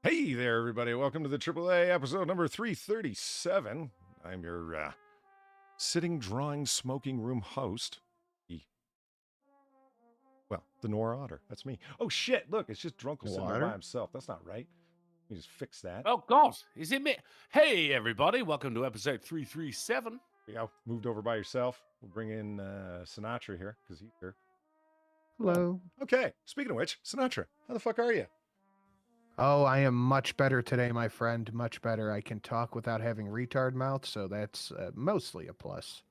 Hey there, everybody. Welcome to the AAA episode number 337. I'm your sitting, drawing, smoking room host. The Noir Otter. That's me. Oh, shit. Look, it's just Drunkle sitting there by himself. That's not right. Let me just fix that. Oh, God. Is it me? Hey, everybody. Welcome to episode 337. Yeah, moved over by yourself. We'll bring in Sinatra here because he's here. Hello. Okay. Speaking of which, Sinatra, how the fuck are you? Oh, I am much better today, my friend. Much better. I can talk without having retard mouth, so that's mostly a plus.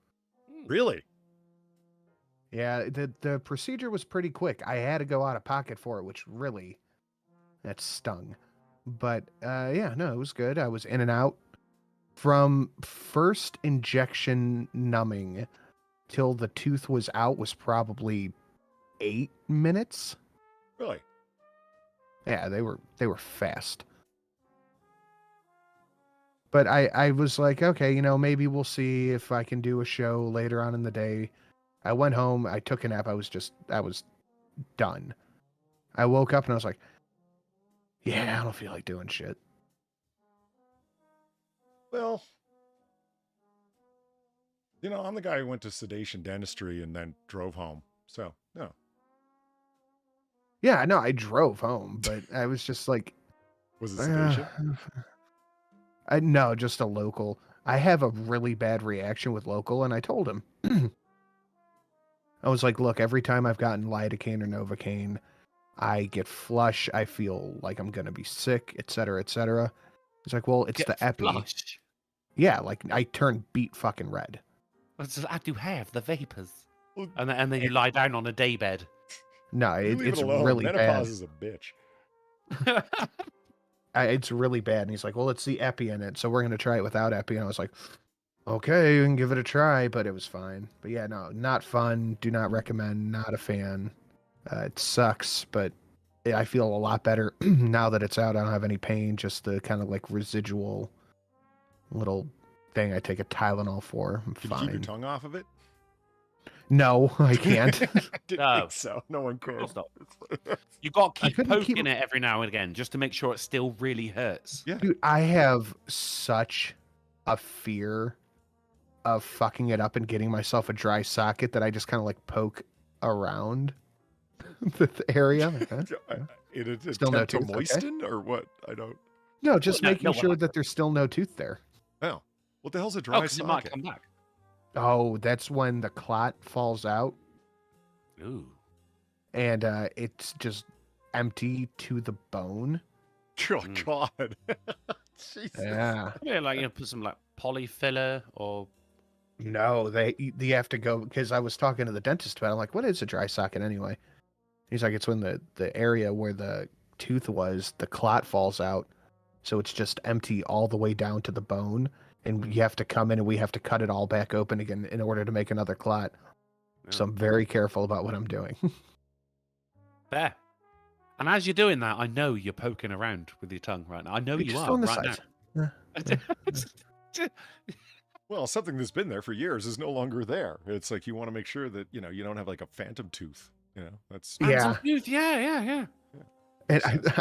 Really? Yeah, the procedure was pretty quick. I had to go out of pocket for it, which really, that stung. But yeah, no, it was good. I was in and out from first injection numbing till the tooth was out was probably 8 minutes. Really? Yeah, they were fast. But I was like, okay, maybe we'll see if I can do a show later on in the day. I went home, I took a nap, I was done. I woke up and I was like, yeah, I don't feel like doing shit. Well, I'm the guy who went to sedation dentistry and then drove home. So, no. Yeah, I know, I drove home, but I was just like... Was it sedation? No, just a local. I have a really bad reaction with local, and I told him. I was like, look, every time I've gotten lidocaine or Novocaine, I get flush, I feel like I'm going to be sick, etc., etc. He's like, well, it's the epi. Flush. Yeah, like, I turn beet fucking red. I do have the vapors. And then you lie down on a daybed. No, it's really bad. Menopause is a bitch. It's really bad. And he's like, well, it's the epi in it, so we're going to try it without epi. And I was like, okay, we can give it a try, but it was fine. But yeah, no, not fun. Do not recommend. Not a fan. It sucks, but I feel a lot better now that it's out. I don't have any pain, just the kind of like residual little thing I take a Tylenol for. I'm Can fine. you keep your tongue off of it? No, I can't. I didn't think so. No one could. You got to keep poking it every now and again just to make sure it still really hurts. Yeah. Dude, I have such a fear of fucking it up and getting myself a dry socket that I just kind of like poke around the area. Like, huh? Still no tooth, to moisten, okay? Or what? I don't. No, just making sure that there's still no tooth there. Oh, what the hell's a dry socket? It might come back. Oh, that's when the clot falls out. Ooh. And it's just empty to the bone. Oh, God. Jesus. Yeah. Yeah, like put some like polyfiller or... No, they have to go, because I was talking to the dentist about it. I'm like, what is a dry socket anyway? He's like, it's when the area where the tooth was, the clot falls out. So it's just empty all the way down to the bone. And you have to come in and we have to cut it all back open again in order to make another clot. Yeah. So I'm very careful about what I'm doing. Fair. And as you're doing that, I know you're poking around with your tongue right now. I know you are right now. Well, something that's been there for years is no longer there. It's like you want to make sure that, you don't have like a phantom tooth. That's phantom tooth. Yeah. And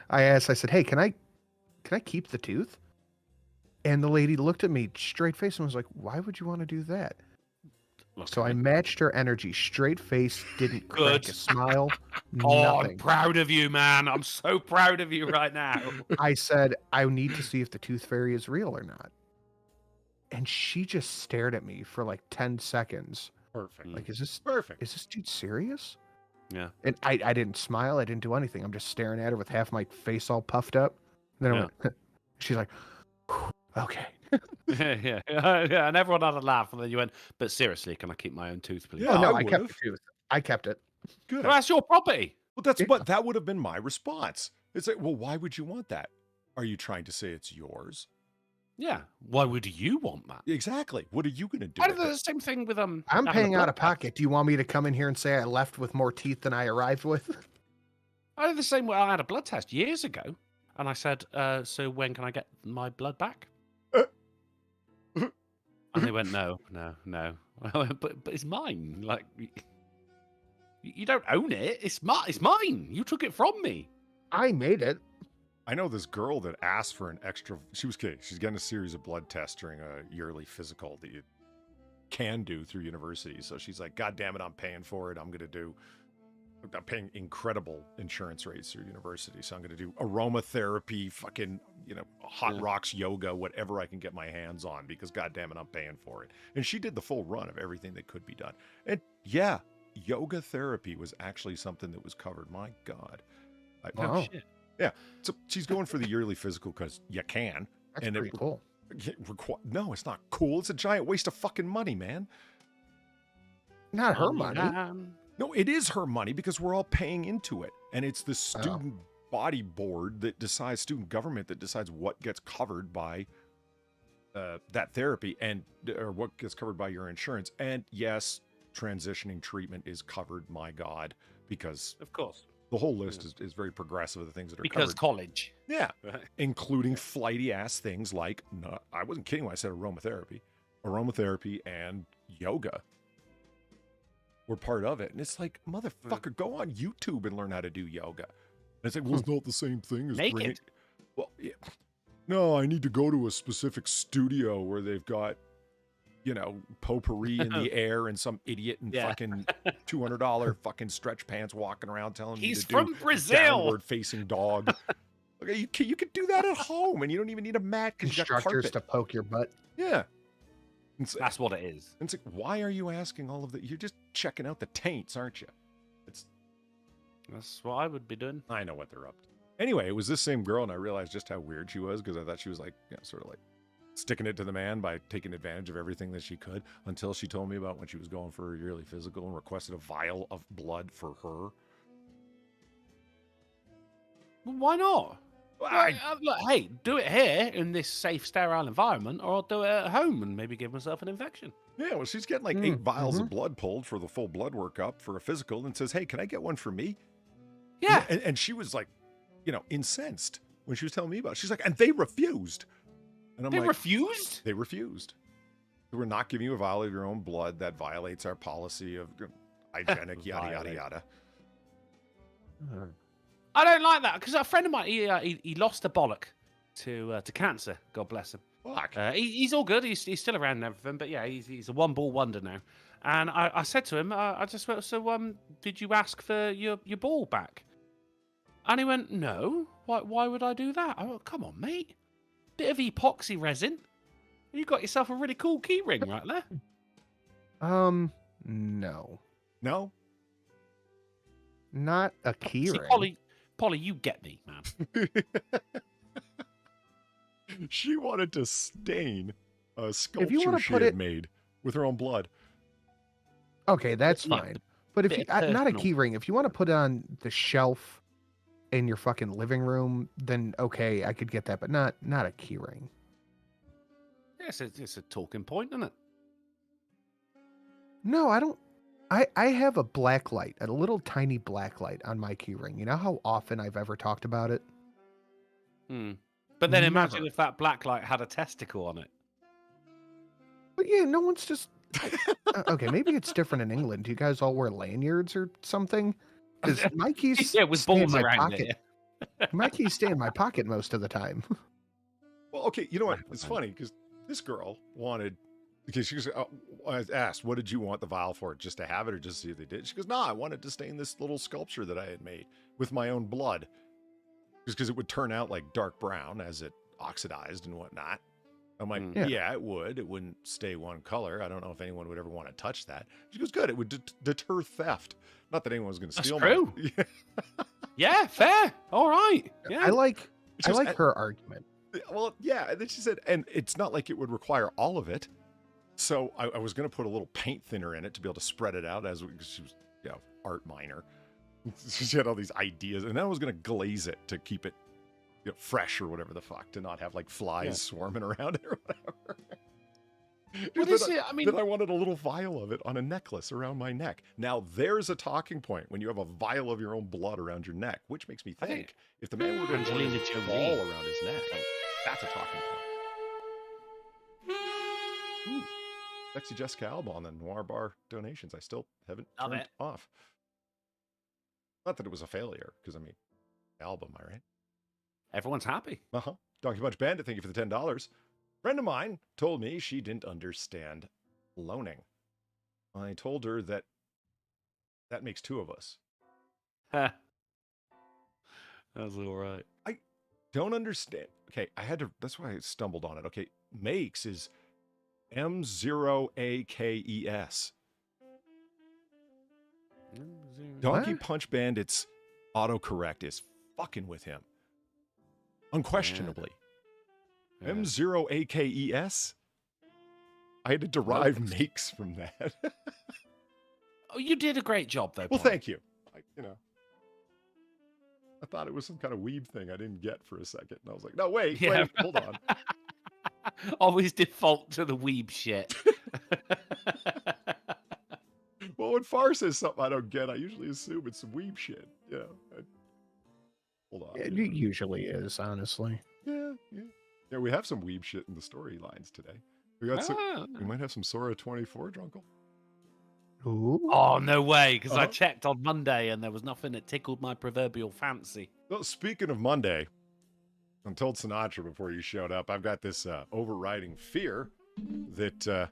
I asked, I said, hey, can I keep the tooth? And the lady looked at me straight face and was like, why would you want to do that? So I matched her energy. Straight face, didn't crack a smile. Nothing. I'm proud of you, man. I'm so proud of you right now. I said, I need to see if the tooth fairy is real or not. And she just stared at me for like 10 seconds. Perfect. Like, is this perfect? Is this dude serious? Yeah. And I didn't smile. I didn't do anything. I'm just staring at her with half my face all puffed up. And then I went, she's like, okay. yeah. And everyone had a laugh, and then you went, but seriously, can I keep my own tooth, please? Yeah, no, I kept the tooth. I kept it. Good. Well, that's your property. Well, that's what that would have been my response. It's like, well, why would you want that? Are you trying to say it's yours? Yeah. Why would you want that? Exactly. What are you going to do? I do the same thing with I'm paying out of pocket. Do you want me to come in here and say I left with more teeth than I arrived with? I did the same way. I had a blood test years ago, and I said, so when can I get my blood back? And they went, no. I went, but it's mine. Like, you don't own it. It's mine. You took it from me. I made it. I know this girl that asked for an extra. She was kidding. She's getting a series of blood tests during a yearly physical that you can do through university. So she's like, God damn it, I'm paying for it. I'm paying incredible insurance rates through university. So I'm going to do aromatherapy, fucking, hot rocks yoga, whatever I can get my hands on, because God damn it, I'm paying for it. And she did the full run of everything that could be done. And yeah, yoga therapy was actually something that was covered. My God. Wow. Shit. Yeah. So she's going for the yearly physical because you can. That's pretty cool. No, it's not cool. It's a giant waste of fucking money, man. Not her money. No, it is her money because we're all paying into it. And it's the student body board that decides, student government that decides what gets covered by that therapy or what gets covered by your insurance. And yes, transitioning treatment is covered, my God, because Of course. the whole list is very progressive of the things that are Because covered. college. Yeah, including flighty ass things like, I wasn't kidding when I said aromatherapy and yoga were part of it. And it's like, motherfucker, go on YouTube and learn how to do yoga. And it's like, well, it's not the same thing as bringing. Naked. Well, yeah. No, I need to go to a specific studio where they've got, potpourri in the air and some idiot in fucking $200 fucking stretch pants walking around telling me He's to from do Brazil. downward facing dog. Okay, you can do that at home, and you don't even need a mat because you got Instructors carpet. to poke your butt. Yeah. And so- That's what it is. and it's like, why are you asking all of that? You're just checking out the taints, aren't you? That's what I would be doing. I know what they're up to. Anyway, it was this same girl, and I realized just how weird she was because I thought she was like, sort of like sticking it to the man by taking advantage of everything that she could, until she told me about when she was going for her yearly physical and requested a vial of blood for her. Why not? I- Look, hey, do it here in this safe, sterile environment, or I'll do it at home and maybe give myself an infection. Yeah, well, she's getting like 8 vials of blood pulled for the full blood workup for a physical and says, hey, can I get one for me? Yeah. And she was like, incensed when she was telling me about it. She's like, and they refused. And I'm They like, refused? They refused. We're not giving you a vial of your own blood. That violates our policy of hygienic, yada, yada, yada. I don't like that because a friend of mine, he lost a bollock to cancer. God bless him. Fuck. He's all good. He's still around and everything. But yeah, he's a one-ball wonder now. And I said to him, I just went, so did you ask for your ball back? And he went, no. Why would I do that? I went, come on, mate. Bit of epoxy resin. You got yourself a really cool key ring right there. No. No? Not a key See, ring. Polly, you get me, man. She wanted to stain a wanna sculpture she put had it- made with her own blood. Okay, that's Yeah, fine. But if bit you, not a personal. key ring, if you want to put it on the shelf in your fucking living room, then okay, I could get that, but not a key ring. Yes, it's a talking point, isn't it? No, I don't. I have a black light, a little tiny black light on my key ring. You know how often I've ever talked about it? But then imagine Never. if that black light had a testicle on it. But yeah, no one's just. Okay, maybe it's different in England. Do you guys all wear lanyards or something? Because my keys Yeah, with stay in balls my around pocket. it. My keys stay in my pocket most of the time. Well, okay, you know what? It's funny because this girl wanted, because she was, I asked, what did you want the vial for? Just to have it or just to see if they did? She goes, no, I wanted to stain this little sculpture that I had made with my own blood. Just because it would turn out like dark brown as it oxidized and whatnot. I'm like, yeah, it would. It wouldn't stay one color. I don't know if anyone would ever want to touch that. She goes, good. It would deter theft. Not that anyone was going to steal true. my... Yeah, fair. All right. Yeah. I like Just- her argument. Well, yeah. And then she said, and it's not like it would require all of it. So I was going to put a little paint thinner in it to be able to spread it out because she was, art minor. She had all these ideas, and then I was going to glaze it to keep it fresh or whatever the fuck, to not have like flies swarming around it or whatever. What is it? I mean, Then I wanted a little vial of it on a necklace around my neck. Now there's a talking point when you have a vial of your own blood around your neck, which makes me think if the man were to Angelina put a Jolie. ball around his neck, that's a talking point. Ooh. Sexy Jessica Alba on the Noir Bar donations. I still haven't Love turned it. off. Not that it was a failure, because I mean, album, am I right? Everyone's happy. Donkey Punch Bandit, thank you for the $10. Friend of mine told me she didn't understand loaning. I told her that makes two of us. That's all right. I don't understand. Okay, that's why I stumbled on it. Okay, makes is M0AKES. Donkey Punch Bandit's autocorrect is fucking with him. Unquestionably. Yeah. M0AKES? I had to derive makes from that. Oh, you did a great job, though. Well, Paul. thank you. I thought it was some kind of weeb thing I didn't get for a second. And I was like, no, wait, hold on. Always default to the weeb shit. Well, when Far says something I don't get, I usually assume it's some weeb shit. Yeah. Hold on. It usually is, honestly. Yeah. Yeah, we have some weeb shit in the storylines today. We might have some Sora 24, Drunkle. Ooh. Oh, no way, because I checked on Monday and there was nothing that tickled my proverbial fancy. Well, speaking of Monday, I told Sinatra before you showed up, I've got this overriding fear that a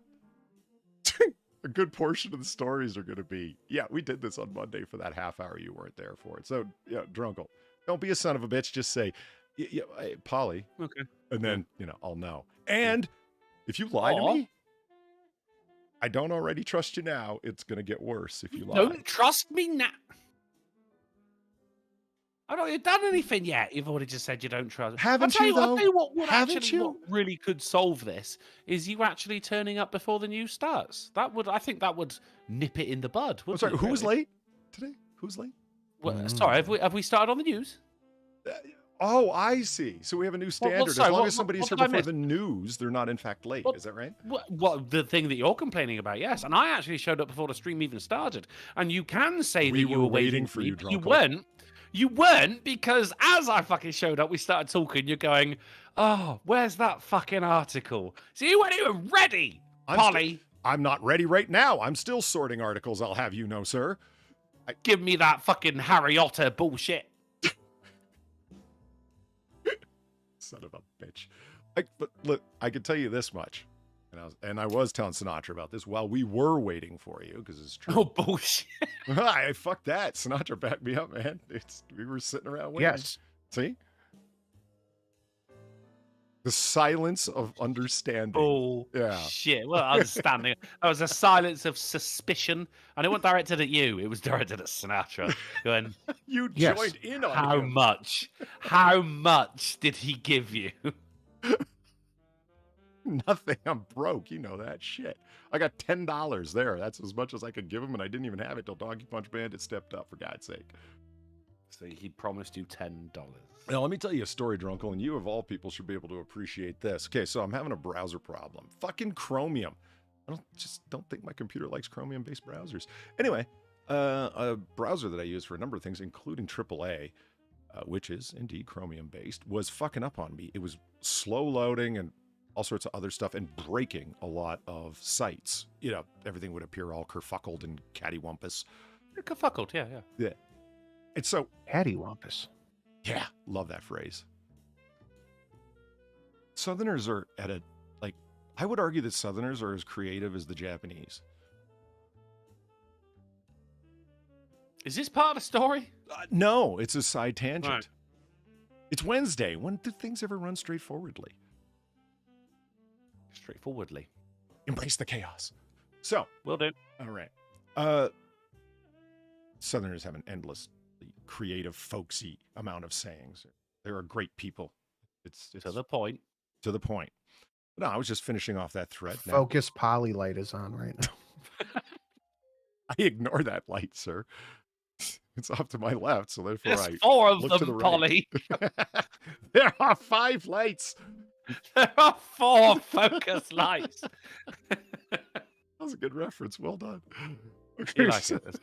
good portion of the stories are going to be, yeah, we did this on Monday for that half hour you weren't there for it. So, yeah, Drunkle, don't be a son of a bitch. Just say, yeah, hey, Polly. Okay. And then, I'll know. And if you lie to me, I don't already trust you now. It's going to get worse if you lie. Don't trust me now. I've not done anything yet. You've already just said you don't trust. Haven't you, though? I'll tell you what What really could solve this is you actually turning up before the news starts. I think that would nip it in the bud. I'm sorry, who was late today? Who's late? Well, sorry, have we started on the news? Oh, I see. So we have a new standard. As long as somebody's here before the news, they're not in fact late. Is that right? Well, the thing that you're complaining about, yes. And I actually showed up before the stream even started. And you can say that you were waiting for you. You weren't, because as I fucking showed up, we started talking. You're going, oh, where's that fucking article? So you weren't even ready, Polly. I'm not ready right now. I'm still sorting articles, I'll have you know, sir. Give me that fucking Harry Otter bullshit. Son of a bitch. But look, I can tell you this much. And I was telling Sinatra about this while we were waiting for you, because it's true. Oh, bullshit. Fuck that. Sinatra backed me up, man. We were sitting around waiting. Yes. See? The silence of understanding. Oh, yeah. Shit. Well, understanding. That was a silence of suspicion. And it wasn't directed at you. It was directed at Sinatra. Going, you joined in on how him. much? How much did he give you? Nothing. I'm broke. You know that shit. I got $10 there. That's as much as I could give him, and I didn't even have it till Donkey Punch Bandit stepped up, for God's sake. So he promised you $10. Now, let me tell you a story, Drunkle, and you, of all people, should be able to appreciate this. Okay, so I'm having a browser problem. Fucking Chromium. I don't think my computer likes Chromium-based browsers. Anyway, a browser that I use for a number of things, including AAA, which is indeed Chromium-based, was fucking up on me. It was slow loading and all sorts of other stuff, and breaking a lot of sites. Everything would appear all kerfuckled and cattywampus. Kerfuckled, yeah. Yeah. And so... Cattywampus. Yeah, love that phrase. Southerners are I would argue that Southerners are as creative as the Japanese. Is this part of the story? No, it's a side tangent. Right. It's Wednesday. When do things ever run straightforwardly? Straightforwardly. Embrace the chaos. So. Will do. All right. Southerners have an endless creative, folksy amount of sayings. They're a great people. It's to the point. To the point. No, I was just finishing off that thread. Focus poly light is on right now. I ignore that light, sir. It's off to my left, so therefore There's 4 of them, to the right. Polly. There are 5 lights. There are 4 focus lights. That was a good reference. Well done. Okay, you like it.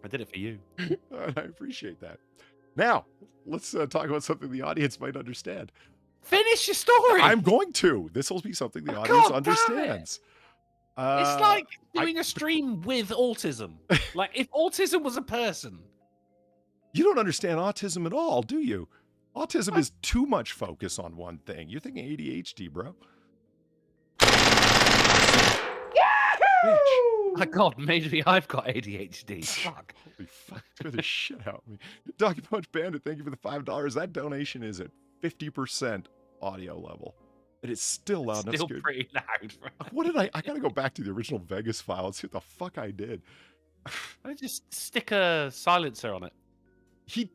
I did it for you. I appreciate that. Now, let's talk about something the audience might understand. Finish your story. I'm going to. This will be something the audience understands. It's like doing a stream with autism. Like if autism was a person. You don't understand autism at all, do you? Autism is too much focus on one thing. You're thinking ADHD, bro. My God, maybe I've got ADHD. Fuck. Holy fuck, scare the shit out of me. Doggy Punch Bandit, thank you for the $5. That donation is at 50% audio level. It is still loud. Still pretty loud. What did I gotta go back to the original Vegas file and see what the fuck I did. I just stick a silencer on it.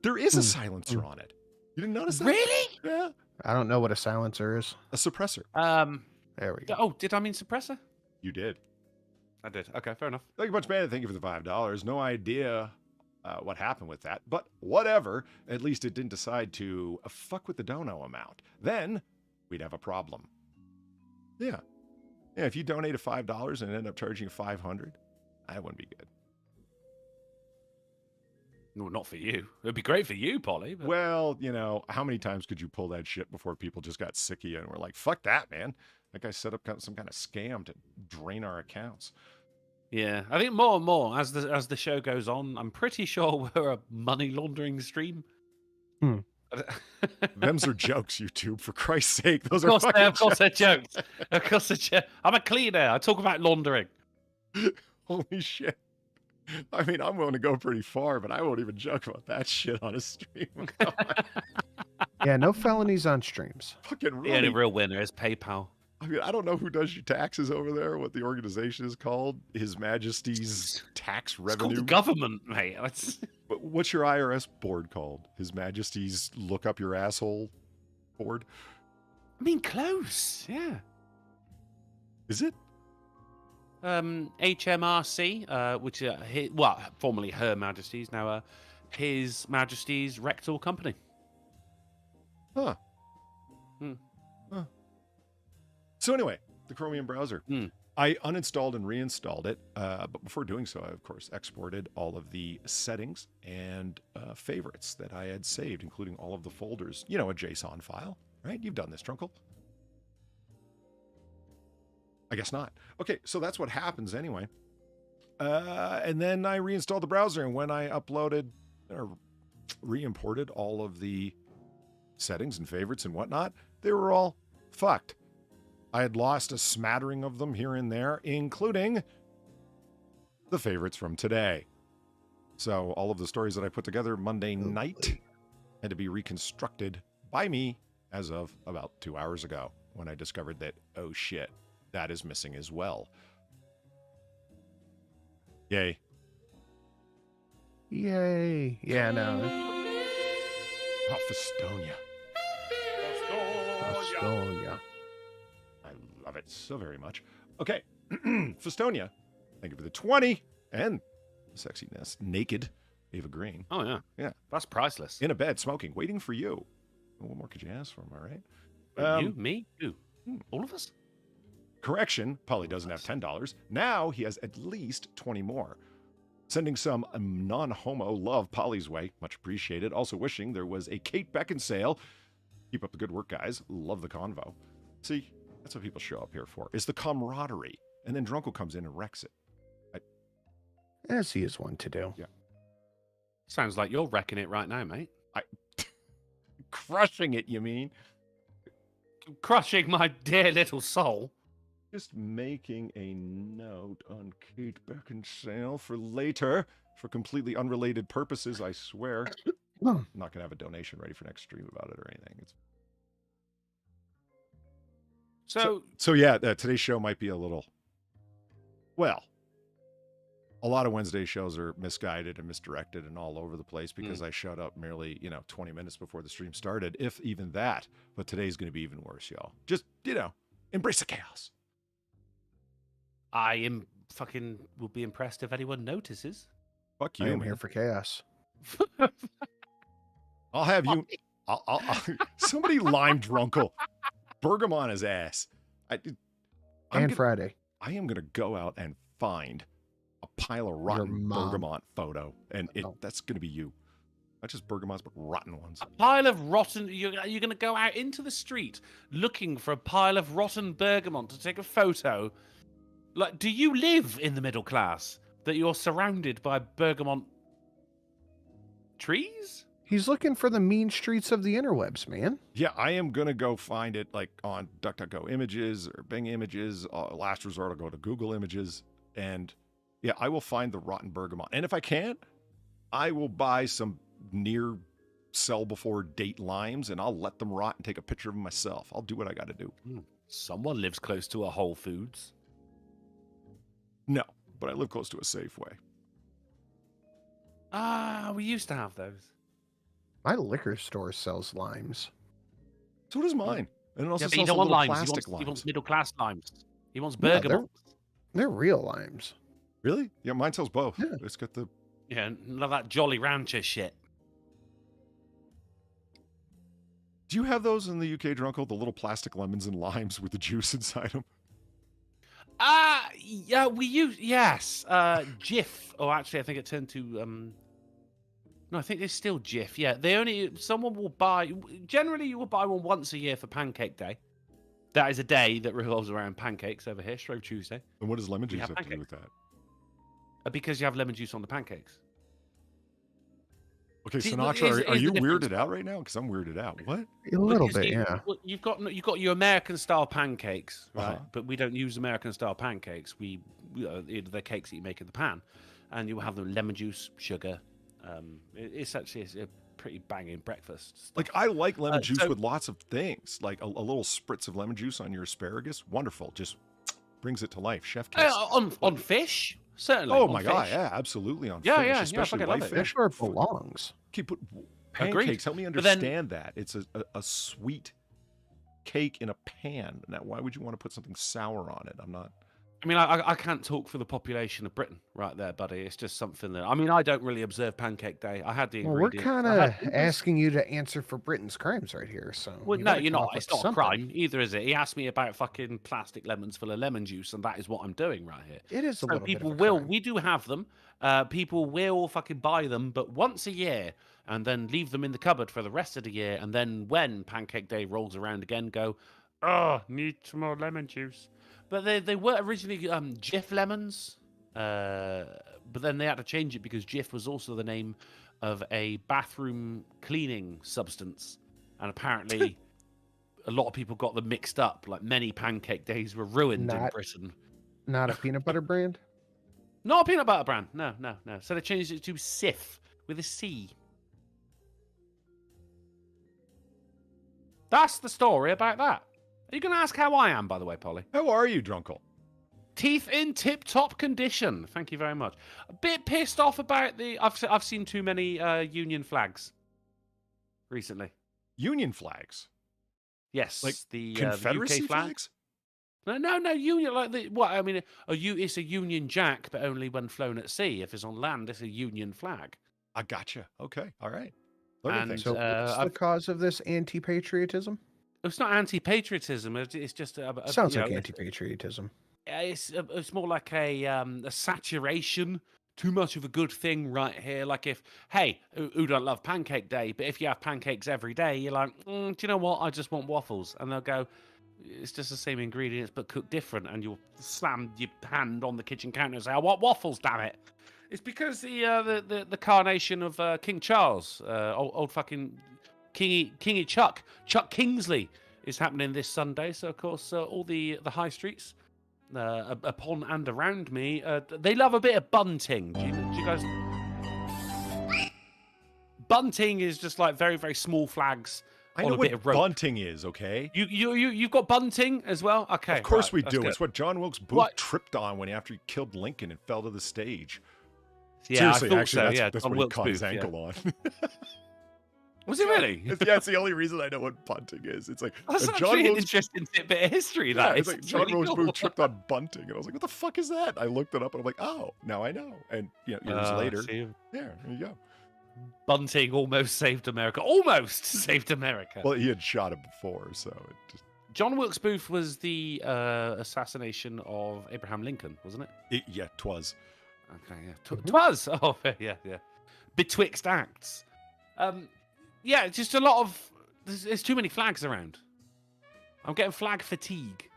There is a silencer on it. You didn't notice that? Really? Yeah. I don't know what a silencer is. A suppressor. There we go. Oh, did I mean suppressor? You did. I did. Okay, fair enough. Thank you much, man. Thank you for the $5. No idea what happened with that, but whatever. At least it didn't decide to fuck with the dono amount. Then we'd have a problem. Yeah. Yeah, if you donate $5 and end up charging $500, that wouldn't be good. No, not for you. It'd be great for you, Polly. But... Well, you know, how many times could you pull that shit before people just got sick of you and were like, fuck that, man. That guy set up some kind of scam to drain our accounts. Yeah, I think more and more as the show goes on, I'm pretty sure we're a money laundering stream. Them's are jokes, YouTube. For Christ's sake, those of course, are fucking of course they're jokes. Of course they're jokes. I'm a cleaner. I talk about laundering. Holy shit. I mean, I'm willing to go pretty far, but I won't even joke about that shit on a stream. Yeah, no felonies on streams. Fucking The only real winner is PayPal. I mean, I don't know who does your taxes over there, what the organization is called. His Majesty's Tax Revenue. It's called the government, mate. But what's your IRS board called? His Majesty's Look Up Your Asshole board? I mean, close. Yeah. Is it? HMRC, which formerly Her Majesty's, now His Majesty's Rectal Company. Huh. Huh. So anyway, the Chromium browser. I uninstalled and reinstalled it, but before doing so, I, of course, exported all of the settings and favorites that I had saved, including all of the folders. You know, a JSON file, right? You've done this, Drunkle. I guess not. Okay, so that's what happens anyway. And then I reinstalled the browser, and when I uploaded or re-imported all of the settings and favorites and whatnot, they were all fucked. I had lost a smattering of them here and there, including the favorites from today. So all of the stories that I put together Monday night had to be reconstructed by me as of about 2 hours ago when I discovered that, oh shit, that is missing as well. Yay. Yay. Yeah, no. Oh, Festonia. Festonia. I love it so very much. Okay. Festonia. Thank you for the 20 and sexiness. Naked. Ava Green. Oh, yeah. Yeah. That's priceless. In a bed, smoking, waiting for you. What more could you ask for, am I right? You? Me? Who? All of us? Correction, Polly doesn't have $10. Now he has at least 20 more. Sending some non-homo love Polly's way. Much appreciated. Also wishing there was a Kate Beckinsale. Keep up the good work, guys. Love the convo. See, that's what people show up here for. Is the camaraderie. And then Drunkle comes in and wrecks it. As he is one to do. Yeah. Sounds like you're wrecking it right now, mate. Crushing it, you mean? Crushing my dear little soul. Just making a note on Kate Beckinsale for later, for completely unrelated purposes, I swear. I'm not going to have a donation ready for next stream about it or anything. So yeah, today's show might be a little, well, a lot of Wednesday shows are misguided and misdirected and all over the place because I showed up merely, 20 minutes before the stream started, if even that. But today's going to be even worse, y'all. Just, embrace the chaos. I am fucking will be impressed if anyone notices. Fuck you, I am man. here for chaos. I'll have you. I'll somebody lime Drunkle. Bergam on his ass. Friday. I am going to go out and find a pile of rotten Bergamot photo. And that's going to be you. Not just Bergamots, but rotten ones. A pile of rotten... You're going to go out into the street looking for a pile of rotten bergamot to take a photo. Like, do you live in the middle class that you're surrounded by bergamot trees? He's looking for the mean streets of the interwebs, man. Yeah, I am going to go find it like on DuckDuckGo Images or Bing Images. Last resort, I'll go to Google Images. And yeah, I will find the rotten bergamot. And if I can't, I will buy some near sell before date limes and I'll let them rot and take a picture of them myself. I'll do what I got to do. Someone lives close to a Whole Foods. No, but I live close to a Safeway. Ah, we used to have those. My liquor store sells limes. So does mine. And it also Yeah, but sells he don't a want little limes. plastic He limes. wants middle class limes. He wants Yeah, bergamot. they're real limes. Really? Yeah, mine sells both. Yeah. It's got the... Yeah, none of that Jolly Rancher shit. Do you have those in the UK, Drunkle? The little plastic lemons and limes with the juice inside them? Yeah, we use, yes. Jif. Oh, actually, I think it turned to, no, I think it's still Jif. Yeah, someone will buy, generally you will buy one once a year for Pancake Day. That is a day that revolves around pancakes over here, Shrove Tuesday. And what does lemon juice have to do with that? Because you have lemon juice on the pancakes. Okay, See, Sinatra, are you the difference, weirded out right now? Because I'm weirded out. What? A little Because bit, yeah. You've got your American style pancakes, right? Uh-huh. But we don't use American style pancakes. They're cakes that you make in the pan, and you will have them lemon juice, sugar. It's a pretty banging breakfast stuff. Like, I like lemon juice so- with lots of things. Like a little spritz of lemon juice on your asparagus. Wonderful. Just brings it to life. Chef kiss. On fish, certainly. Oh on my God, fish. yeah, absolutely on Yeah, fish, yeah, especially fucking love white it. fish. That's where it belongs. Keep put Agreed. pancakes. Help me But then- understand that. It's a sweet cake in a pan. Now, why would you want to put something sour on it? I'm not. I mean, I can't talk for the population of Britain right there, buddy. It's just something that I mean, I don't really observe Pancake Day. I had the Well, we're ingredients. kind I of had- asking you to answer for Britain's crimes right here. So Well, you no, gotta you're come not. up with It's not a something. crime either, is it? He asked me about fucking plastic lemons full of lemon juice, and that is what I'm doing right here. It is a So little people bit of a will, crime. we do have them. People will fucking buy them, but once a year, and then leave them in the cupboard for the rest of the year. And then when Pancake Day rolls around again, go, oh, need some more lemon juice. But they were originally Jif lemons, but then they had to change it because Jif was also the name of a bathroom cleaning substance, and apparently. A lot of people got them mixed up. Like many Pancake Days were ruined in Not- Britain. Not a peanut butter brand. Not a peanut butter brand. No. So they changed it to Sif with a C. That's the story about that. Are you going to ask how I am, by the way, Polly? How are you, Drunkle? Teeth in tip-top condition. Thank you very much. A bit pissed off about the... I've seen too many Union flags recently. Union flags, Yes, like the Confederacy UK flag. flags. No, Union, like the what? I mean, it's a Union Jack, but only when flown at sea. If it's on land, it's a Union flag. I gotcha. Okay, all right. Learning And, things. So what's the I've- cause of this anti-patriotism? It's not anti-patriotism. It's just Sounds you like know, anti-patriotism. It's more like a saturation. Too much of a good thing right here. Like if, hey, who don't love Pancake Day? But if you have pancakes every day, you're like, do you know what? I just want waffles. And they'll go, it's just the same ingredients but cooked different. And you'll slam your hand on the kitchen counter and say, I want waffles, damn it. It's because the carnation of King Charles, old fucking Kingy Chuck Kingsley is happening this Sunday. So of course, all the high streets. Upon and around me, they love a bit of bunting. Do you guys? Bunting is just like very, very small flags I on know a what bit of rope. bunting is. Okay. You've got bunting as well. Okay, Of course right, we that's do. good. It's what John Wilkes Booth What? tripped on after he killed Lincoln and fell to the stage. Yeah, Seriously, I thought actually, so. that's, Yeah, that's John what he Wilkes caught his Booth, yeah. ankle on. Was it really? It's the only reason I know what bunting is. It's like That's John actually an Wilkes. interesting bit of history. Yeah, That it's is. like John really Wilkes cool. Booth tripped on bunting, and I was like, "What the fuck is that?" I looked it up, and I'm like, "Oh, now I know." And years later, see. there you go. Bunting almost saved America. Almost saved America. Well, he had shot him before, so it just John Wilkes Booth was the assassination of Abraham Lincoln, wasn't it? yeah, 'twas. Okay, yeah. Twas. Oh, yeah. Betwixt acts. Yeah, just a lot of... There's too many flags around. I'm getting flag fatigue.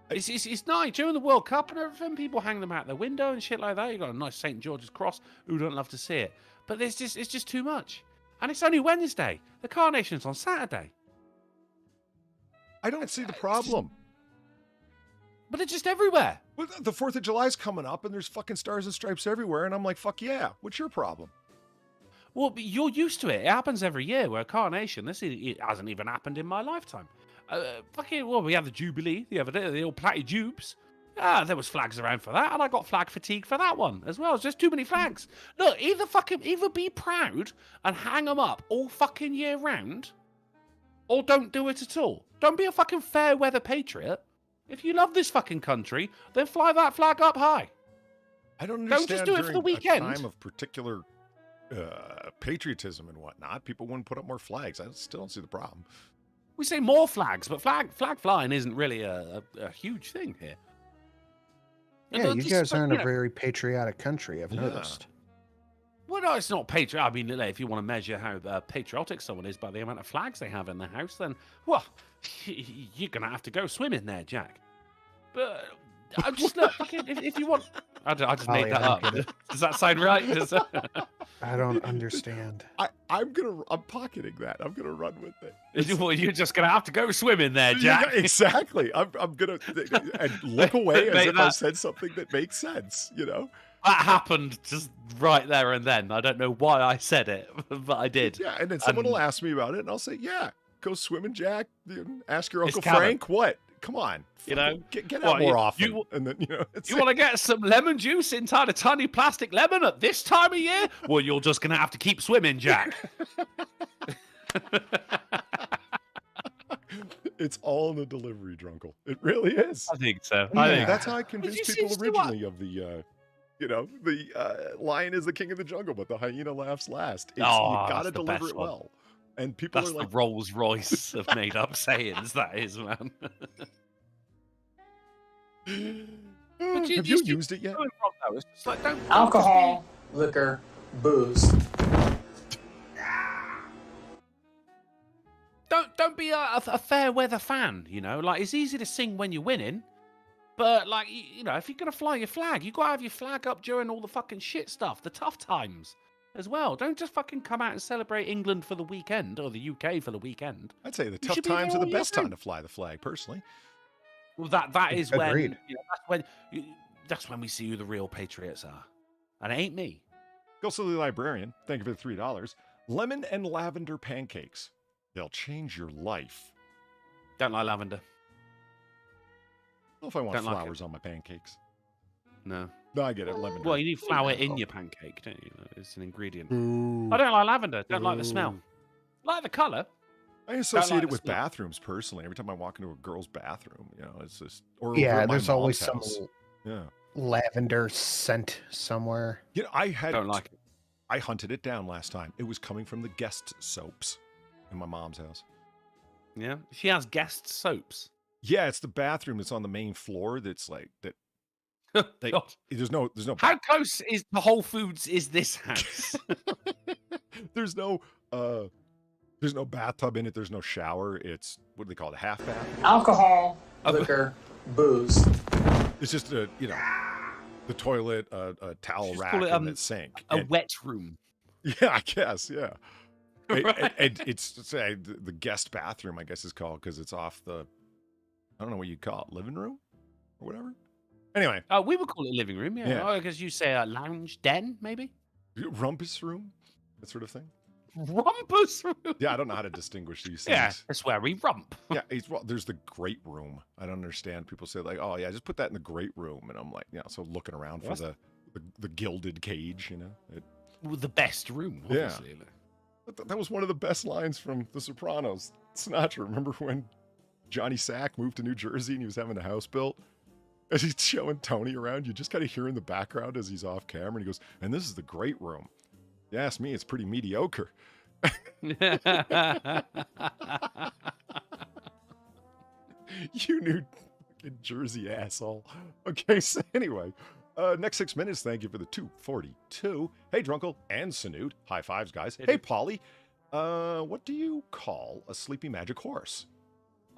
It's nice. During the World Cup and everything, people hang them out their window and shit like that. You got a nice St. George's Cross. Who don't love to see it? But it's just too much. And it's only Wednesday. The Carnation's on Saturday. I don't see the problem. But they're just everywhere. Well, the 4th of July's coming up, and there's fucking stars and stripes everywhere, and I'm like, fuck yeah. What's your problem? Well, but you're used to it. It happens every year. Where Carnation, it hasn't even happened in my lifetime. We had the Jubilee the other day, the old Platty Jubes. There was flags around for that, and I got flag fatigue for that one as well. It's just too many flags. Look, either be proud and hang them up all fucking year round, or don't do it at all. Don't be a fucking fair weather patriot. If you love this fucking country, then fly that flag up high. I don't understand. Don't just do it for the weekend. A time of particular patriotism and whatnot, people wouldn't put up more flags. I still don't see the problem. We say more flags, but flag flying isn't really a huge thing here. Yeah, you guys aren't a very patriotic country, I've noticed. Well, no, it's not patriotic. I mean, if you want to measure how patriotic someone is by the amount of flags they have in the house, then, well, you're going to have to go swimming there, Jack. But I'm just look, if you want... I just made that up. Does that sound right? I don't understand. I'm pocketing that. I'm gonna run with it. Well, you're just gonna have to go swimming there, Jack. Yeah, exactly. I'm gonna and look away as if I said something that makes sense. You know. That happened just right there and then. I don't know why I said it, but I did. Yeah, and then someone will ask me about it, and I'll say, "Yeah, go swimming, Jack. Ask your Uncle Frank what." Come on, get out more often. And then you want to get some lemon juice inside a tiny plastic lemon at this time of year? Well, you're just gonna have to keep swimming, Jack. It's all in the delivery, Drunkle. It really is. I think so. That's how I convinced people originally of the, the lion is the king of the jungle, but the hyena laughs last. You gotta deliver it well. And people That's are like, the Rolls Royce of made up sayings, that is, man. Have you used it yet? It's like, alcohol, liquor, booze. Don't be a fair weather fan, Like, it's easy to sing when you're winning, but, like, if you're going to fly your flag, you got to have your flag up during all the fucking shit stuff, the tough times. As well, don't just fucking come out and celebrate England for the weekend or the UK for the weekend. I'd say the tough times are the best time to fly the flag, personally. Well, that is Agreed. when that's when we see who the real patriots are, and it ain't me. Go Silly Librarian, thank you for the $3. Lemon and lavender pancakes. They'll change your life. Don't like lavender. I don't know if I want flowers on my pancakes. No. No, I get it. Lavender. Well, you need flour in your pancake, don't you? It's an ingredient. Ooh. I don't like lavender. Don't like the smell. Like the colour. I associate it with bathrooms personally. Every time I walk into a girl's bathroom, it's just there's always some Yeah. lavender scent somewhere. Don't like it. I hunted it down last time. It was coming from the guest soaps in my mom's house. Yeah, she has guest soaps. Yeah, it's the bathroom that's on the main floor. That's like that. There's no. How close is the Whole Foods is this house? There's no bathtub in it. There's no shower. It's what do they call it? A half bath. Alcohol, liquor, booze. It's just the toilet, a towel rack, and a sink. A wet room. Yeah, I guess. Yeah. Right. And it's the guest bathroom, I guess is called because it's off the. I don't know what you call it, living room or whatever. Anyway. We would call it living room, yeah. Because you say a lounge den, maybe? Rumpus room, that sort of thing. Rumpus room? Yeah, I don't know how to distinguish these things. Yeah, that's where we rump. Yeah, there's the great room. I don't understand. People say, like, oh, yeah, just put that in the great room. And I'm like, so looking around for the gilded cage, The best room, obviously. Yeah. That was one of the best lines from The Sopranos. Sinatra, remember when Johnny Sack moved to New Jersey and he was having a house built? As he's showing Tony around, you just kind of hear in the background as he's off camera, and he goes, and this is the great room. You ask me, it's pretty mediocre. You new Jersey asshole. Okay, so anyway, next 6 minutes, thank you for the 242. Hey, Drunkle and Snoot. High fives, guys. Hey, Polly. What do you call a sleepy magic horse?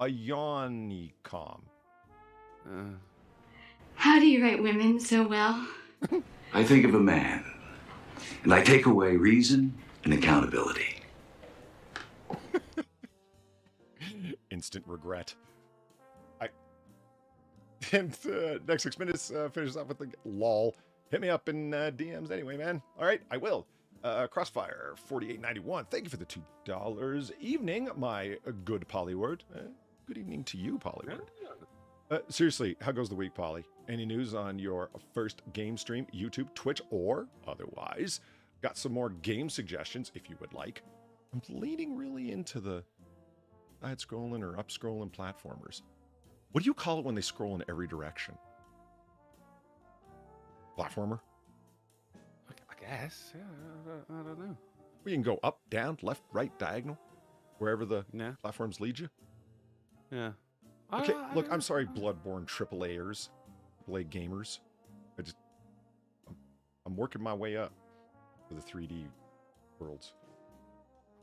A yawnicom. How do you write women so well? I think of a man And I take away reason and accountability. Instant regret. And next 6 minutes finishes off with the lol. Hit me up in DMs anyway, man. All right, I will. Crossfire 4891. Thank you for the $2. Evening, my good Pollyword. Good evening to you, Pollyword. Seriously, how goes the week, Polly? Any news on your first game stream, YouTube, Twitch, or otherwise? Got some more game suggestions if you would like. I'm leaning really into the side scrolling or up scrolling platformers. What do you call it when they scroll in every direction? Platformer? I guess. Yeah, I don't know. We can go up, down, left, right, diagonal, wherever the platforms lead you. Yeah. Okay, look, I'm sorry, Bloodborne AAAers, AAA gamers. I'm working my way up to the 3D worlds.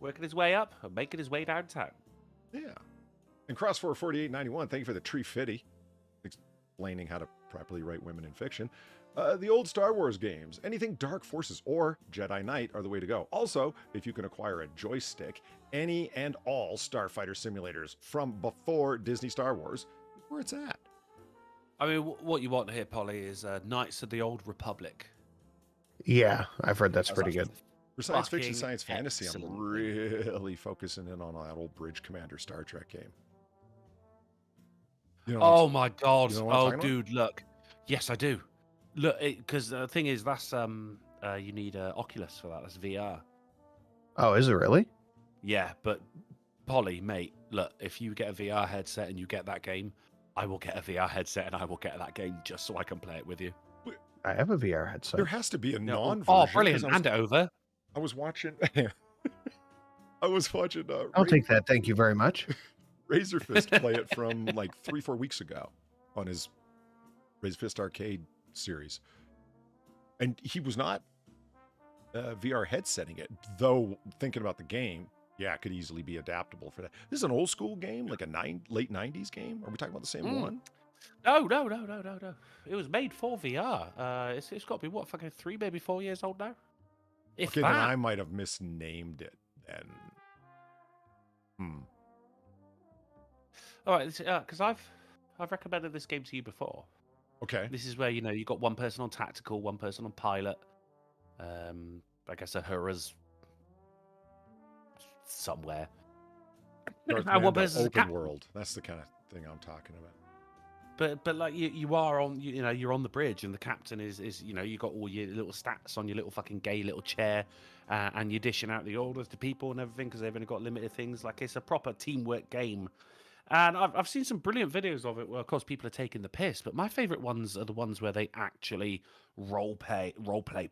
Working his way up and making his way downtown. Yeah. And Crossfire 4891, thank you for the tree fitty, explaining how to properly write women in fiction. The old Star Wars games, anything Dark Forces or Jedi Knight are the way to go. Also, if you can acquire a joystick, any and all Starfighter simulators from before Disney Star Wars, where it's at. I mean, what you want here, Polly, is Knights of the Old Republic. Yeah, I've heard that's pretty good. For science fiction, science Fucking fantasy, I'm excellent. really focusing in on that old Bridge Commander Star Trek game. You know Oh my God! you know what I'm Oh, talking about? dude, look. Yes, I do. Look, because the thing is, that's you need Oculus for that. That's VR. Oh, is it really? Yeah, but Polly, mate, look, if you get a VR headset and you get that game, I will get a VR headset and I will get that game just so I can play it with you. I have a VR headset. There has to be a non-version. Oh, brilliant! 'cause Hand it over. I was watching. I was watching. I'll take that. Thank you very much. Razor Fist play it from like 3-4 weeks ago on his Razor Fist Arcade series, and he was not VR headsetting it, though. Thinking about the game, yeah, it could easily be adaptable for that. This is an old school game, like a late 90s game. Are we talking about the same one? No. It was made for VR. It's got to be what, fucking 3, maybe 4 years old now. If Okay, that. then I might have misnamed it then. All right, because I've recommended this game to you before. Okay. This is where you got one person on tactical, one person on pilot. I guess Ahura's somewhere. Darth And one Mando, person's a open cap- world. That's the kind of thing I'm talking about. But like you are on you're on the bridge and the captain is you got all your little stats on your little fucking gay little chair, and you're dishing out the orders to people and everything because they've only got limited things. Like, it's a proper teamwork game. And I've seen some brilliant videos of it where, of course, people are taking the piss. But my favorite ones are the ones where they actually role play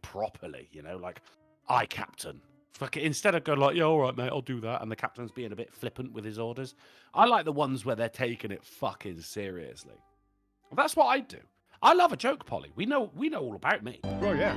properly. Like, I captain. Fuck it. Instead of going like, yeah, all right, mate, I'll do that, and the captain's being a bit flippant with his orders. I like the ones where they're taking it fucking seriously. That's what I do. I love a joke, Polly. We know all about me. Oh yeah.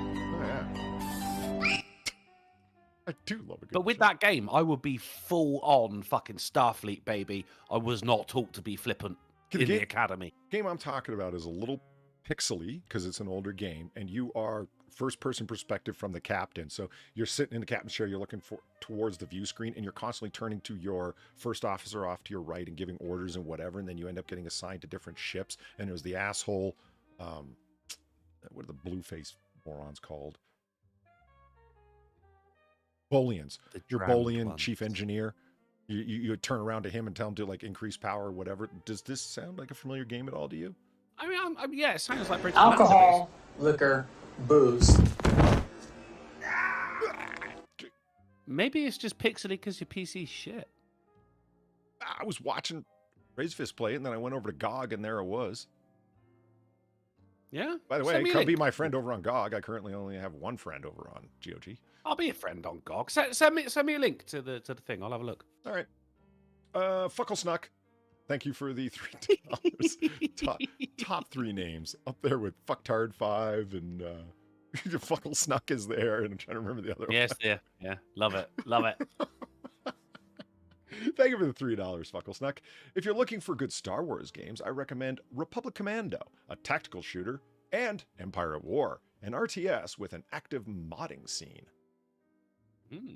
I do love a good But with joke. that game, I would be full on fucking Starfleet, baby. I was not taught to be flippant in the academy. Game I'm talking about is a little pixely because it's an older game, and you are first-person perspective from the captain. So you're sitting in the captain's chair, you're looking towards the view screen, and you're constantly turning to your first officer off to your right and giving orders and whatever, and then you end up getting assigned to different ships. And it was the asshole, what are the blue-faced morons called? Bolians. Your Bolian chief engineer. You turn around to him and tell him to like increase power or whatever. Does this sound like a familiar game at all to you? I mean, yeah, it sounds like British Alcohol, liquor, booze. Maybe it's just pixely because your PC's shit. I was watching Razor Fist play it, and then I went over to GOG, and there it was. Yeah. By the Send way, me a come be link. my friend over on GOG. I currently only have one friend over on GOG. I'll be a friend on GOG. Send me a link to the thing. I'll have a look. All right. Fuckle Snuck. Thank you for the $3. top 3 names up there with Fucktard 5 and Fuckle Snuck is there, and I'm trying to remember the other Yes, yeah. Love it. Thank you for the $3, Fuckle Snuck. If you're looking for good Star Wars games, I recommend Republic Commando, a tactical shooter, and Empire at War. and RTS with an active modding scene. Hmm.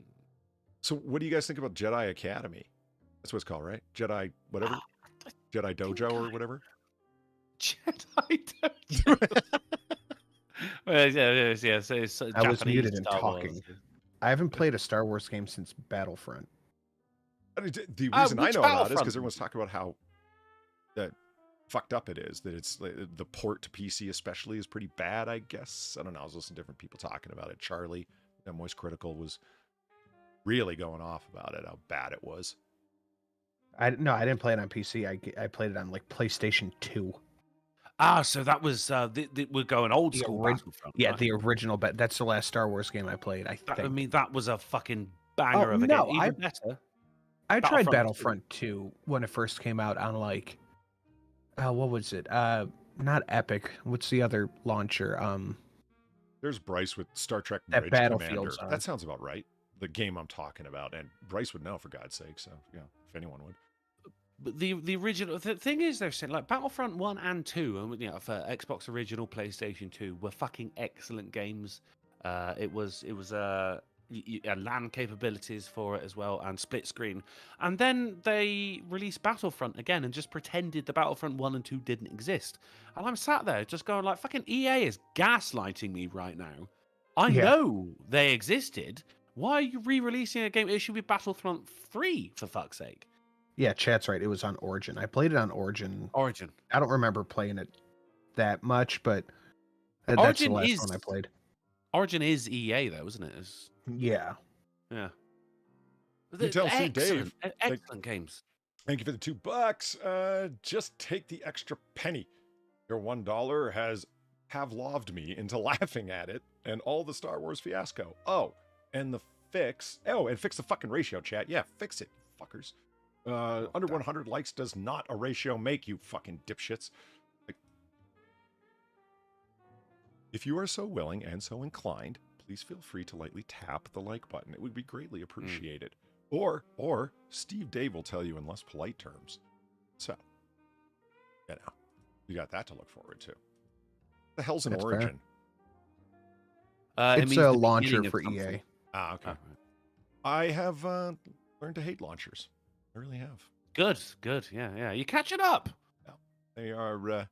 So what do you guys think about Jedi Academy? That's what it's called, right? Jedi whatever? Jedi Dojo or whatever? Jedi Dojo. Well, yeah. So it's I was Japanese muted and Star talking. Wars. I haven't played a Star Wars game since Battlefront. I mean, the reason I which know about it is Battlefront? because everyone's talking about how that fucked up it is. That it's the port to PC especially is pretty bad, I guess. I don't know. I was listening to different people talking about it. Charlie, that Moist Critical, was really going off about it, how bad it was. I didn't play it on PC. I played it on like PlayStation 2. So that was we're going old The school orig- Battlefront. Yeah, right? the original. But that's the last Star Wars game I played. I I think. mean, that was a fucking banger of a no, game. Even better. I tried Battlefront Battlefront 2 when it first came out on like, what was it? Not Epic. What's the other launcher? There's Bryce with Star Trek That Bridge Commander. Battlefield's on. That sounds about right. The game I'm talking about, and Bryce would know for God's sake. So yeah, if anyone would. But the original thing is, they're saying like Battlefront 1 and 2, and you know, for Xbox original, PlayStation 2, were fucking excellent games. It was LAN capabilities for it as well, and split screen. And then they released Battlefront again and just pretended the Battlefront 1 and 2 didn't exist. And I'm sat there just going like, fucking EA is gaslighting me right now. I Yeah. know they existed. Why are you re-releasing a game? It should be Battlefront 3, for fuck's sake. Yeah, chat's right. It was on Origin. I played it on Origin. Origin. I don't remember playing it that much, but that's Origin the last is- one I played. Origin is EA though, isn't it? Yeah. Yeah. You tell Steve Dave, Excellent games. Thank you for the $2. Just take the extra penny. Your $1 has Pavloved me into laughing at it and all the Star Wars fiasco. Oh, and fix the fucking ratio, chat. Yeah, fix it, fuckers. Under 100 likes does not a ratio make, you fucking dipshits. Like, if you are so willing and so inclined, please feel free to lightly tap the like button. It would be greatly appreciated. Or Steve Dave will tell you in less polite terms. So, you got that to look forward to. The hell's an That's Origin? It It's means a the launcher beginning of for something. EA. Ah, okay. Oh, right. I have learned to hate launchers. I really have. Good. Yeah. You're catching up. They are.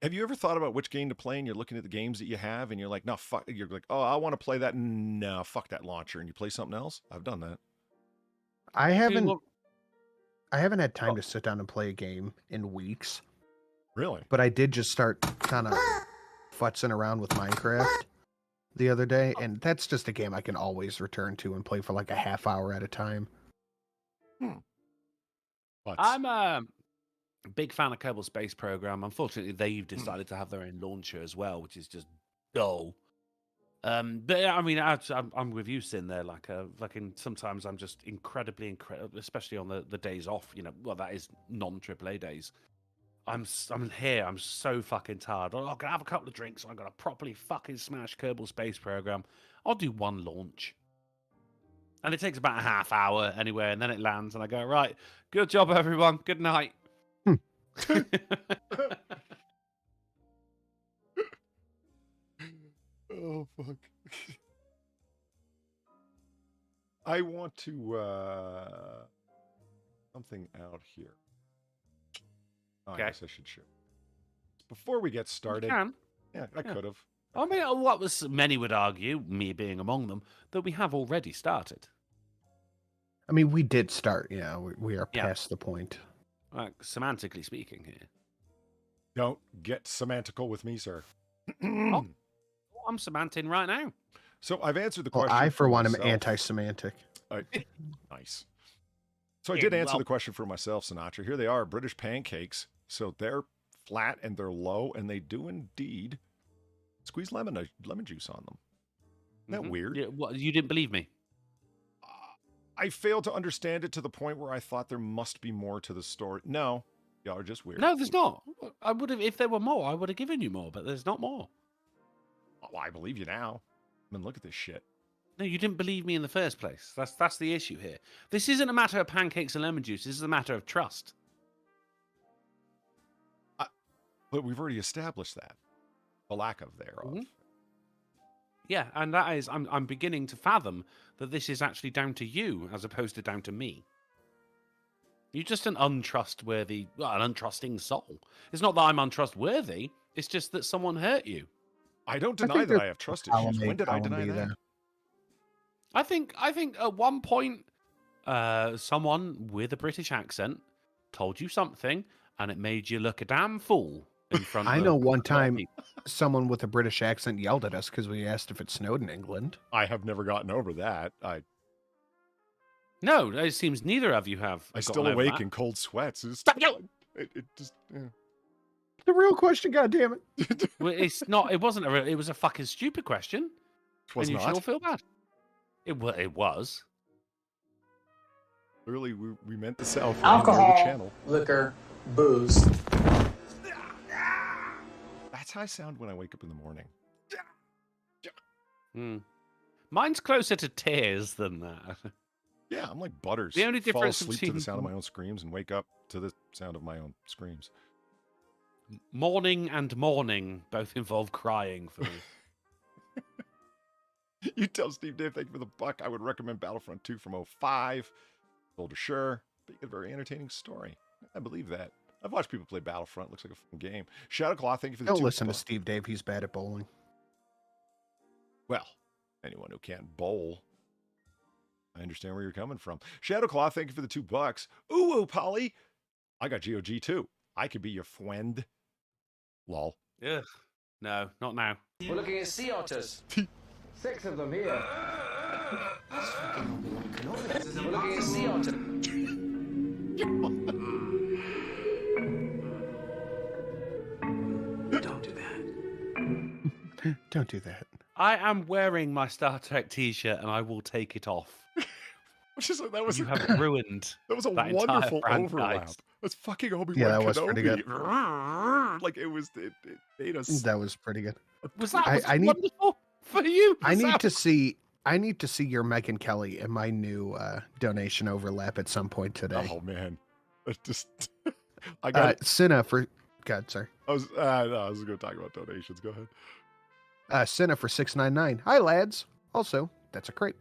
Have you ever thought about which game to play and you're looking at the games that you have and you're like, no, fuck. You're like, oh, I want to play that. No, fuck that launcher. And you play something else? I've done that. I haven't well- had time to sit down and play a game in weeks, Really? but I did just start kind of futzing around with Minecraft the other day, and that's just a game I can always return to and play for like a half hour at a time. But I'm a big fan of Kerbal Space Program. Unfortunately, they've decided to have their own launcher as well, which is just dull. But I mean, I'm with you, Sin. There, like sometimes I'm just incredibly, especially on the days off. You know, well, that is non-AAA days. I'm here. I'm so fucking tired. I'm gonna have a couple of drinks. I'm gonna properly fucking smash Kerbal Space Program. I'll do one launch, and it takes about a half hour anyway, and then it lands, and I go, right, good job, everyone. Good night. oh fuck. I want to something out here. Oh, Okay. I guess I should share. Before we get You started, can. yeah, I Yeah. could have. I mean, what was many would argue, me being among them, that we have already started. I mean, we did start. Yeah, we are Yeah. past the point. Like, semantically speaking here. Don't get semantical with me, sir. Oh, I'm semanting right now. So I've answered the Well, question. I, for one, am myself. anti-semantic. Nice. So I Yeah, did answer well- the question for myself, Sinatra. Here they are, British pancakes. So they're flat and they're low, and they do indeed squeeze lemon juice on them. Isn't that Mhm. weird? Yeah, what, you didn't believe me? I failed to understand it to the point where I thought there must be more to the story. No, y'all are just weird. No, there's not. I would have, if there were more, I would have given you more, but there's not more. Oh, I believe you now. I mean, look at this shit. No, you didn't believe me in the first place. That's the issue here. This isn't a matter of pancakes and lemon juice. This is a matter of trust. But we've already established that. a lack of thereof. Mhm. Yeah, and that is, I'm beginning to fathom that this is actually down to you as opposed to down to me. You're just an untrustworthy, an untrusting soul. It's not that I'm untrustworthy. It's just that someone hurt you. I don't I deny think that I there's have trust column issues. A, When did I column deny B that? there. I think at one point, someone with a British accent told you something, and it made you look a damn fool in front. I of know a one lot of time people. someone with a British accent yelled at us because we asked if it snowed in England. I have never gotten over that. No, it seems neither of you have. I gotten still over awake that. in cold sweats. Stop yelling! It just. Yeah. The real question, goddammit. Well, it's not. It wasn't a. It was a fucking stupid question. It was and you should all not. feel bad. It was. Clearly, we meant the South. Alcohol, The channel. liquor, booze. That's how I sound when I wake up in the morning. Hmm. Mine's closer to tears than that. Yeah, I'm like Butters. The only Fall difference asleep to the between- sound of my own screams and wake up to the sound of my own screams. Morning and morning both involve crying for me. You tell Steve Dave, thank you for the buck. I would recommend Battlefront 2 from 05. Older, sure, but you get a very entertaining story. I believe that. I've watched people play Battlefront. Looks like a fun game. Shadowclaw, thank you for the Don't 2 listen to bucks. Steve Dave. He's bad at bowling. Well, anyone who can't bowl. I understand where you're coming from. Shadowclaw, thank you for the $2. Ooh, Polly. I got GOG too. I could be your friend. Lol. Ugh. No, not now. We're looking at sea otters. 6 of them here. We're looking at sea otters. Don't do that. Don't do that. I am wearing my Star Trek T-shirt, and I will take it off. Which is that was You have ruined. that was a that entire wonderful franchise. overlap. That's fucking Obi-Wan Yeah, that Kenobi. was pretty good. Like it made us. That was pretty good. Was that I need- wonderful for you? I Was need that- to see. I need to see your Megyn Kelly and my new donation overlap at some point today. Oh man, that's just. I got. Cinna for God, sorry. I was. No, I was going to talk about donations. Go ahead. Cinna for $6.99. Hi lads. Also, that's a crepe.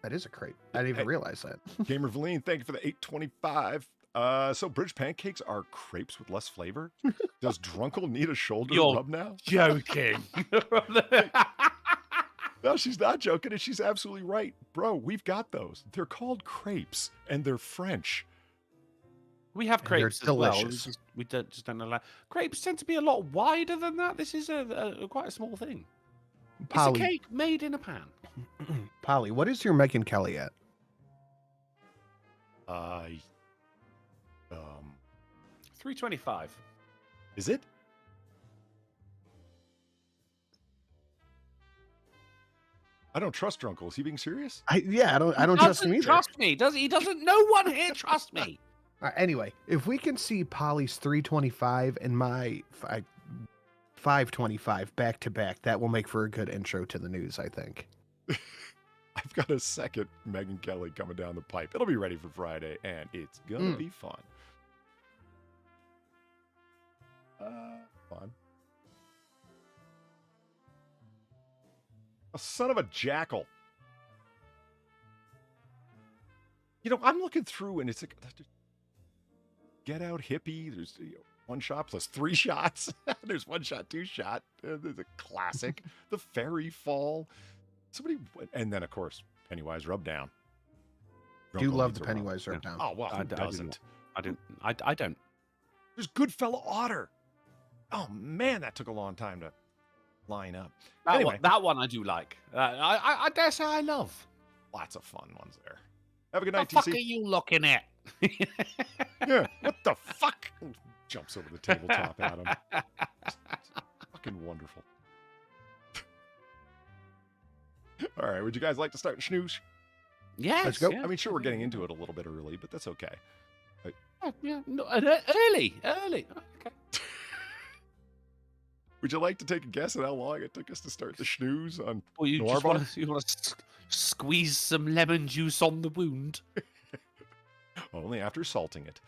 That is a crepe. I didn't even Hey. realize that. Gamer Valine, thank you for the $8.25. So British pancakes are crepes with less flavor. Does Drunkle need a shoulder You're rub now? joking. No, she's not joking, and she's absolutely right, bro. We've got those. They're called crepes, and they're French. We have And they're crepes as well. delicious. We just don't allow. Crepes tend to be a lot wider than that. This is a quite a small thing. It's a Polly, cake made in a pan. Polly, what is your Megyn Kelly at? $3.25. Is it? I don't trust Drunkle. Is he being serious? I don't trust him either. Trust me. He doesn't. No one here trust me. Anyway, if we can see Polly's 325 and my 525 back to back, that will make for a good intro to the news, I think. I've got a second Megyn Kelly coming down the pipe. It'll be ready for Friday, and it's gonna be fun. Fun. A son of a jackal. You know, I'm looking through, and it's like Get Out Hippie. There's one shot plus 3 shots. There's 1 shot, 2 shot. There's a classic. The Fairy Fall. Somebody, and then of course Pennywise Rubdown. Do Drunkle love needs the a rub. Pennywise Rubdown. Oh well, who I do doesn't? I don't. There's Goodfellow Otter. Oh man, that took a long time to line up. That, Anyway. that one I do like. I dare say I love. Lots of fun ones there. Have a good What night, the fuck are TC. you looking at? Yeah, what the fuck? Jumps over the tabletop at him. Fucking wonderful. All right, would you guys like to start snooze? Yes. Let's go. yeah. I mean, sure, we're getting into it a little bit early, but that's okay. Oh, yeah, no, early. Oh, okay. Would you like to take a guess at how long it took us to start the snooze on Well, you just Norbon? want to squeeze some lemon juice on the wound. Only after salting it.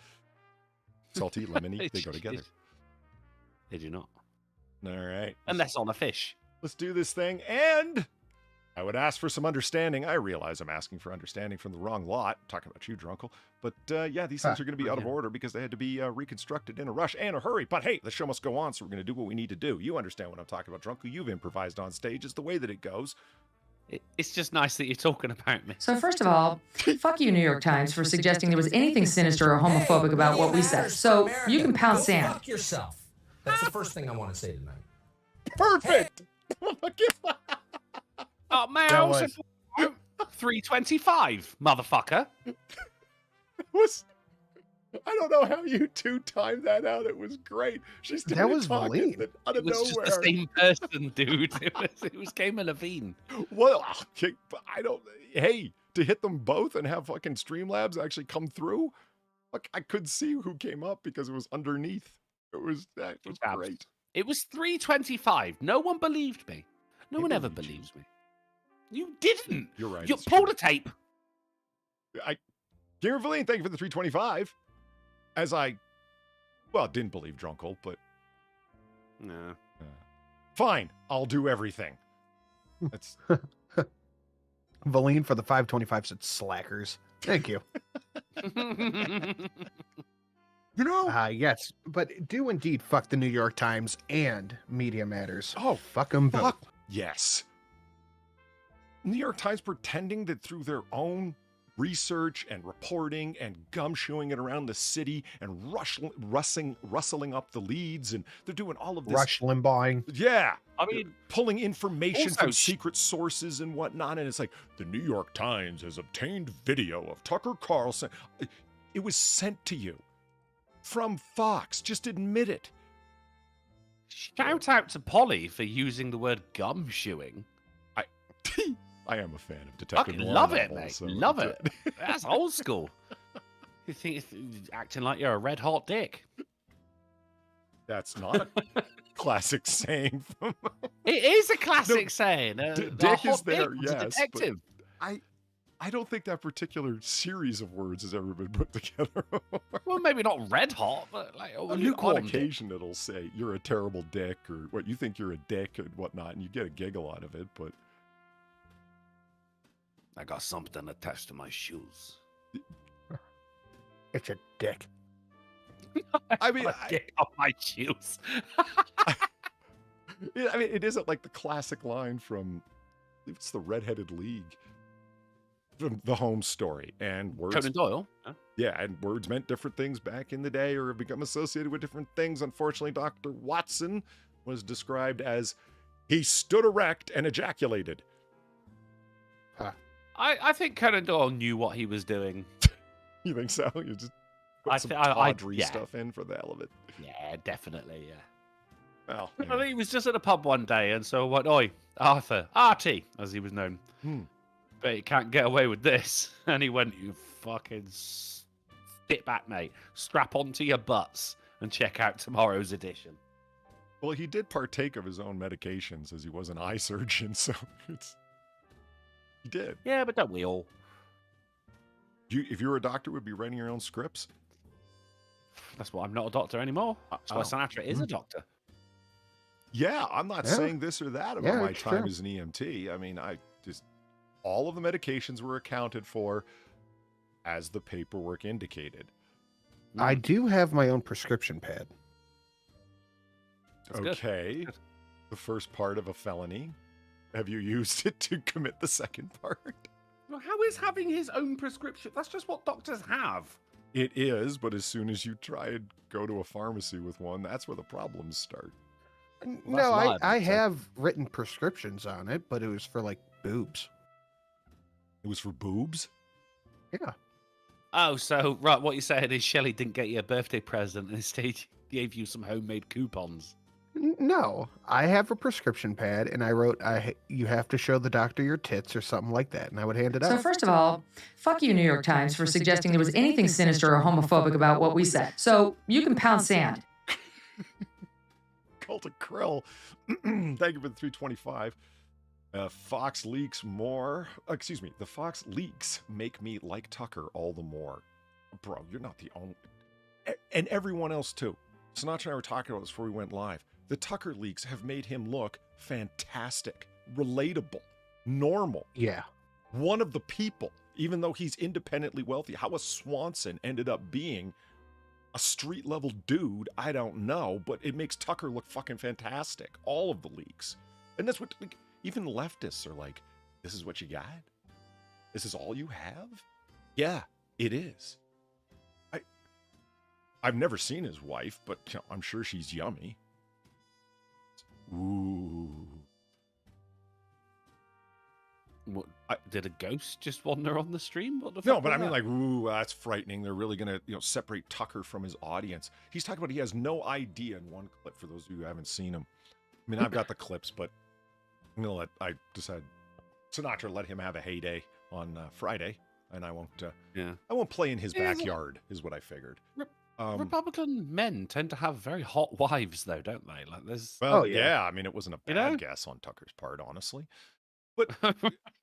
Salty, lemony, they go together. They do not. All right. Unless on a fish. Let's do this thing. And I would ask for some understanding. I realize I'm asking for understanding from the wrong lot. Talking about you, Drunkle. But yeah, these things are going to be out of order because they had to be reconstructed in a rush and a hurry. But hey, the show must go on, so we're going to do what we need to do. You understand what I'm talking about, Drunkle. You've improvised on stage. It's the way that it goes. It's just nice that you're talking about me. So first of all, fuck you, New York Times, for suggesting there was anything sinister or homophobic about what we said. So you can pound sand. Fuck yourself. That's the first thing I want to say tonight. Perfect. Oh, man, That I also was- thought 325, motherfucker. I don't know how you two timed that out. It was great. She started That was talking Valine. out of It was nowhere. just the same person, dude. It was Kama Levine. Well, I don't. Hey, to hit them both and have fucking Streamlabs actually come through. Look, I could see who came up because it was underneath. It was great. It was 325. No one believed me. No one ever believed you. believes me. You didn't. You're right. You it's pulled true. a tape. Garen Valine, thank you for the 325. As I, didn't believe Drunkle, but No. fine. I'll do everything. That's Valine for the 525 said slackers. Thank you. Yes, but do indeed fuck the New York Times and Media Matters. Oh, fuck them both. fuck yes. New York Times pretending that through their own research and reporting and gumshoeing it around the city and rustling up the leads, and they're doing all of this. Rush Limbaughing. Yeah. I mean, pulling information also from secret sources and whatnot. And it's like, the New York Times has obtained video of Tucker Carlson. It was sent to you from Fox. Just admit it. shout out to Polly for using the word gumshoeing. I am a fan of I Detective fucking Noir love it, novels, mate. so Love it's- it. That's old school. You think it's acting like you're a red hot dick. That's not a classic saying from. It is a classic saying. D- The dick hot is there, dick was a yes, but- detective. I don't think that particular series of words has ever been put together. Well, maybe not red hot, but like I mean, on lukewarm. dick. occasion it'll say you're a terrible dick or what you think you're a dick and whatnot, and you get a giggle out of it, but I got something attached to my shoes. It's a dick. I mean, Dick on my shoes. it isn't like the classic line from, I believe it's the Redheaded League, from the Home Story, and words. Conan Doyle. Huh? Yeah, and words meant different things back in the day, or have become associated with different things. Unfortunately, Dr. Watson was described as he stood erect and ejaculated. I think Conan Doyle knew what he was doing. You think so? You just put I some thi- I- tawdry yeah. stuff in for the hell of it. Yeah, definitely, yeah. Well, I think he was just at a pub one day and so what, oi, Arthur, Artie, as he was known. But you can't get away with this. And he went, you fucking sit back, mate. Strap onto your butts and check out tomorrow's edition. well, he did partake of his own medications as he was an eye surgeon, so he did. Yeah, but don't we all? If you were a doctor, would be writing your own scripts. That's why I'm not a doctor anymore. That's why Oh. Sinatra is a doctor. Yeah, I'm not Yeah. saying this or that about Yeah, my it's time true. as an EMT. I mean, all of the medications were accounted for as the paperwork indicated. I do have my own prescription pad. That's good. Okay. Good. The first part of a felony. Have you used it to commit the second part? Well, how is having his own prescription? That's just what doctors have. It is, but as soon as you try and go to a pharmacy with one, that's where the problems start. No, live, I so- have written prescriptions on it, but it was for like boobs. It was for boobs? Yeah. Oh, so right, what you're saying is Shelley didn't get you a birthday present and instead gave you some homemade coupons. No, I have a prescription pad, and I wrote, "You have to show the doctor your tits" or something like that, and I would hand it So out. first of all, fuck you, New York Times, for suggesting there was anything sinister or homophobic about what we said. So you can pound sand. Cult of Krill. Thank you for the 325. Fox leaks more. Excuse me. The Fox leaks make me like Tucker all the more. Bro, you're not the only. And everyone else too. Sinatra and I were talking about this before we went live. the Tucker leaks have made him look fantastic, relatable, normal. Yeah. One of the people, even though he's independently wealthy. How a Swanson ended up being a street level dude, I don't know, but it makes Tucker look fucking fantastic. All of the leaks. And that's what, like, even leftists are like, this is what you got? This is all you have? Yeah, it is. I've never seen his wife, but I'm sure she's yummy. Ooh. What, did a ghost just wander on the stream? What the No, fuck but was I mean, that? like, ooh, that's frightening. They're really going to, separate Tucker from his audience. He's talking about he has no idea in one clip, for those of you who haven't seen him. I mean, I've got the clips, but I'm going to I decided Sinatra let him have a heyday on Friday, and I won't play in his backyard, is what I figured. Republican men tend to have very hot wives, though, don't they? Like, there's. Well, yeah. I mean, it wasn't a bad guess on Tucker's part, honestly. But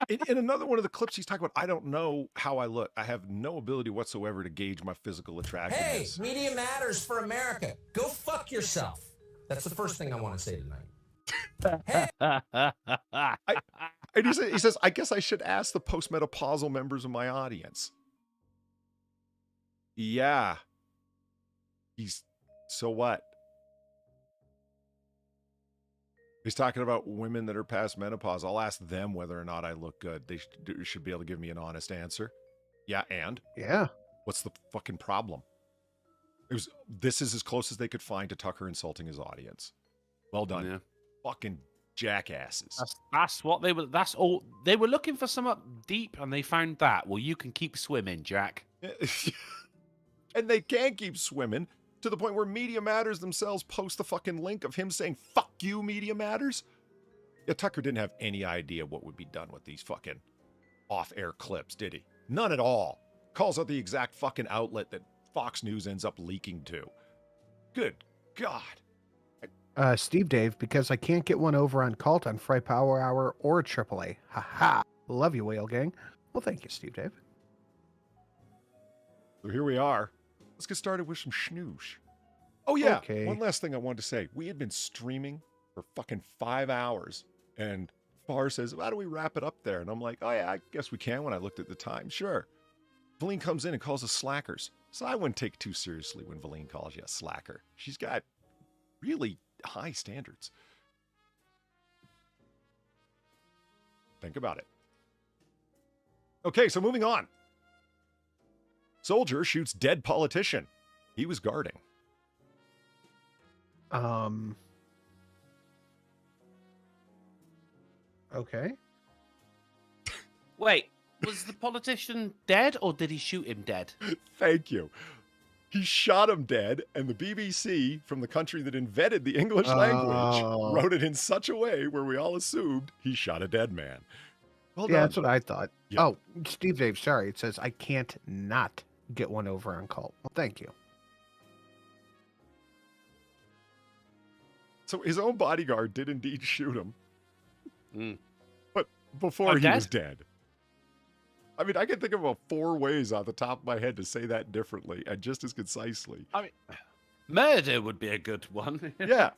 in another one of the clips, he's talking about, I don't know how I look. I have no ability whatsoever to gauge my physical Hey, attractiveness. media matters for America. Go fuck yourself. That's the first thing I want to say tonight. And he says, I guess I should ask the postmenopausal members of my audience. Yeah. So what? He's talking about women that are past menopause. I'll ask them whether or not I look good. They should be able to give me an honest answer. Yeah, and? Yeah. What's the fucking problem? This is as close as they could find to Tucker insulting his audience. Well done. Yeah. Fucking jackasses. That's what they were. That's all they were looking for. Some up deep, and they found that. Well, you can keep swimming, Jack. And they can keep swimming to the point where Media Matters themselves post the fucking link of him saying, fuck you, Media Matters. Yeah, Tucker didn't have any idea what would be done with these fucking off-air clips, did he? None at all. Calls out the exact fucking outlet that Fox News ends up leaking to. Good God. Steve Dave, because I can't get one over on Cult on Fry Power Hour or AAA. Ha ha. Love you, Whale Gang. Well, thank you, Steve Dave. So here we are. Let's get started with some schnoosh. Oh yeah, Okay. One last thing I wanted to say. We had been streaming for fucking 5 hours, and Farr says, how do we wrap it up there? And I'm like, oh yeah, I guess we can when I looked at the time. Sure. Valine comes in and calls us slackers. So I wouldn't take it too seriously when Valine calls you a slacker. She's got really high standards. Think about it. Okay, so moving on. Soldier shoots dead politician. He was guarding. Okay. Wait, was the politician dead, or did he shoot him dead? Thank you. He shot him dead, and the BBC, from the country that invented the English language, wrote it in such a way where we all assumed he shot a dead man. Well Yeah, done. that's what I thought. Yeah. Oh, Steve Dave, sorry. It says I can't not get one over on Cult. Well, thank you. So his own bodyguard did indeed shoot him. Mm. But before he dead? was dead. I mean, I can think of about 4 ways off the top of my head to say that differently and just as concisely. I mean, murder would be a good one. Yeah.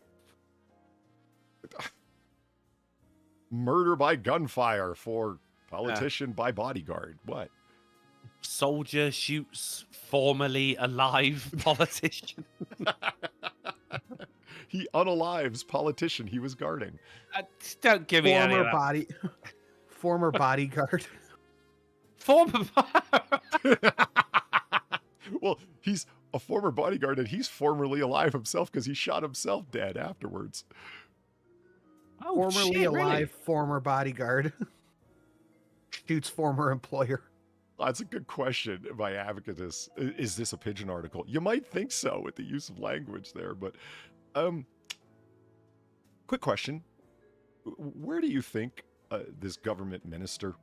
Murder by gunfire for politician by bodyguard. What? Soldier shoots formerly alive politician. He unalives politician he was guarding. Don't give me any of that. Former bodyguard. Former. Well, he's a former bodyguard and he's formerly alive himself because he shot himself dead afterwards. Oh, Formerly shit, alive, really? former bodyguard. Shoots former employer. That's a good question by Advocatus. Is this a pigeon article? You might think so with the use of language there, but quick question. Where do you think this government minister,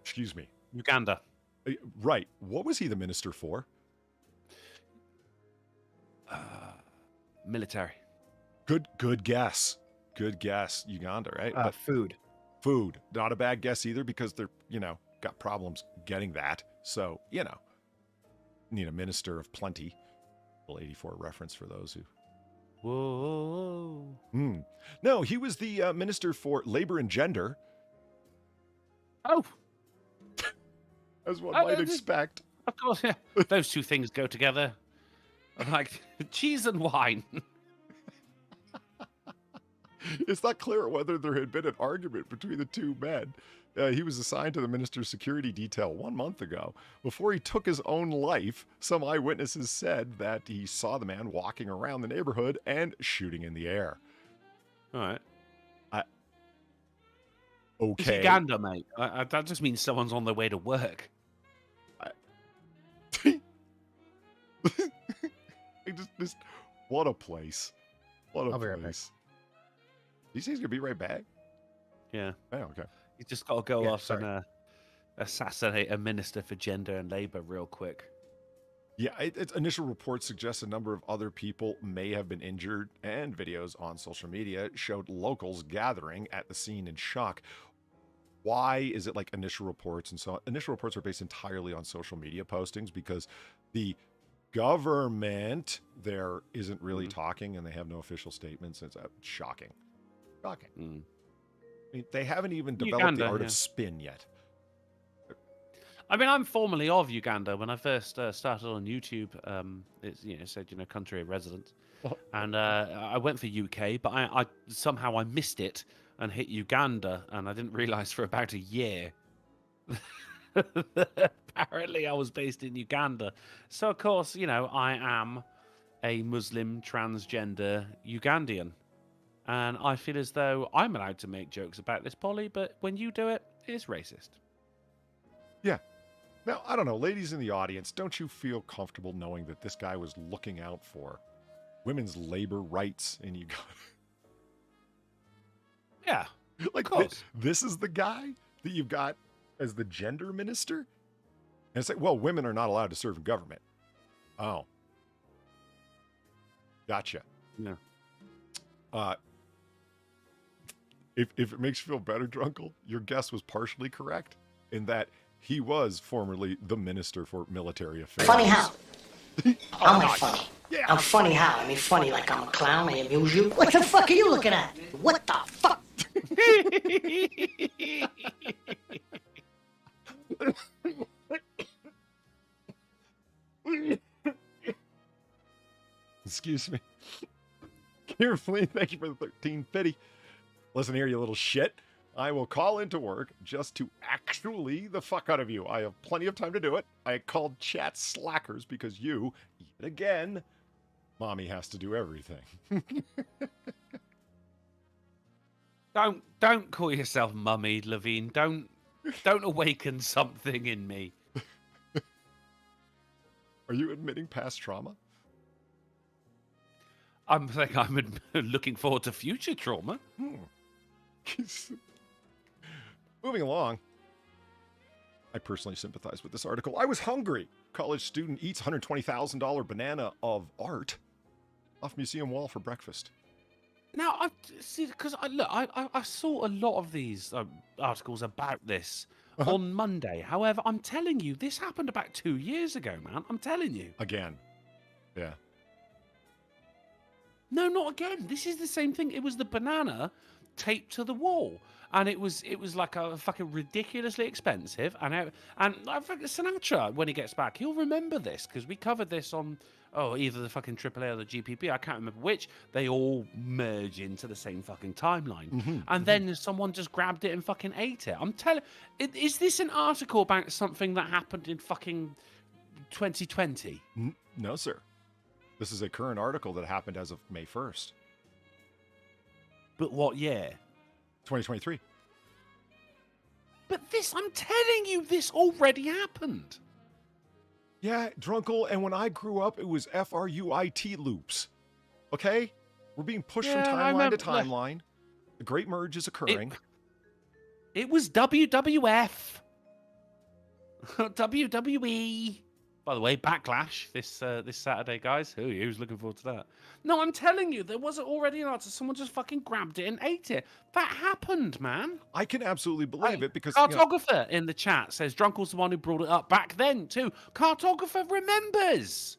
excuse me, Uganda. Right, what was he the minister for? Military. Good guess. Good guess. Uganda, right? But Food. food, not a bad guess either because they're, got problems getting that. So, need a minister of plenty. Little 84 reference for those who Whoa. No, he was the Minister for Labor and Gender, Oh, as one Oh, might this- expect. of course, yeah. Those two things go together. Like cheese and wine. It's not clear whether there had been an argument between the two men. He was assigned to the minister's security detail 1 month ago. Before he took his own life, some eyewitnesses said that he saw the man walking around the neighborhood and shooting in the air. All right. It's Okay. Uganda, mate. That just means someone's on their way to work. What a place. What a I'll be right back. place. He says he's going to be right back? Yeah. Oh, okay. You just got to go Yeah, off sorry. and assassinate a minister for gender and labor real quick. Yeah, its initial reports suggest a number of other people may have been injured, and videos on social media showed locals gathering at the scene in shock. Why is it like initial reports and so on? Initial reports are based entirely on social media postings because the government there isn't really talking and they have no official statements. It's shocking. Shocking. Mm. I mean, they haven't even developed Uganda, the art yeah. of spin yet. I mean, I'm formerly of Uganda. When I first started on YouTube, it said country of residence, and I went for UK, but I somehow I missed it and hit Uganda, and I didn't realize for about a year. Apparently, I was based in Uganda. So of course, I am a Muslim transgender Ugandan, and I feel as though I'm allowed to make jokes about this, Polly. But when you do it, it's racist. Yeah. Now, I don't know, ladies in the audience, don't you feel comfortable knowing that this guy was looking out for women's labor rights in Uganda? Yeah. Like, course. this is the guy that you've got as the gender minister? And it's like, well, women are not allowed to serve in government. Oh. Gotcha. Yeah. If it makes you feel better, Drunkle, your guess was partially correct in that he was formerly the Minister for Military Affairs. Funny how? How am I funny? Yeah. I'm funny how? I mean funny like I'm a clown, I amuse you? What the fuck are you looking at? What the fuck? Excuse me. Carefully, thank you for the 1350. Listen here, you little shit. I will call into work just to actually the fuck out of you. I have plenty of time to do it. I called chat slackers because you, even again, mommy has to do everything. Don't call yourself mummy, Levine. Don't awaken something in me. Are you admitting past trauma? I'm looking forward to future trauma. Moving along. I personally sympathize with this article. I was hungry. College student eats $120,000 banana of art off museum wall for breakfast. Now, I see because I saw a lot of these articles about this on Monday. However, I'm telling you, this happened about 2 years ago, man. I'm telling you. Again. Yeah. No, not again. This is the same thing. It was the banana taped to the wall, and it was like a fucking ridiculously expensive. And I think Sinatra, when he gets back, he'll remember this because we covered this on either the fucking AAA or the GPP. I can't remember which. They all merge into the same fucking timeline, and then someone just grabbed it and fucking ate it. I'm telling. Is this an article about something that happened in fucking 2020? No, sir. This is a current article that happened as of May 1st. But what year? 2023. But this, I'm telling you, this already happened. Yeah, Drunkle, and when I grew up, it was FRUIT loops. Okay? We're being pushed from Yeah, I timeline to remember- timeline. The Great Merge is occurring. It was WWF. WWE. By the way, Backlash this Saturday, guys. Who's looking forward to that? No, I'm telling you, there was already an artist. Someone just fucking grabbed it and ate it. That happened, man. I can absolutely believe it because Cartographer in the chat says Drunkle's the one who brought it up back then too. Cartographer remembers.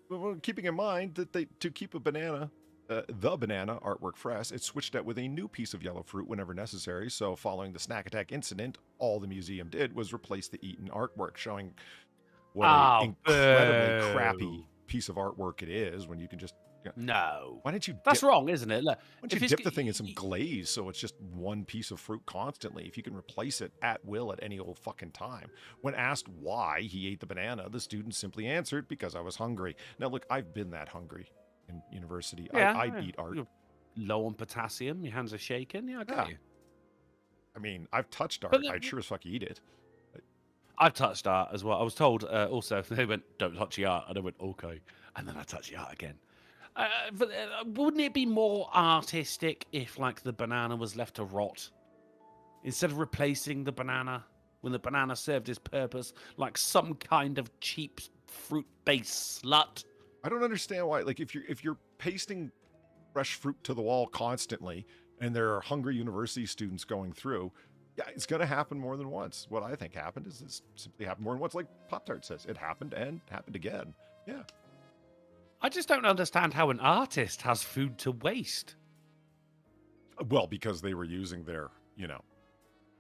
Well, keeping in mind that to keep a banana the banana artwork fresh, it switched out with a new piece of yellow fruit whenever necessary. So following the snack attack incident, all the museum did was replace the eaten artwork, showing what an incredibly crappy piece of artwork it is when you can just... No. Why didn't you... That's wrong, isn't it? Look, why don't you dip the thing in some glaze so it's just one piece of fruit constantly? If you can replace it at will at any old fucking time. When asked why he ate the banana, the student simply answered, because I was hungry. Now, look, I've been that hungry in university. Yeah, I'd eat art. You're low on potassium, your hands are shaking. Yeah, I get you. I mean, I've touched art. But I'd sure as fuck eat it. I've touched art as well. I was told also, they went, don't touch the art. And I went, okay. And then I touched the art again. But wouldn't it be more artistic if, like, the banana was left to rot? Instead of replacing the banana when the banana served its purpose, like some kind of cheap fruit-based slut? I don't understand why. Like, if you're pasting fresh fruit to the wall constantly, and there are hungry university students going through, yeah, it's going to happen more than once. What I think happened is this simply happened more than once. Like Pop-Tart says, it happened and happened again. Yeah. I just don't understand how an artist has food to waste. Well, because they were using their,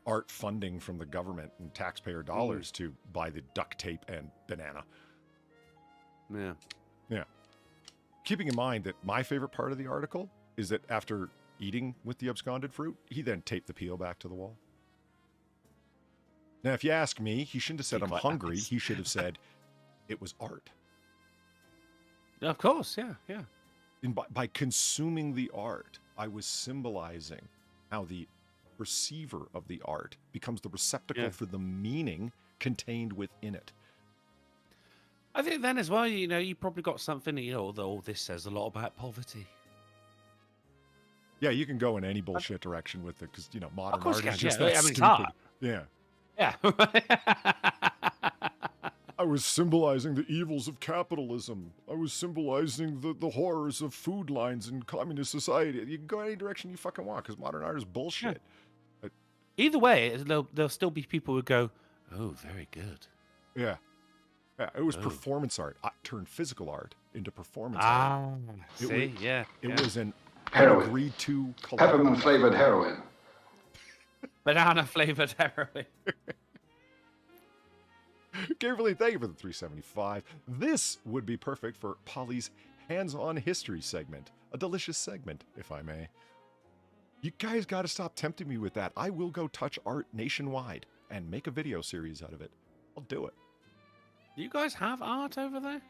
art funding from the government and taxpayer dollars to buy the duct tape and banana. Yeah. Yeah. Keeping in mind that my favorite part of the article is that after eating with the absconded fruit, he then taped the peel back to the wall. Now, if you ask me, he shouldn't have said, I'm hungry. He should have said, it was art. Of course, yeah, yeah. And by consuming the art, I was symbolizing how the perceiver of the art becomes the receptacle for the meaning contained within it. I think then as well, you probably got something, although this says a lot about poverty. Yeah, you can go in any bullshit direction with it because, modern art is just that that stupid. stupid. Yeah. Yeah. I was symbolizing the evils of capitalism. I was symbolizing the horrors of food lines in communist society. You can go any direction you fucking want because modern art is bullshit. Yeah. Either way, there'll still be people who go, oh, very good. Yeah. Yeah, it was performance art. I turned physical art into performance art. It was an agreed to collab. Peppermint flavored heroin. Banana flavored heroin. Kimberly, thank you for the 375. This would be perfect for Polly's hands-on history segment. A delicious segment, if I may. You guys got to stop tempting me with that. I will go touch art nationwide and make a video series out of it. I'll do it. Do you guys have art over there?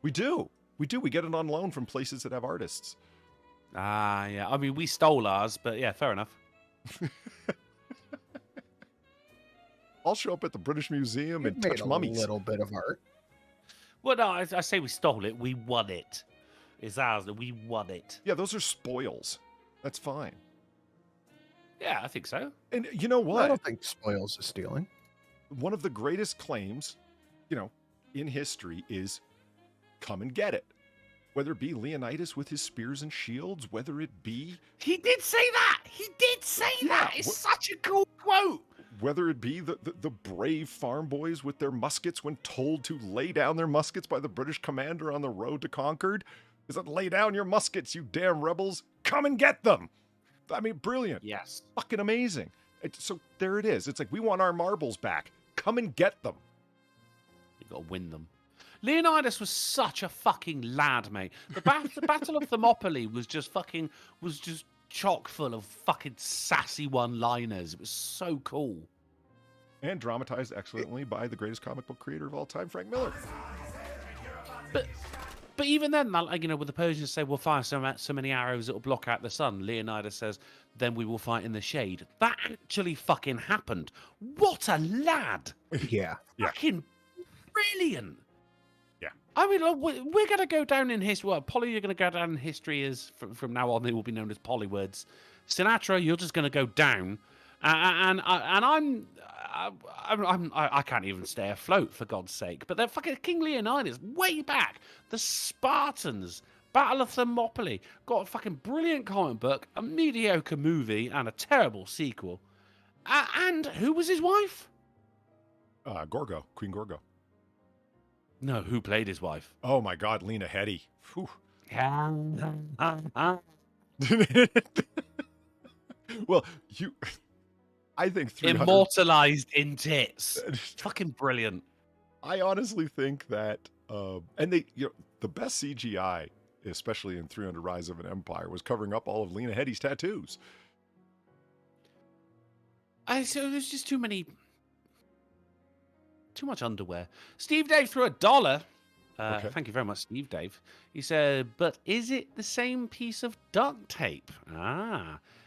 We do. We do. We get it on loan from places that have artists. Ah, yeah. I mean, we stole ours, but yeah, fair enough. I'll show up at the British Museum and touch mummies. A little bit of art. Well, no, I say we stole it. We won it. It's ours. We won it. Yeah, those are spoils. That's fine. Yeah, I think so. And you know what? I don't think spoils is stealing. One of the greatest claims, in history is come and get it. Whether it be Leonidas with his spears and shields, whether it be... He did say that! He did say that! It's such a cool quote! Whether it be the brave farm boys with their muskets when told to lay down their muskets by the British commander on the road to Concord. Is it lay down your muskets, you damn rebels? Come and get them! I mean, brilliant. Yes. Fucking amazing. So there it is. It's like, we want our marbles back. Come and get them. You gotta win them. Leonidas was such a fucking lad, mate. The Battle of Thermopylae was just chock full of fucking sassy one-liners. It was so cool. And dramatized excellently by the greatest comic book creator of all time, Frank Miller. But even then, with the Persians say, we'll fire so many arrows that will block out the sun, Leonidas says, then we will fight in the shade. That actually fucking happened. What a lad. Yeah. Fucking brilliant. Yeah. I mean, we're going to go down in history. Well, Polly, you're going to go down in history as from now on. They will be known as Pollywords. Sinatra, you're just going to go down, and I can't even stay afloat for God's sake. But they're fucking King Leonidas way back. The Spartans, Battle of Thermopylae, got a fucking brilliant comic book, a mediocre movie, and a terrible sequel. And who was his wife? Gorgo, Queen Gorgo. No, who played his wife? Oh my God, Lena Headey. Whew. Well, I think 300... Immortalized in tits. Fucking brilliant. I honestly think that, and the best CGI, especially in 300 Rise of an Empire, was covering up all of Lena Headey's tattoos. So there's just too much underwear. Steve Dave threw $1. Okay. Thank you very much, Steve Dave. He said, but is it the same piece of duct tape?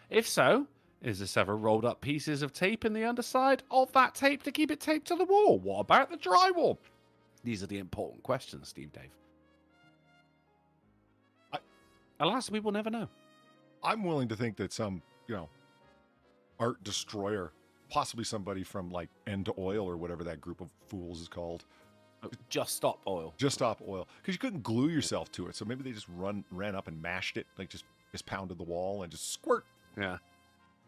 If so, is there several rolled up pieces of tape in the underside of that tape to keep it taped to the wall? What about the drywall? These are the important questions, Steve Dave. Alas, we will never know. I'm willing to think that some, art destroyer, possibly somebody from like End to Oil or whatever that group of fools is called. Just Stop Oil. Just Stop Oil. Because you couldn't glue yourself to it. So maybe they just ran up and mashed it, like just pounded the wall and just squirt. Yeah.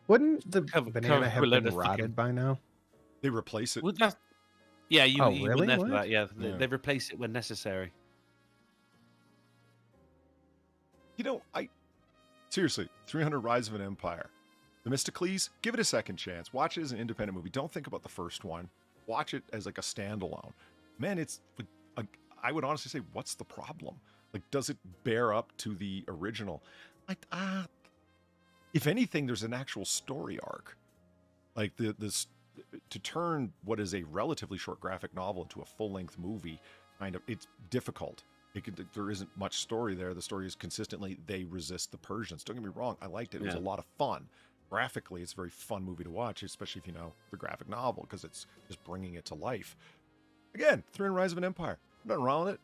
Wouldn't the banana have been rotted by now? They replace it. Yeah, you really? wouldn't have What? that. Yeah, they replace it when necessary. Seriously, 300 Rise of an Empire. Themistocles, give it a second chance. Watch it as an independent movie. Don't think about the first one. Watch it as like a standalone. Man, it's like, I would honestly say, what's the problem? Like, does it bear up to the original? Like, if anything, there's an actual story arc. Like this to turn what is a relatively short graphic novel into a full-length movie, it's difficult. There isn't much story there. The story is consistently they resist the Persians. Don't get me wrong, I liked it. It was a lot of fun. Graphically, it's a very fun movie to watch, especially if you know the graphic novel, because it's just bringing it to life. Again, 300 Rise of an Empire. Nothing wrong with it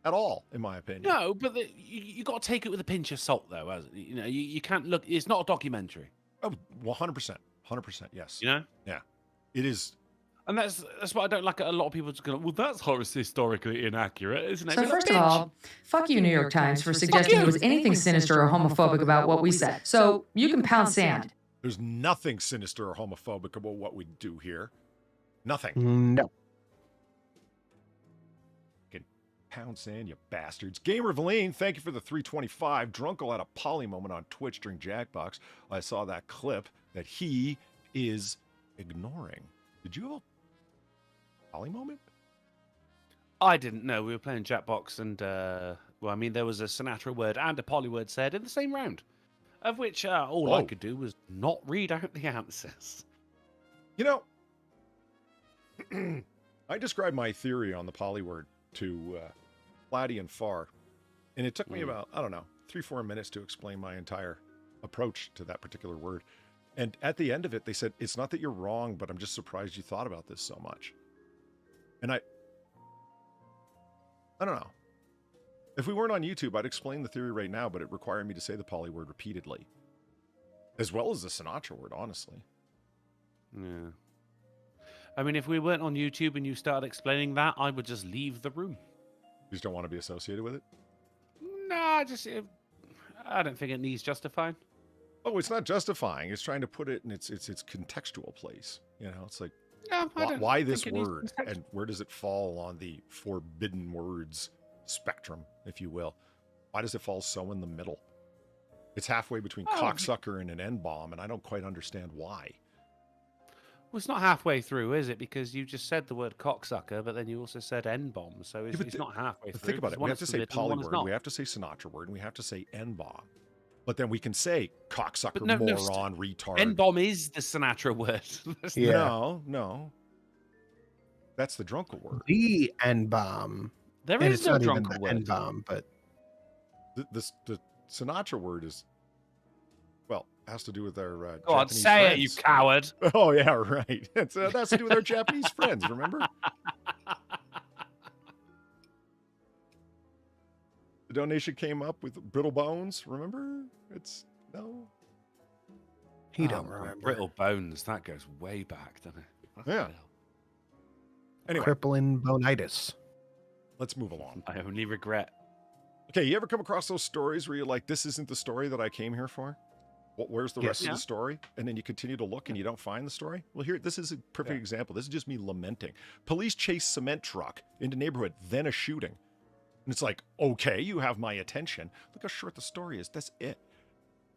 at all, in my opinion. No, but you got to take it with a pinch of salt, though. You can't look. It's not a documentary. Oh, 100%. 100%, yes. You know? Yeah. It is. And that's what I don't like. A lot of people just go, well, that's historically inaccurate, isn't it? So first of all, fuck you, New York Times, for suggesting there was anything sinister or homophobic about what we said. So you can pound sand. There's nothing sinister or homophobic about what we do here. Nothing. No. Pound sand, you bastards. Gamer Valine, thank you for the 325. Drunkle had a poly moment on Twitch during Jackbox. I saw that clip that he is ignoring. Did you have a poly moment? I didn't know. We were playing Jackbox and, there was a Sinatra word and a poly word said in the same round, of which all I could do was not read out the answers. I described my theory on the poly word to Flatty and Far, and it took me about, 3-4 minutes to explain my entire approach to that particular word. And at the end of it, they said, it's not that you're wrong, but I'm just surprised you thought about this so much. And I don't know. If we weren't on YouTube, I'd explain the theory right now, but it required me to say the poly word repeatedly, as well as the Sinatra word, honestly. Yeah. I mean, if we weren't on YouTube and you started explaining that, I would just leave the room. You just don't want to be associated with it? No, I don't think it needs justifying. Oh, it's not justifying. It's trying to put it in its contextual place. It's like, No, why this word, and where does it fall on the forbidden words spectrum, if you will? Why does it fall so in the middle? It's halfway between cocksucker and an N-bomb, and I don't quite understand why. Well, it's not halfway through, is it? Because you just said the word cocksucker, but then you also said N-bomb, so it's not halfway through. Think about it. We have to say poly word, we have to say Sinatra word, and we have to say N-bomb. But then we can say cocksucker, moron, retard. N-bomb is the Sinatra word. No. That's the Drunkle word. The N-bomb. There is no Drunkle word. N-bomb, but the Sinatra word is, has to do with our Go on, Japanese say friends. it, you coward. Oh, yeah, right. That's to do with our Japanese friends, remember? The donation came up with brittle bones, remember? He don't remember. Brittle bones, that goes way back, doesn't it? Yeah. Anyway. Crippling bonitis. Let's move along. I only regret. Okay, you ever come across those stories where you're like, this isn't the story that I came here for? Where's the rest of the story? And then you continue to look and you don't find the story? Well, this is a perfect example. This is just me lamenting. Police chase cement truck into neighborhood, then a shooting. And it's like, okay, you have my attention. Look how short the story is. That's it.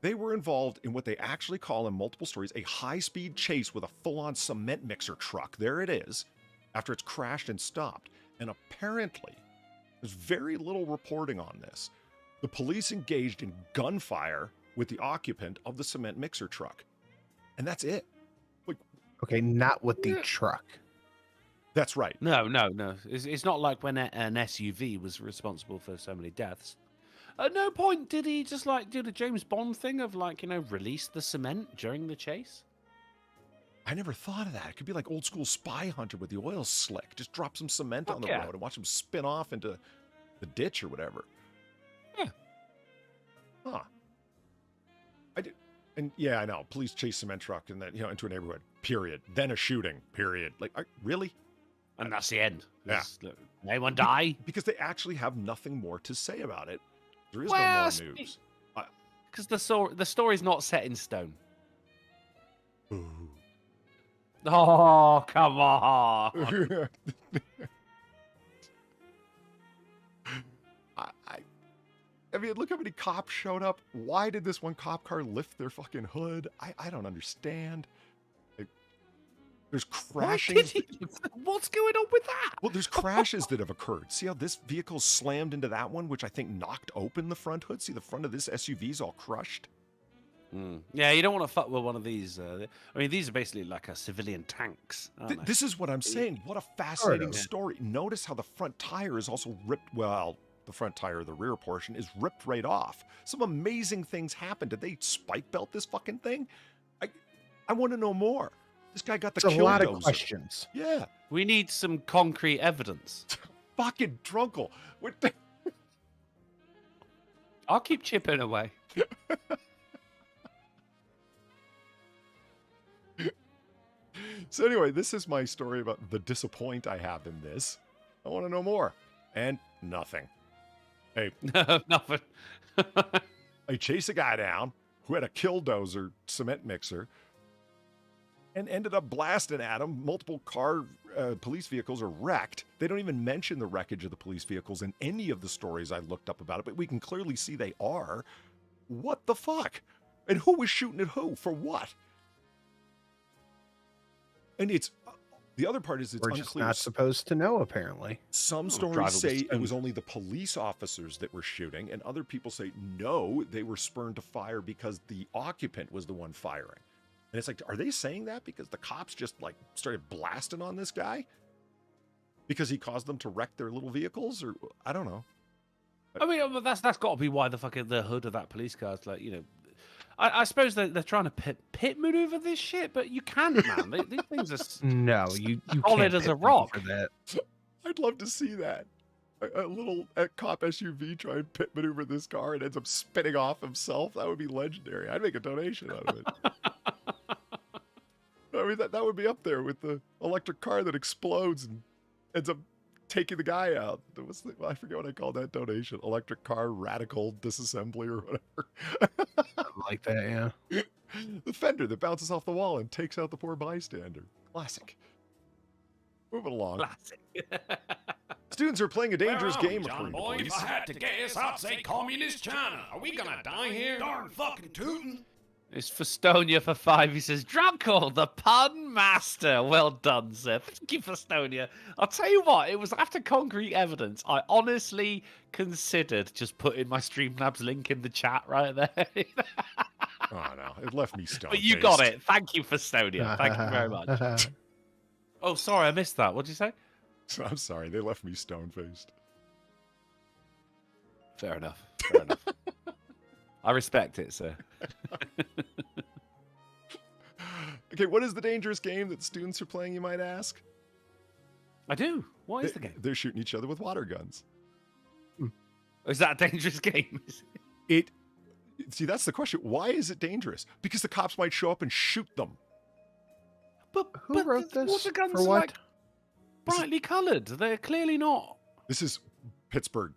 They were involved in what they actually call in multiple stories a high-speed chase with a full-on cement mixer truck. There it is, after it's crashed and stopped. And apparently, there's very little reporting on this. The police engaged in gunfire with the occupant of the cement mixer truck. And that's it. Like, Okay, not with the truck. That's right. No. It's not like when an SUV was responsible for so many deaths. At no point did he just like do the James Bond thing of like, release the cement during the chase. I never thought of that. It could be like old school Spy Hunter with the oil slick. Just drop some cement on the road and watch him spin off into the ditch or whatever. Yeah. Huh. I did. And yeah, I know. Police chase cement truck and then, into a neighborhood. Period. Then a shooting. Period. Like, really? And that's the end. Yeah. Anyone die? Because they actually have nothing more to say about it. There is no more news. Because the story's not set in stone. Ooh. Oh, come on. I mean, look how many cops showed up. Why did this one cop car lift their fucking hood? I don't understand. There's crashes. What's going on with that? Well, there's crashes that have occurred. See how this vehicle slammed into that one, which I think knocked open the front hood? See, the front of this SUV's all crushed. Yeah, you don't want to fuck with one of these. I mean, these are basically like a civilian tanks. This is what I'm saying. What a fascinating story. Notice how the front tire is also ripped. Well, the front tire, the rear portion, is ripped right off. Some amazing things happened. Did they spike belt this fucking thing? I want to know more. This guy got the kill. A lot of questions. Yeah. We need some concrete evidence. Fucking Drunkle. I'll keep chipping away. So anyway, this is my story about the disappoint I have in this. I want to know more. And nothing. Hey. Nothing. I chase a guy down who had a killdozer cement mixer and ended up blasting at him. Multiple police vehicles are wrecked. They don't even mention the wreckage of the police vehicles in any of the stories I looked up about it, but we can clearly see they are. What the fuck? And who was shooting at who? For what? And it's the other part is it's We're unclear. just not supposed to know, apparently. Some stories say it was only the police officers that were shooting, and other people say no, they were spurned to fire because the occupant was the one firing. And it's like, are they saying that because the cops just like started blasting on this guy because he caused them to wreck their little vehicles, or I don't know. I mean, that's got to be why the hood of that police car is like, I suppose they're trying to pit maneuver this shit, but you can't, man. These things are no, you solid can't as a pit rock. for that. I'd love to see that. A little cop SUV try and pit maneuver this car and ends up spinning off himself. That would be legendary. I'd make a donation out of it. I mean, that would be up there with the electric car that explodes and ends up taking the guy out. I forget what I called that donation. Electric car radical disassembly or whatever. Something like that, yeah. The fender that bounces off the wall and takes out the poor bystander. Classic. Moving along. Classic. Students are playing a dangerous Where are we, game, John according to boy? police. If I had to guess, I'd say communist China. Are we gonna die here? Darn fucking tootin'. It's Festonia for 5. He says, Drunkle, the pun master. Well done, sir. Thank you, Festonia. I'll tell you what, it was after concrete evidence. I honestly considered just putting my Streamlabs link in the chat right there. Oh, no. It left me stoned. But you got it. Thank you, Festonia. Thank you very much. Oh, sorry, I missed that. What did you say? I'm sorry. They left me stone-faced. Fair enough. Fair enough. I respect it, sir. Okay, what is the dangerous game that students are playing, you might ask? I do. What is the game? They're shooting each other with water guns. Is that a dangerous game? See, that's the question. Why is it dangerous? Because the cops might show up and shoot them. But Who wrote this? Water guns For what? like brightly coloured. They're clearly not. This is Pittsburgh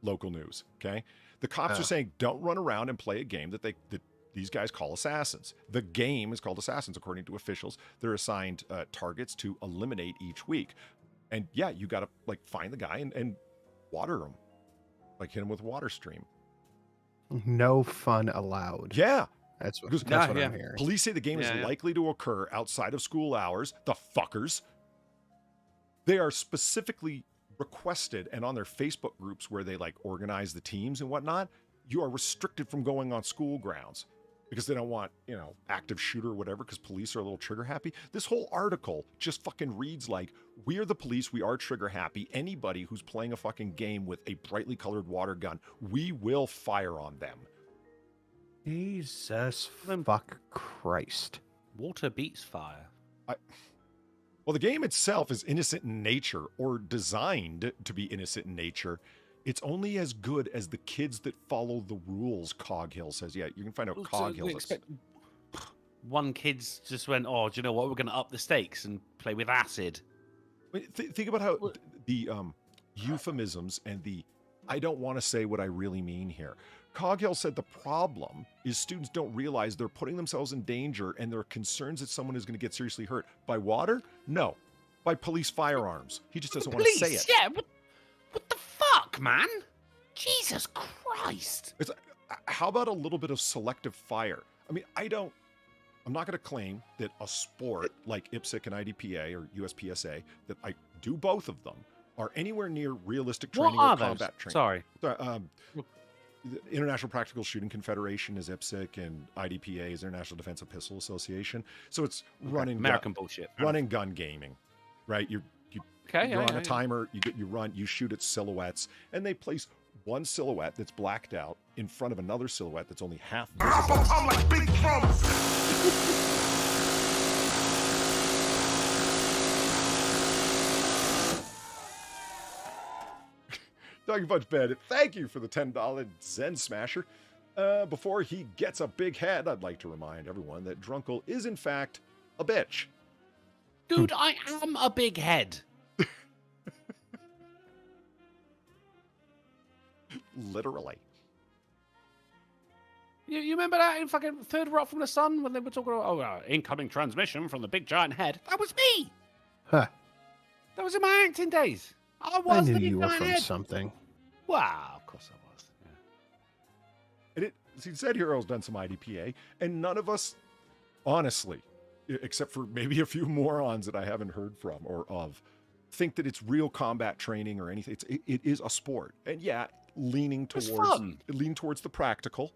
local news, okay? The cops are saying don't run around and play a game that these guys call Assassins. The game is called Assassins, according to officials. They're assigned targets to eliminate each week. And yeah, you got to like find the guy and water him. Like hit them with water stream. No fun allowed. Yeah. That's what, Because- that's what Yeah, I'm hearing. Police say the game is Yeah. likely to occur outside of school hours. The fuckers. They are specifically requested, and on their Facebook groups where they like organize the teams and whatnot, you are restricted from going on school grounds because they don't want, active shooter or whatever, because police are a little trigger happy. This whole article just fucking reads like, we are the police, we are trigger happy. Anybody who's playing a fucking game with a brightly colored water gun, we will fire on them. Jesus fuck Christ. Water beats fire. Well, the game itself is innocent in nature, or designed to be innocent in nature. It's only as good as the kids that follow the rules, Coghill says. Yeah, you can find out So Coghill. we expect- One kid's just went, oh, do you know what? We're going to up the stakes and play with acid. Think about how the euphemisms and the I don't want to say what I really mean here. Coghill said the problem is students don't realize they're putting themselves in danger and there are concerns that someone is going to get seriously hurt. By water? No. By police firearms. He just doesn't want to say it. Yeah, what the fuck, man? Jesus Christ. It's, how about a little bit of selective fire? I mean, I'm not going to claim that a sport like IPSC and IDPA or USPSA, that I do both of them, are anywhere near realistic training What or are combat those? training. Sorry. The International Practical Shooting Confederation is IPSC and IDPA is International Defense of Pistol Association. So it's running American bullshit. running gun gaming, right? You're on a timer, you run, you shoot at silhouettes, and they place one silhouette that's blacked out in front of another silhouette that's only half visible. Talking Punch Bandit, thank you for the $10 Zen Smasher. Before he gets a big head, I'd like to remind everyone that Drunkle is in fact a bitch. Dude, I am a big head. Literally. You remember that in fucking Third Rock from the Sun when they were talking about, incoming transmission from the big giant head? That was me. Huh. That was in my acting days. I I was knew the big you were giant from head. something. Wow, of course I was. Yeah. And he said Hero's done some IDPA, and none of us, honestly, except for maybe a few morons that I haven't heard from or of, think that it's real combat training or anything. It is a sport. And yeah, leaning It's towards fun. the practical,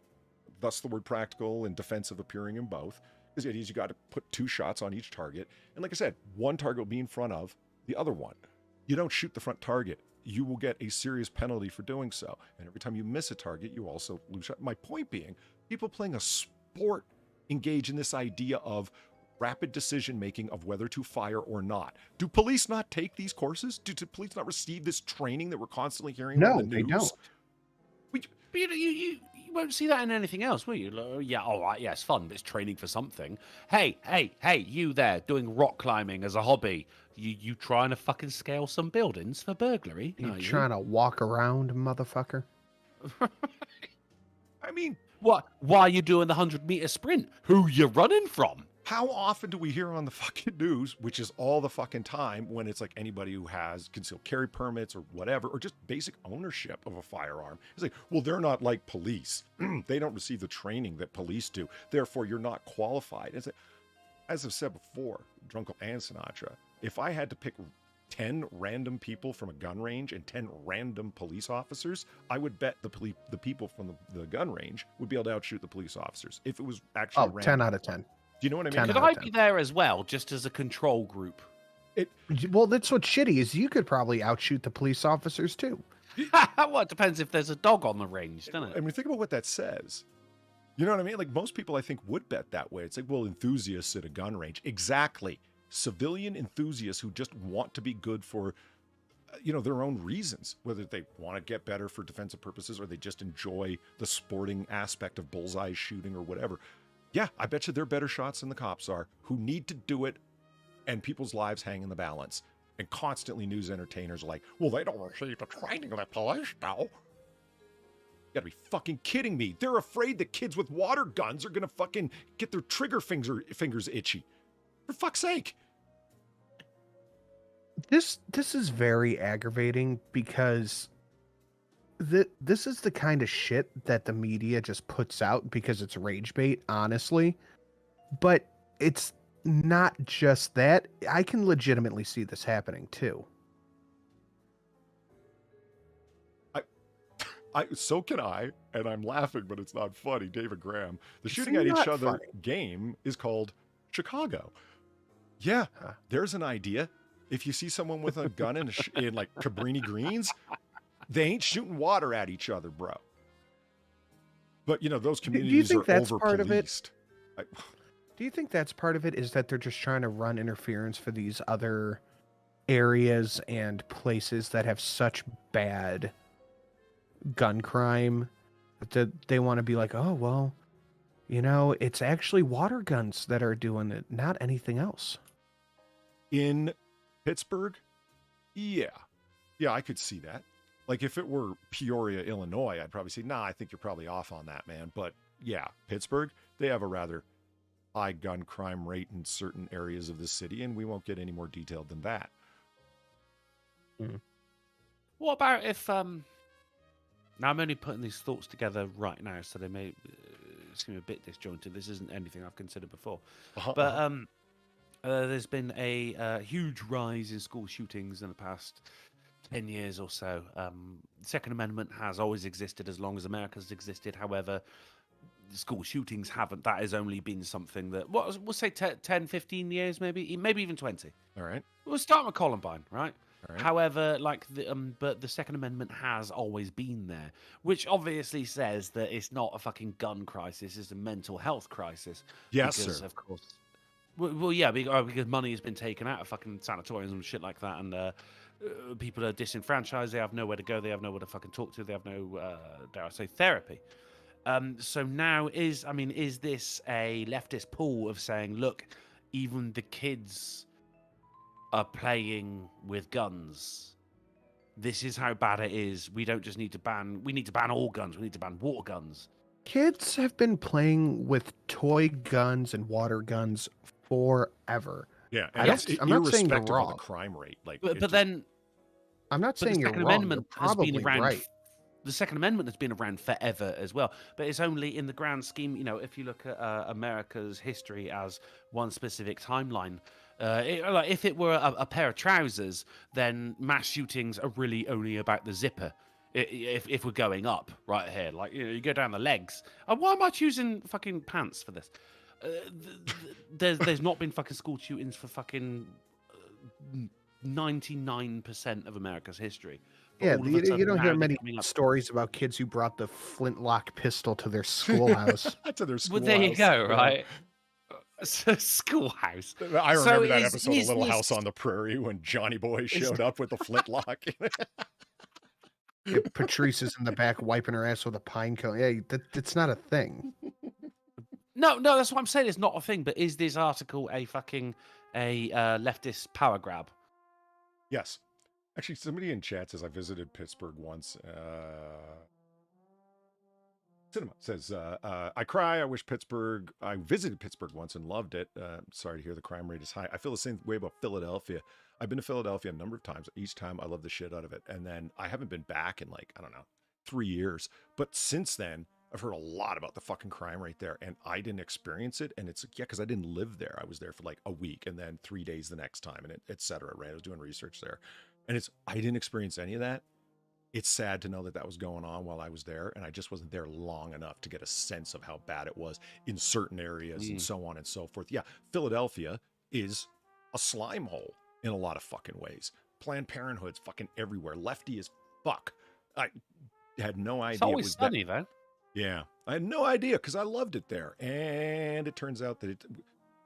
thus the word practical and defensive appearing in both. Because it is, you got to put 2 shots on each target. And like I said, one target will be in front of the other one. You don't shoot the front target. You will get a serious penalty for doing so. And every time you miss a target, you also lose shot. My point being, people playing a sport engage in this idea of rapid decision making of whether to fire or not. Do police not take these courses? Do police not receive this training that we're constantly hearing No, about in the they news? don't. But you won't see that in anything else, will you? Like, yeah, all right, yeah, it's fun, but it's training for something. Hey, you there doing rock climbing as a hobby. You trying to fucking scale some buildings for burglary? You are trying to walk around, motherfucker? I mean, What? Why are you doing the 100-meter sprint? Who you running from? how often do we hear on the fucking news, which is all the fucking time, when it's like anybody who has concealed carry permits or whatever, or just basic ownership of a firearm? It's like, well, they're not like police. They don't receive the training that police do. Therefore, you're not qualified. It's like, as I've said before, Drunkle and Sinatra, if I had to pick 10 random people from a gun range and 10 random police officers, I would bet the people from the gun range would be able to outshoot the police officers if it was actually random. 10 out of 10. Do you know what I mean? 10 Could out I of be 10. there as well, just as a control group? Well, that's what's shitty is you could probably outshoot the police officers too. Well, it depends if there's a dog on the range, doesn't I it? mean, think about what that says. You know what I mean? Like, most people, I think, would bet that way. It's like, well, enthusiasts at a gun range. Exactly. Civilian enthusiasts who just want to be good for, their own reasons, whether they want to get better for defensive purposes or they just enjoy the sporting aspect of bullseye shooting or whatever. Yeah, I bet you they're better shots than the cops are, who need to do it, and people's lives hang in the balance. And constantly news entertainers are like, well, they don't receive the training that police do. You gotta be fucking kidding me. They're afraid that kids with water guns are gonna fucking get their trigger fingers itchy. For fuck's sake. This is very aggravating because This is the kind of shit that the media just puts out because it's rage bait, honestly. But it's not just that. I can legitimately see this happening too. So can I, and I'm laughing, but it's not funny. David Graham. The It's shooting at each not other funny. game is called Chicago. Yeah, there's an idea. If you see someone with a gun in like Cabrini Greens, they ain't shooting water at each other, bro. But, you know, those communities think are that's part of it? over-policed. Do you think that's part of it? Is that they're just trying to run interference for these other areas and places that have such bad gun crime that they want to be like, oh, well, you know, it's actually water guns that are doing it, not anything else. In Pittsburgh, yeah, I could see that. Like if it were Peoria, Illinois, I'd probably say, nah, I think you're probably off on that, man. But yeah, Pittsburgh, they have a rather high gun crime rate in certain areas of the city, and we won't get any more detailed than that. What about if now I'm only putting these thoughts together right now, so they may seem a bit disjointed. This isn't anything I've considered before, but there's been a huge rise in school shootings in the past 10 years or so. The Second Amendment has always existed as long as America's existed. However, school shootings haven't. That has only been something that, we'll say 10, 15 years, maybe even 20. All right. We'll start with Columbine, right? All right. However, like but the Second Amendment has always been there, which obviously says that it's not a fucking gun crisis; it's a mental health crisis. Yes, because, sir. of course. Well, yeah, because money has been taken out of fucking sanatoriums and shit like that, and people are disenfranchised. They have nowhere to go. They have nowhere to fucking talk to. They have no, dare I say, therapy. So now is this a leftist pool of saying, look, even the kids are playing with guns. This is how bad it is. We don't just need to ban. We need to ban all guns. We need to ban water guns. Kids have been playing with toy guns and water guns forever. Yeah, I'm not saying you're irrespective of wrong. the crime rate. Like, But then I'm not saying the you're Second wrong. Amendment You're has been probably around. right. The Second Amendment has been around forever as well, but it's only in the grand scheme. You know, if you look at America's history as one specific timeline, like if it were a pair of trousers, then mass shootings are really only about the zipper. If we're going up right here, like you go down the legs. Why am I choosing fucking pants for this? There's not been fucking school shootings for fucking 99% of America's history. Yeah, All of a you sudden don't now hear they're many coming up. stories about kids who brought the flintlock pistol to their schoolhouse. to their schoolhouse. Well, there you go, right? Schoolhouse. I remember that is- episode is of Little this- House on the Prairie when Johnny Boy showed up with the flintlock. Yeah, Patrice is in the back wiping her ass with a pine cone. Yeah, it's not a thing. No, that's what I'm saying. It's not a thing. But is this article a leftist power grab? Yes. Actually, somebody in chat says I visited Pittsburgh once. Cinema says, I cry. I wish Pittsburgh. I visited Pittsburgh once and loved it. Sorry to hear the crime rate is high. I feel the same way about Philadelphia. I've been to Philadelphia a number of times. Each time I love the shit out of it. And then I haven't been back in 3 years. But since then, I've heard a lot about the fucking crime rate there, and I didn't experience it. And it's because I didn't live there. I was there for a week and then 3 days the next time, and et cetera. Right? I was doing research there, and I didn't experience any of that. It's sad to know that was going on while I was there, and I just wasn't there long enough to get a sense of how bad it was in certain areas and so on and so forth. Yeah, Philadelphia is a slime hole in a lot of fucking ways. Planned Parenthood's fucking everywhere. Lefty as fuck. I had no idea. It's always sunny, though. Yeah, I had no idea because I loved it there. And it turns out that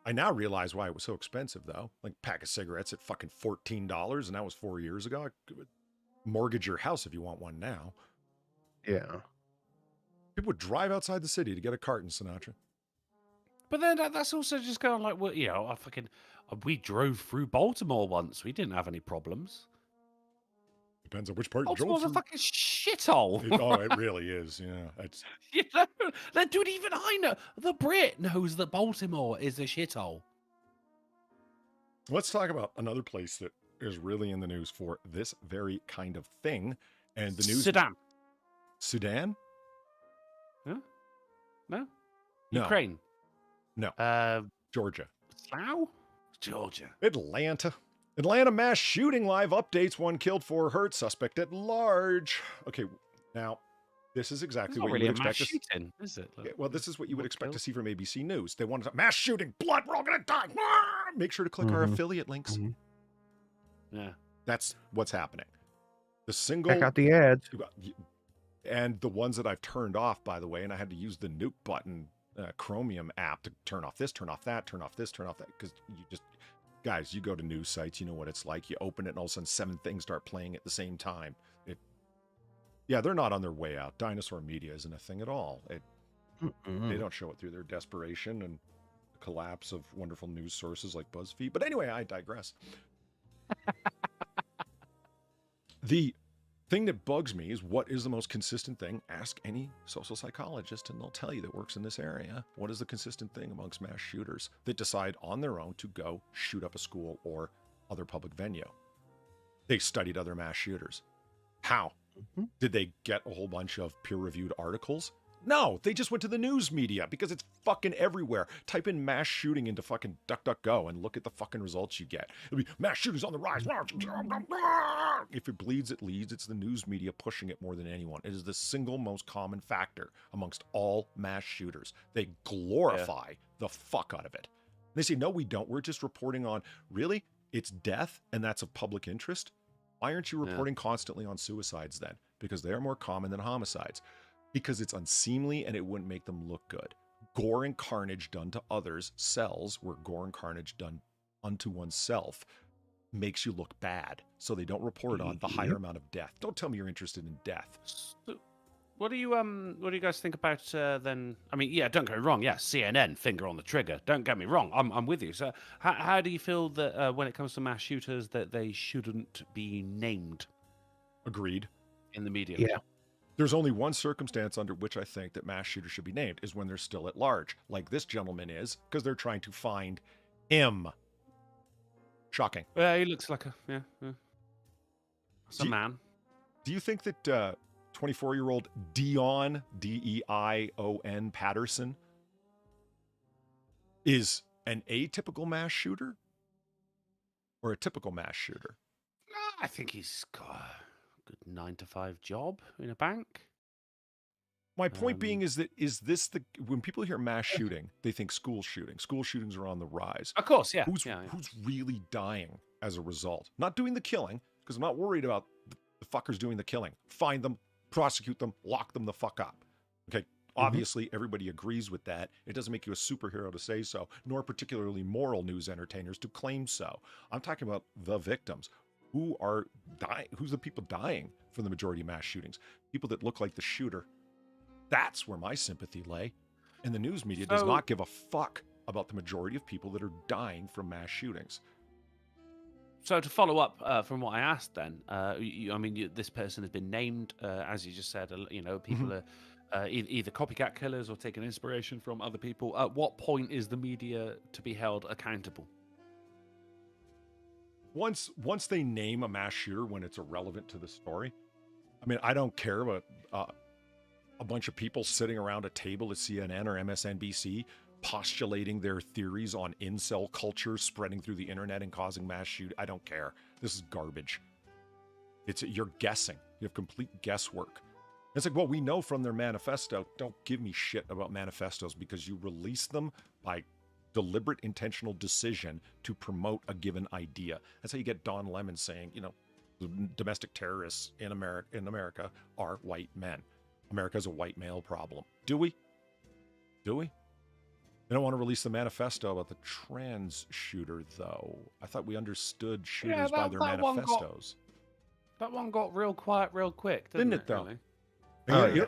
I now realize why it was so expensive, though. Like a pack of cigarettes at fucking $14, and that was 4 years ago. I could mortgage your house if you want one now. Yeah. People would drive outside the city to get a carton, Sinatra. But then that's also just kind of like, well, we drove through Baltimore once. We didn't have any problems. Depends on which part you Baltimore's drove a through. fucking shithole. It really is. Yeah, it's Dude, even I know. The Brit knows that Baltimore is a shithole. Let's talk about another place that is really in the news for this very kind of thing. And the news. Sudan. Sudan? Huh? No? No. Ukraine? No. Georgia. Slough? Georgia. Atlanta. Atlanta mass shooting live updates. 1 killed, 4 hurt. Suspect at large. Okay, now this is exactly what really you would a mass expect. shooting, is it? Yeah, well, this is what you would What expect to killed? see from ABC News. They wanted mass shooting, blood, we're all gonna die. Make sure to click our affiliate links. Yeah. That's what's happening. The single Check out the ads. and the ones that I've turned off, by the way, and I had to use the nuke button Chromium app to turn off this, turn off that, turn off this, turn off that, because you just, guys, you go to news sites, you know what it's like. You open it and all of a sudden 7 things start playing at the same time. Yeah, they're not on their way out. Dinosaur media isn't a thing at all. They don't show it through their desperation and the collapse of wonderful news sources like BuzzFeed. But anyway, I digress. The thing that bugs me is, what is the most consistent thing? Ask any social psychologist and they'll tell you that works in this area. What is the consistent thing amongst mass shooters that decide on their own to go shoot up a school or other public venue? They studied other mass shooters. How? Did they get a whole bunch of peer-reviewed articles? No, they just went to the news media because it's fucking everywhere. Type in mass shooting into fucking DuckDuckGo and look at the fucking results you get. It'll be mass shootings on the rise. If it bleeds, it leads. It's the news media pushing it more than anyone. It is the single most common factor amongst all mass shooters. They glorify the fuck out of it. They say, no, we don't. We're just reporting on, really? It's death and that's of public interest? Why aren't you reporting constantly on suicides then? Because they are more common than homicides. Because it's unseemly and it wouldn't make them look good. Gore and carnage done to others sells, where gore and carnage done unto oneself makes you look bad. So they don't report on the higher amount of death. Don't tell me you're interested in death. So, what do you guys think about then? I mean, yeah, don't get me wrong. Yeah, CNN, finger on the trigger. Don't get me wrong. I'm with you. So, how do you feel that when it comes to mass shooters, that they shouldn't be named? Agreed. In the media. Yeah. There's only one circumstance under which I think that mass shooters should be named, is when they're still at large, like this gentleman is, because they're trying to find him. Shocking. He looks like a That's a man. Do you think that 24-year-old Dion, Deion Patterson, is an atypical mass shooter or a typical mass shooter? I think he's got a good 9-to-5 job in a bank. My point being is this when people hear mass shooting, they think school shooting. School shootings are on the rise. Of course, yeah. Who's really dying as a result? Not doing the killing, because I'm not worried about the fuckers doing the killing. Find them, prosecute them, lock them the fuck up. Okay, obviously everybody agrees with that. It doesn't make you a superhero to say so, nor particularly moral news entertainers to claim so. I'm talking about the victims. Who are dying? Who's the people dying from the majority of mass shootings? People that look like the shooter. That's where my sympathy lay. And the news media does not give a fuck about the majority of people that are dying from mass shootings. So to follow up from what I asked then, this person has been named, as you just said, people are either copycat killers or taking inspiration from other people. At what point is the media to be held accountable? Once they name a mass shooter when it's irrelevant to the story. I mean, I don't care about a bunch of people sitting around a table at CNN or MSNBC postulating their theories on incel culture spreading through the internet and causing mass shoot. I don't care. This is garbage. You're guessing. You have complete guesswork. It's like, well, we know from their manifesto. Don't give me shit about manifestos because you release them by deliberate, intentional decision to promote a given idea. That's how you get Don Lemon saying, the domestic terrorists in America are white men. America's a white male problem. Do we? They don't want to release the manifesto about the trans shooter, though. I thought we understood shooters by their manifestos. That one got real quiet real quick, didn't it, though? Really?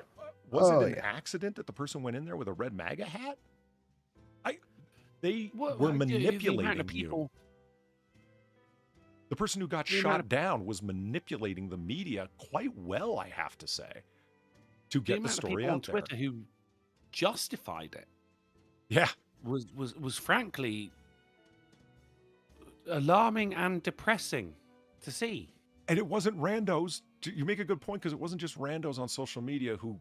Was it an accident that the person went in there with a red MAGA hat? They were manipulating you. The person who got shot down was manipulating the media quite well, I have to say, to get the story out there. On Twitter who justified it, was frankly alarming and depressing to see. And it wasn't randos you make a good point, because it wasn't just randos on social media who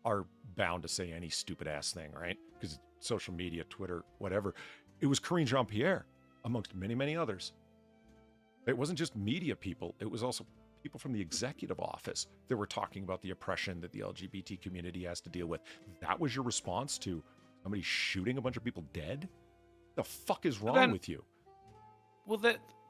are bound to say any stupid ass thing, right? Because social media, Twitter, whatever. It was Karine Jean-Pierre, amongst many, many others. It wasn't just media people. It was also people from the executive office that were talking about the oppression that the LGBT community has to deal with. That was your response to somebody shooting a bunch of people dead? The fuck is wrong with you? Well,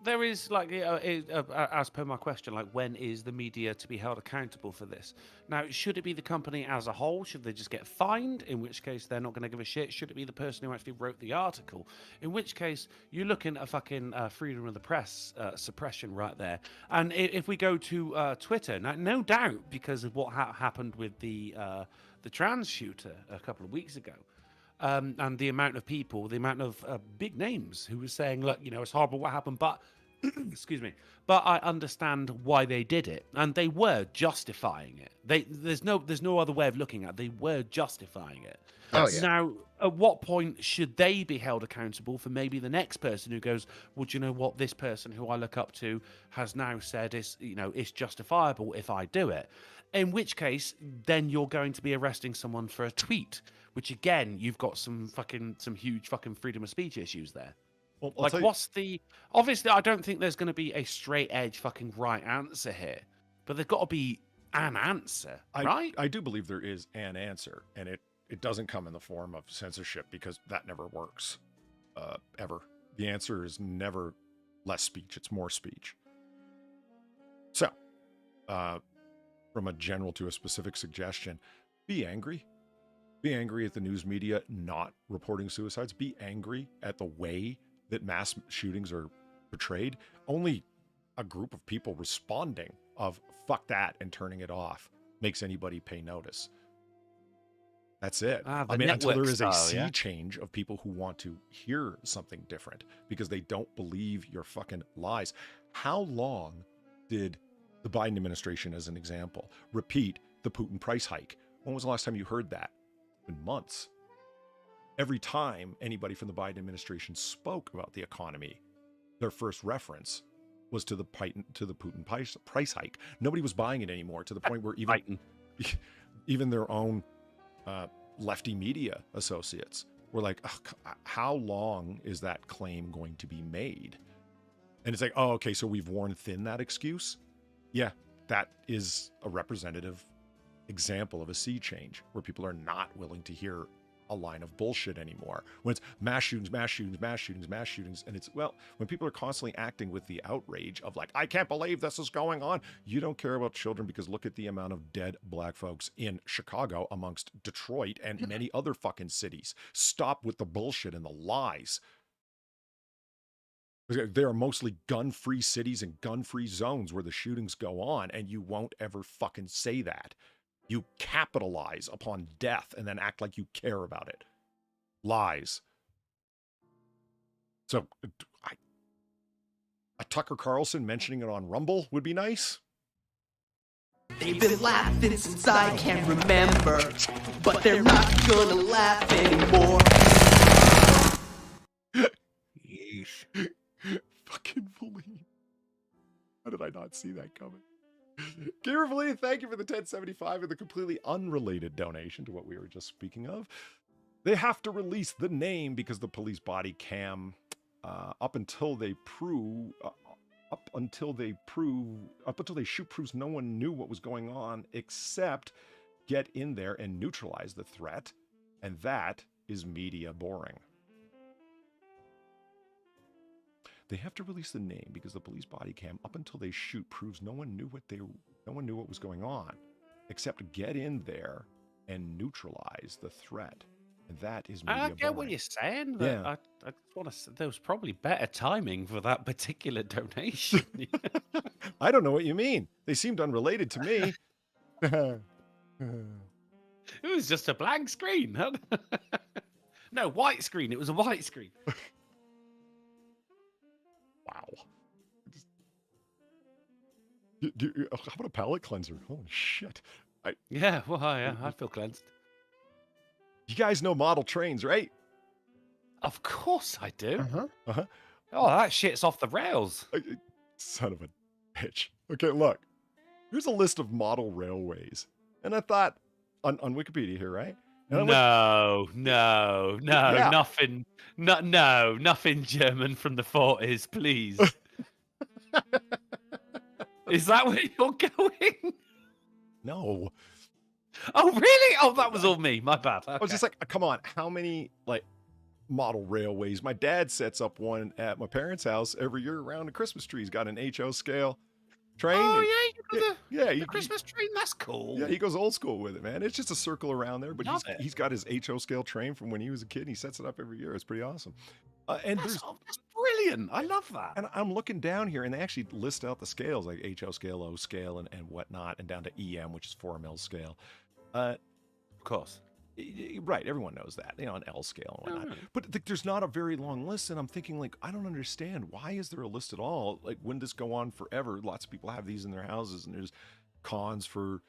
there is, like, as per my question, like, when is the media to be held accountable for this? Now, should it be the company as a whole? Should they just get fined? In which case, they're not going to give a shit. Should it be the person who actually wrote the article? In which case, you're looking at fucking freedom of the press suppression right there. And if we go to Twitter, now, no doubt, because of what happened with the trans shooter a couple of weeks ago, and the amount of people, the amount of big names who were saying, look, you know, it's horrible what happened, but, excuse me, but I understand why they did it. And they were justifying it. There's no other way of looking at it. They were justifying it. Oh, yeah. Now, at what point should they be held accountable for maybe the next person who goes, well, do you know what, this person who I look up to has now said it's justifiable if I do it? In which case, then you're going to be arresting someone for a tweet, which again, you've got some huge fucking freedom of speech issues there. Well, like, obviously, I don't think there's going to be a straight edge fucking right answer here, but there's got to be an answer, right? I do believe there is an answer, and it doesn't come in the form of censorship, because that never works, ever. The answer is never less speech. It's more speech. So, from a general to a specific suggestion, be angry. Be angry at the news media not reporting suicides. Be angry at the way that mass shootings are portrayed. Only a group of people responding of fuck that and turning it off makes anybody pay notice. That's it. I mean, until there is a sea change of people who want to hear something different because they don't believe your fucking lies. How long did the Biden administration, as an example, repeat the Putin price hike? When was the last time you heard that? In months. Every time anybody from the Biden administration spoke about the economy, their first reference was to the Putin price hike. Nobody was buying it anymore, to the point where even their own lefty media associates were like, how long is that claim going to be made? And it's like, oh, okay, so we've worn thin that excuse? Yeah, that is a representative example of a sea change where people are not willing to hear a line of bullshit anymore. When it's mass shootings, mass shootings, mass shootings, mass shootings, and it's, well, when people are constantly acting with the outrage of like, I can't believe this is going on. You don't care about children, because look at the amount of dead black folks in Chicago, amongst Detroit and many other fucking cities. Stop with the bullshit and the lies. There are mostly gun-free cities and gun-free zones where the shootings go on, and you won't ever fucking say that. You capitalize upon death and then act like you care about it. Lies. So, a Tucker Carlson mentioning it on Rumble would be nice. They've been laughing since I can remember, but they're not gonna laugh anymore. Yeesh. Fucking believe. How did I not see that coming? Gamer Believe, thank you for the 1075 and the completely unrelated donation to what we were just speaking of. They have to release the name because the police body cam, up until they shoot proves no one knew what was going on except get in there and neutralize the threat. And that is media boring. They have to release the name because the police body cam, up until they shoot, proves no one knew what was going on, except get in there and neutralize the threat. And that is media boring. I get what you're saying. But Yeah. I want to. There was probably better timing for that particular donation. I don't know what you mean. They seemed unrelated to me. It was just a blank screen. Huh? No, white screen. It was a white screen. Wow. How about a palate cleanser? Holy shit. Yeah, well, I feel cleansed. You guys know model trains, right? Of course I do. Uh-huh. Uh-huh. Oh, that shit's off the rails. Son of a bitch. Okay, look. here's a list of model railways. And I thought, on Wikipedia here, right? And No, Yeah. nothing. No, nothing German from the 40s, please. Is that where you're going? No. Oh, really? Oh, that was all me. My bad. I was just like, come on, how many like model railways? My dad sets up one at my parents' house every year around the Christmas tree. He's got an HO scale train. Oh, yeah, the the Christmas train. That's cool. Yeah, he goes old school with it, man. It's just a circle around there, but he's got his HO scale train from when he was a kid. And he sets it up every year. It's pretty awesome. That's brilliant. I love that. And I'm looking down here, and they actually list out the scales, like HO scale, O scale, and whatnot, and down to EM, which is 4 mil scale. Of course. Right, everyone knows that, an L scale and whatnot. But there's not a very long list, and I'm thinking, like, I don't understand. Why is there a list at all? Like, wouldn't this go on forever? Lots of people have these in their houses, and there's cons for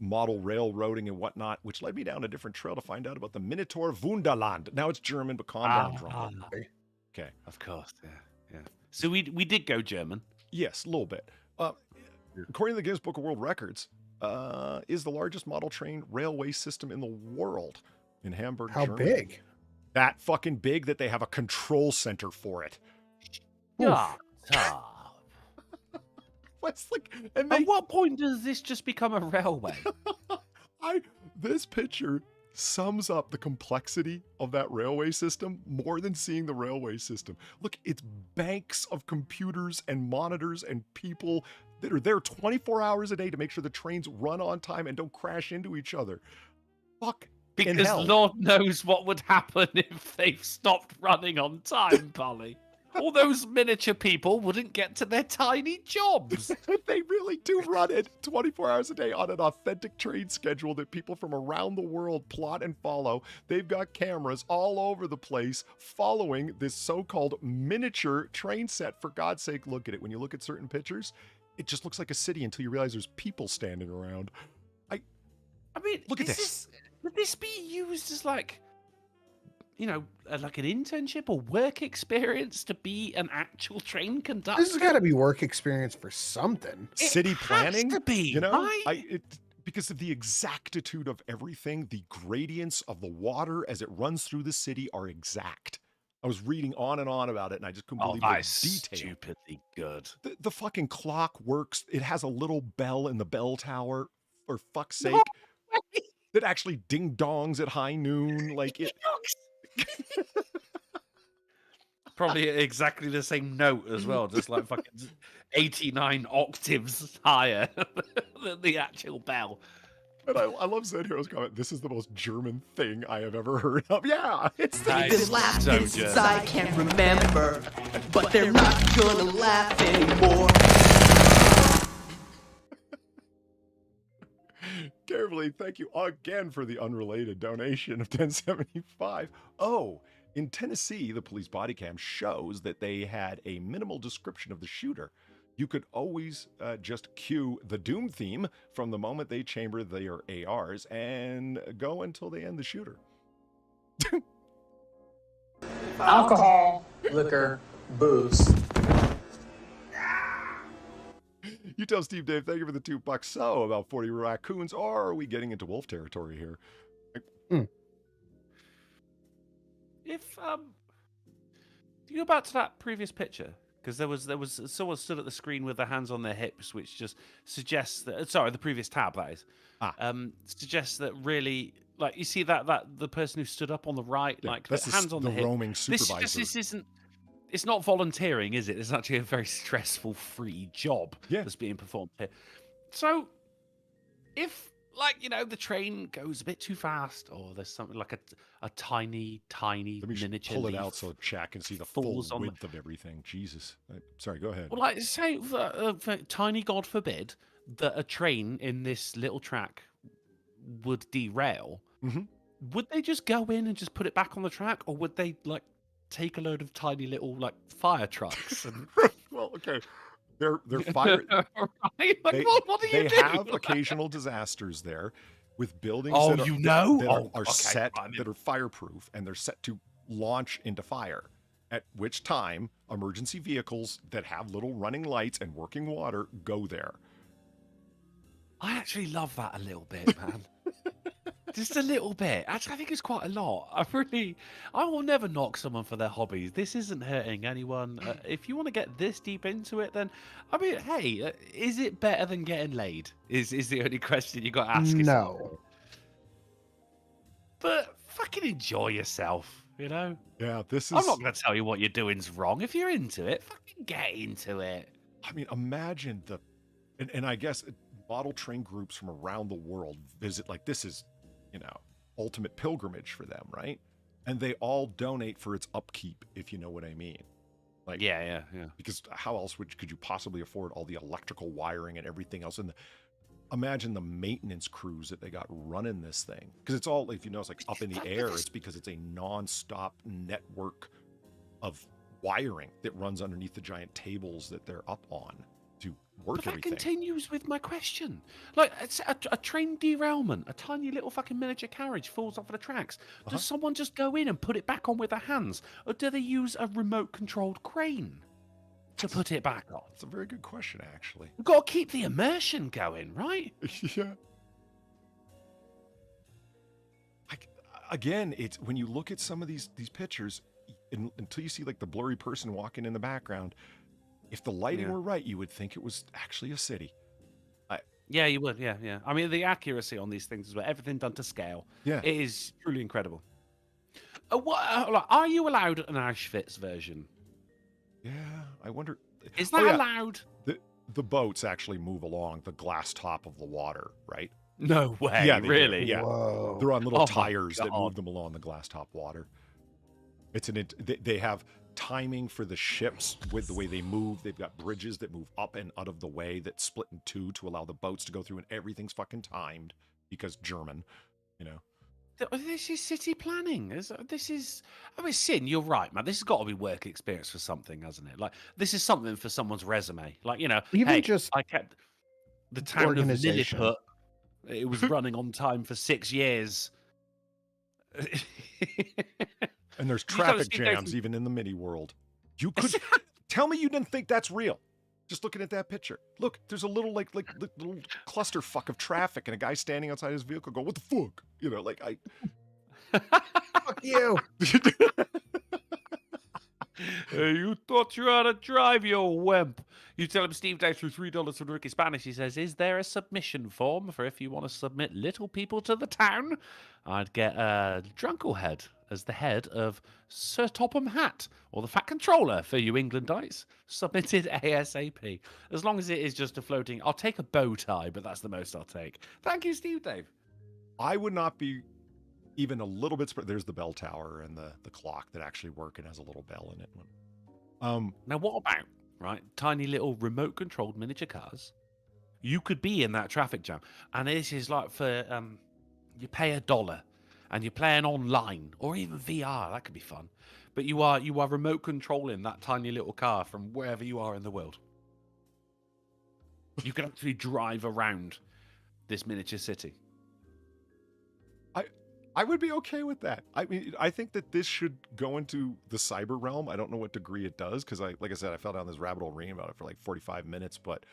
model railroading and whatnot, which led me down a different trail to find out about the Minotaur Wunderland. Now it's German, but calm down, Drunkle. Okay. Of course, yeah. So we did go German. Yes, a little bit. According to the Guinness Book of World Records, is the largest model train railway system in the world in Hamburg, How Germany. big? That fucking big that they have a control center for it. What's like? At what point does this just become a railway? This picture sums up the complexity of that railway system more than seeing the railway system. Look, it's banks of computers and monitors and people that are there 24 hours a day to make sure the trains run on time and don't crash into each other. Fuck. Because Lord knows what would happen if they've stopped running on time, Polly. All those miniature people wouldn't get to their tiny jobs. They really do run it 24 hours a day on an authentic train schedule that people from around the world plot and follow. They've got cameras all over the place following this so-called miniature train set. For God's sake, look at it. When you look at certain pictures, it just looks like a city until you realize there's people standing around. I mean, look at this. Would this be used as like an internship or work experience to be an actual train conductor? This has got to be work experience for something. City planning, to be, right? Because of the exactitude of everything, the gradients of the water as it runs through the city are exact. I was reading on and on about it, and I just couldn't believe the detail. Stupidly good. The fucking clock works. It has a little bell in the bell tower, for fuck's sake, that actually ding dongs at high noon. Like it. Probably exactly the same note as well, just like fucking 89 octaves higher than the actual bell. And I love Zed Hero's comment. This is the most German thing I have ever heard of. Yeah, it's They've been laughing since I can remember, but they're not gonna laugh anymore. Carefully, thank you again for the unrelated donation of $10.75. Oh, in Tennessee, the police body cam shows that they had a minimal description of the shooter. You could always just cue the Doom theme from the moment they chamber their ARs and go until they end the shooter. Alcohol, liquor, booze. You tell Steve Dave, thank you for the $2. So, about 40 raccoons, or are we getting into wolf territory here? If do you go back to that previous picture? Because there was someone stood at the screen with their hands on their hips, which just suggests that. Sorry, the previous tab, that is. Suggests that really, like, you see that the person who stood up on the right, like, that's the hands on the hip. roaming supervisor. This isn't. It's not volunteering, is it? It's actually a very stressful, free job that's being performed here. So, if, like, the train goes a bit too fast, or there's something like a tiny miniature. Pull it out so Shaq can see the full width of everything. Jesus. Sorry, go ahead. Well, like, say, for tiny, God forbid, that a train in this little track would derail. Mm-hmm. Would they just go in and just put it back on the track, or would they, like, take a load of tiny little, like, fire trucks? And... Well, okay. They're fire. Right? Like, what do you do? They have occasional disasters there with buildings that are fireproof, and they're set to launch into fire. At which time, emergency vehicles that have little running lights and working water go there. I actually love that a little bit, man. Just a little bit. Actually, I think it's quite a lot. I will never knock someone for their hobbies. This isn't hurting anyone. If you want to get this deep into it, then, I mean, hey, is it better than getting laid? Is the only question you got to ask yourself. No. But fucking enjoy yourself, you know? Yeah, this is... I'm not going to tell you what you're doing's wrong. If you're into it, fucking get into it. I mean, imagine the... And I guess model train groups from around the world visit, like, this is, you know, ultimate pilgrimage for them, right? And they all donate for its upkeep, if you know what I mean. Like, yeah. Because how else could you possibly afford all the electrical wiring and everything else? And imagine the maintenance crews that they got running this thing. Because it's all, if you know, it's like up in the air. It's because it's a non-stop network of wiring that runs underneath the giant tables that they're up on to work everything. That continues with my question. Like, it's a train derailment, a tiny little fucking miniature carriage falls off of the tracks. Does someone just go in and put it back on with their hands? Or do they use a remote-controlled crane to put it back on? That's a very good question, actually. We've got to keep the immersion going, right? Yeah. Again, it's when you look at some of these pictures, until you see like the blurry person walking in the background, if the lighting were right, you would think it was actually a city. Yeah, you would. Yeah. I mean, the accuracy on these things as well, everything done to scale. Yeah, it is truly incredible. Are you allowed an Auschwitz version? Yeah, I wonder. Is that allowed? The boats actually move along the glass top of the water, right? No way. Yeah, really? Yeah, Whoa. they're on little tires that move them along the glass top water. They have timing for the ships with the way they move. They've got bridges that move up and out of the way that split in two to allow the boats to go through, and everything's fucking timed because German, you know. This is city planning. I mean, Sin, you're right, man. This has got to be work experience for something, hasn't it? Like, this is something for someone's resume. Like, you know, Even just I kept the town of organization. Lilliput. It was running on time for 6 years. And there's traffic jams even in the mini world. You could tell me you didn't think that's real. Just looking at that picture. Look, there's a little like little clusterfuck of traffic and a guy standing outside his vehicle going, "What the fuck?" You know, like fuck you. You thought you had to drive, you wimp. You tell him Steve Dave through $3 for Ricky Spanish. He says, "Is there a submission form for if you want to submit little people to the town?" I'd get Drunkle head as the head of Sir Topham Hatt, or the Fat Controller for you Englandites. Submitted ASAP. As long as it is just a floating... I'll take a bow tie, but that's the most I'll take. Thank you, Steve Dave. I would not be even a little bit... There's the bell tower and the clock that actually work and has a little bell in it. Now, what about, right, tiny little remote-controlled miniature cars? You could be in that traffic jam. And this is like for... you pay $1 and you're playing online or even VR. That could be fun. But you are remote controlling that tiny little car from wherever you are in the world. You can actually drive around this miniature city. I would be okay with that. I mean, I think that this should go into the cyber realm. I don't know what degree it does because, like I said, I fell down this rabbit hole reading about it for like 45 minutes, but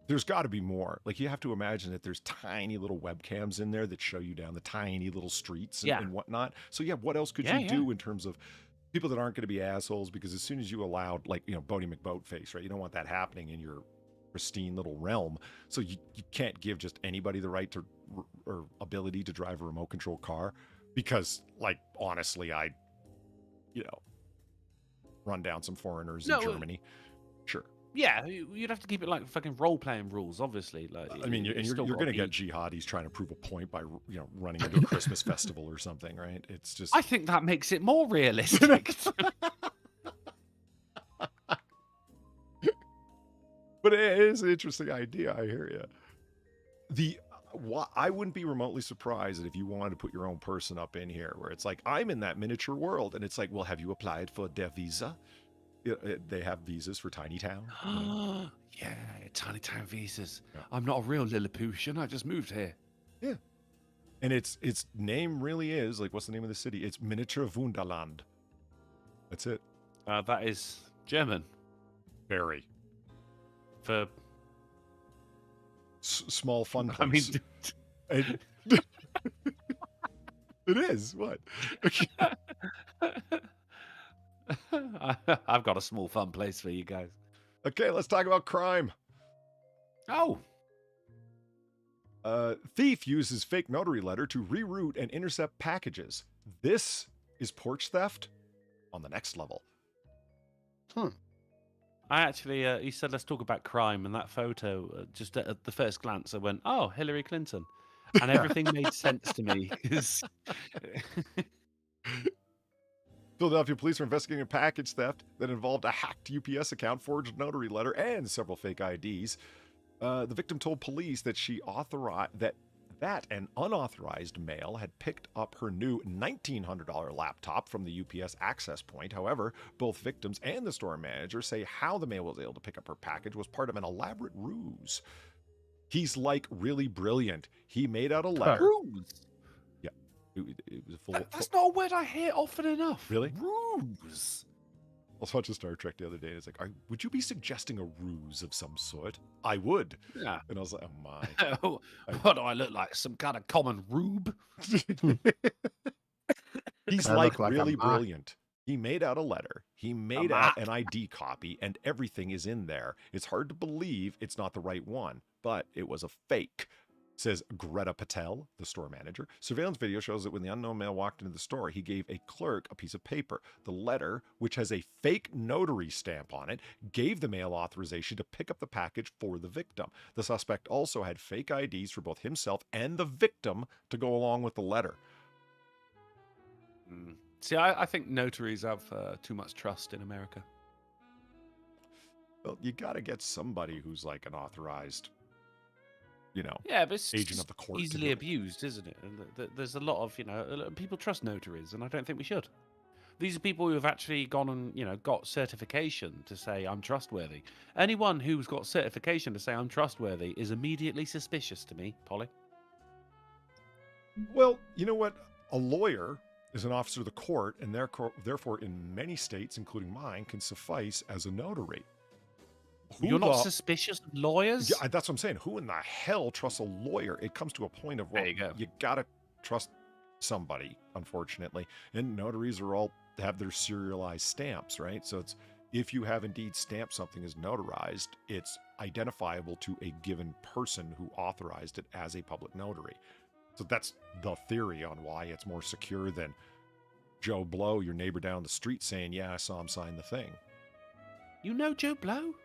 there's got to be more. Like, you have to imagine that there's tiny little webcams in there that show you down the tiny little streets and whatnot. So, yeah, what else could you do in terms of people that aren't going to be assholes? Because as soon as you allowed, like, you know, Bodie McBoatface, right? You don't want that happening in your pristine little realm. So you can't give just anybody the right to or ability to drive a remote control car because, like, honestly, I, you know, run down some foreigners in Germany. Sure. Yeah, you'd have to keep it like fucking role-playing rules, obviously. Like, I mean, you're going to get jihadis trying to prove a point by, you know, running into a Christmas festival or something, right? It's just... I think that makes it more realistic. But it is an interesting idea. I hear you. I wouldn't be remotely surprised that if you wanted to put your own person up in here, where it's like, I'm in that miniature world, and it's like, well, have you applied for their visa? They have visas for Tiny Town. Yeah, Tiny Town visas. Yeah. I'm not a real Lilliputian. I just moved here. Yeah. And its name really is, like, what's the name of the city? It's Miniature Wunderland. That's it. That is German. Very. For small fun I mean, place. It is. What? I've got a small fun place for you guys. Okay, let's talk about crime. Oh. Thief uses fake notary letter to reroute and intercept packages. This is porch theft on the next level. I actually, he said, let's talk about crime. And that photo, just at the first glance, I went, oh, Hillary Clinton. And everything made sense to me. Philadelphia police are investigating a package theft that involved a hacked UPS account, forged notary letter, and several fake IDs. The victim told police that she authorized that an unauthorized mail had picked up her new $1,900 laptop from the UPS access point. However, both victims and the store manager say how the mail was able to pick up her package was part of an elaborate ruse. He's like really brilliant. He made out a letter. Ruse? Yeah. It was a full... That's not a word I hear often enough. Really? Ruse. I was watching Star Trek the other day, and it's like, would you be suggesting a ruse of some sort? I would. Yeah. And I was like, oh my. What do I look like? Some kind of common rube? He's like really brilliant. He made out a letter. He made out an ID copy, and everything is in there. It's hard to believe it's not the right one, but it was a fake. Says Greta Patel, the store manager. Surveillance video shows that when the unknown male walked into the store, he gave a clerk a piece of paper. The letter, which has a fake notary stamp on it, gave the male authorization to pick up the package for the victim. The suspect also had fake IDs for both himself and the victim to go along with the letter. See, I think notaries have too much trust in America. Well, you got to get somebody who's like an authorized, yeah, but it's agent of the court. Easily abused, isn't it? And there's a lot of, people trust notaries, and I don't think we should. These are people who have actually gone and, got certification to say I'm trustworthy. Anyone who's got certification to say I'm trustworthy is immediately suspicious to me, Polly. Well, you know what? A lawyer is an officer of the court, and therefore in many states, including mine, can suffice as a notary. You're not suspicious of lawyers? Yeah, that's what I'm saying. Who in the hell trusts a lawyer? It comes to a point of, well, you got to trust somebody, unfortunately. And notaries have their serialized stamps, right? So it's, if you have indeed stamped something as notarized, it's identifiable to a given person who authorized it as a public notary. So that's the theory on why it's more secure than Joe Blow, your neighbor down the street, saying, yeah, I saw him sign the thing. You know Joe Blow?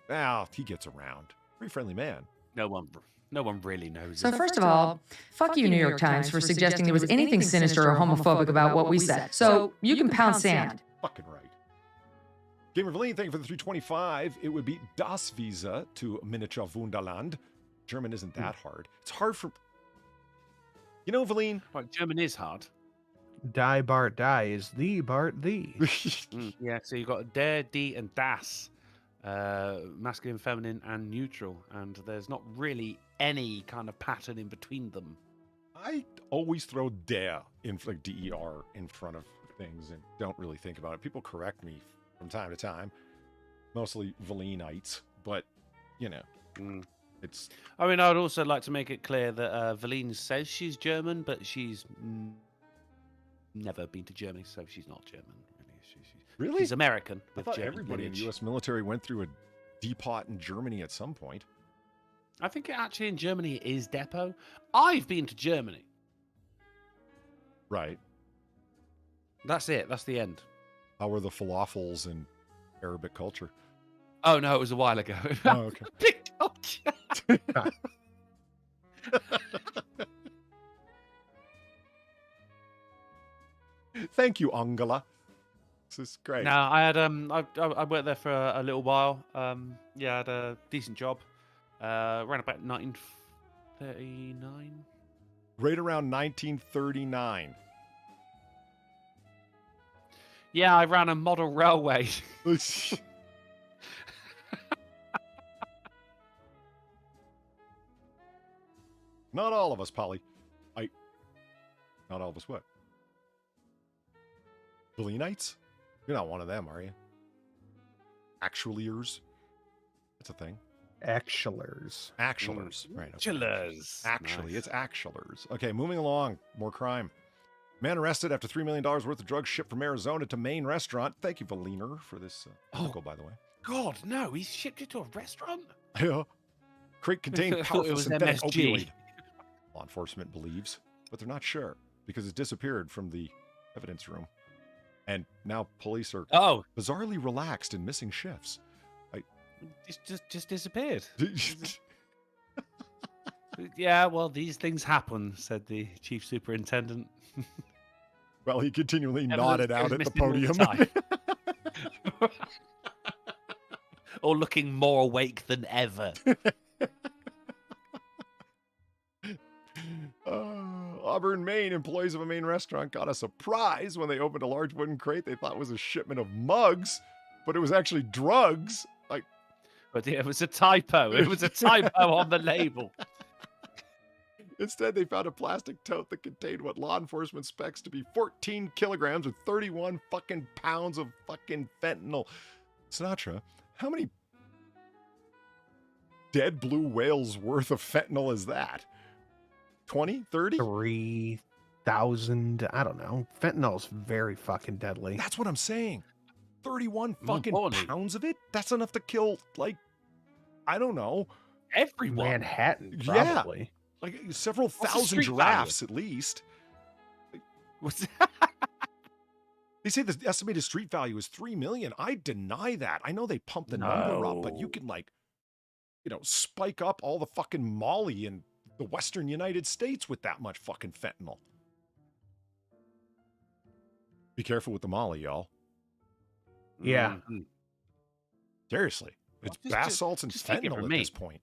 Well, he gets around. Very friendly man. No one really knows. So first of all, fuck you, New York Times, for suggesting there was anything sinister or homophobic about what we said. So you can pound sand. Fucking right. Gamer Valine, thank you for the 325. It would be Das Visa to Miniature Wunderland. German isn't that hard. It's hard for... Valine... Right, German is hard. Die, Bart, die is the Bart, thee. Yeah, so you've got der, die, and das. Masculine, feminine, and neutral, and there's not really any kind of pattern in between them. I always throw der in, like D-E-R, in front of things and don't really think about it. People correct me from time to time, mostly Valinites, but it's... I mean, I would also like to make it clear that Valine says she's German, but she's never been to Germany, so she's not German. Really? She's American. I thought everybody in the U.S. military went through a depot in Germany at some point. I think actually in Germany it is depot. I've been to Germany. Right. That's it. That's the end. How were the falafels in Arabic culture? Oh, no, it was a while ago. Oh, okay. Big culture. Thank you, Angela. This is great. No, I had I worked there for a little while. I had a decent job. Around about 1939. Right around 1939. Yeah, I ran a model railway. Not all of us, Polly. Not all of us what? Valinites? You're not one of them, are you? Actualiers? That's a thing. Actualers. Actualers. Right. Okay. Chillers. Actually, Nice. it's actualers. Okay, moving along. More crime. Man arrested after $3 million worth of drugs shipped from Arizona to Maine restaurant. Thank you, Valiner, for this article, by the way. God, no, he's shipped it to a restaurant? Yeah. Crate contained I thought it powerful was synthetic MSG. opioid. Law enforcement believes, but they're not sure because it disappeared from the evidence room. And now police are bizarrely relaxed in missing shifts. It's just disappeared. Yeah, well, these things happen, said the chief superintendent. Well, he continually Evidence nodded out goes at the missing all the podium. time. Or looking more awake than ever. Auburn, Maine, employees of a Maine restaurant got a surprise when they opened a large wooden crate they thought was a shipment of mugs, but it was actually drugs. But yeah, it was a typo. It was a typo on the label. Instead, they found a plastic tote that contained what law enforcement specs to be 14 kilograms or 31 fucking pounds of fucking fentanyl. Sinatra, how many dead blue whales worth of fentanyl is that? 20, 30? 3,000. I don't know. Fentanyl's very fucking deadly. That's what I'm saying. 31 More fucking importantly- pounds of it? That's enough to kill, like, I don't know. Everyone. Manhattan, Yeah. probably. Like several What's the thousand street giraffes at least. What's They say the estimated street value is $3 million. I deny that. I know they pump the number up, but you can spike up all the fucking Molly in the Western United States with that much fucking fentanyl. Be careful with the Molly, y'all. Yeah. Seriously. It's bath salts and just take it fentanyl from at me. this point.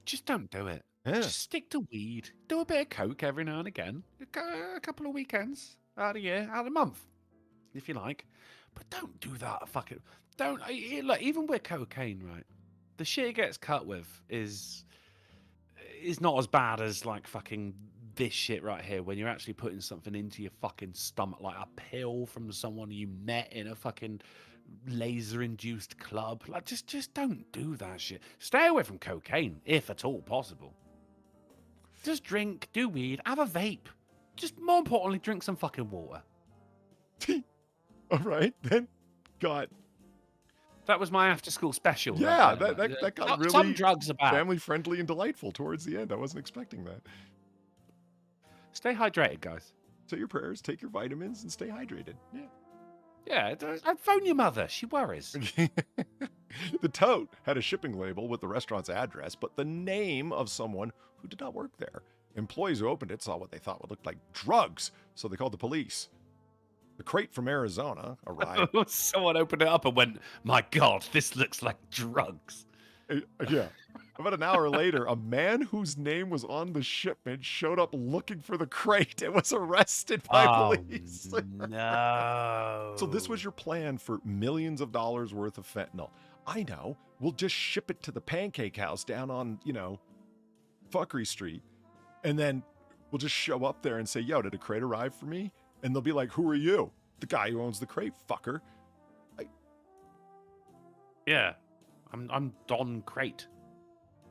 Just don't do it. Yeah. Just stick to weed. Do a bit of coke every now and again. A couple of weekends out of the year, out of the month, if you like. But don't do that. Fucking don't. Look, even with cocaine, right? The shit it gets cut with is not as bad as like fucking this shit right here. When you're actually putting something into your fucking stomach, like a pill from someone you met in a fucking laser-induced club. Like, just don't do that shit. Stay away from cocaine, if at all possible. Just drink, do weed, have a vape. Just more importantly, drink some fucking water. All right, then. God. That was my after-school special. Yeah, right there. that got really some drugs are bad. family-friendly and delightful towards the end. I wasn't expecting that. Stay hydrated, guys. Say your prayers, take your vitamins, and stay hydrated. Yeah. Yeah, I'd phone your mother. She worries. The tote had a shipping label with the restaurant's address, but the name of someone who did not work there. Employees who opened it saw what they thought would look like drugs, so they called the police. The crate from Arizona arrived. Someone opened it up and went, "My God, this looks like drugs." Yeah. About an hour later, a man whose name was on the shipment showed up looking for the crate and was arrested by police. No. So this was your plan for millions of dollars worth of fentanyl. I know. We'll just ship it to the pancake house down on, Fuckery Street. And then we'll just show up there and say, "Yo, did a crate arrive for me?" And they'll be like, "Who are you?" "The guy who owns the crate, fucker." Yeah. I'm Don Crate.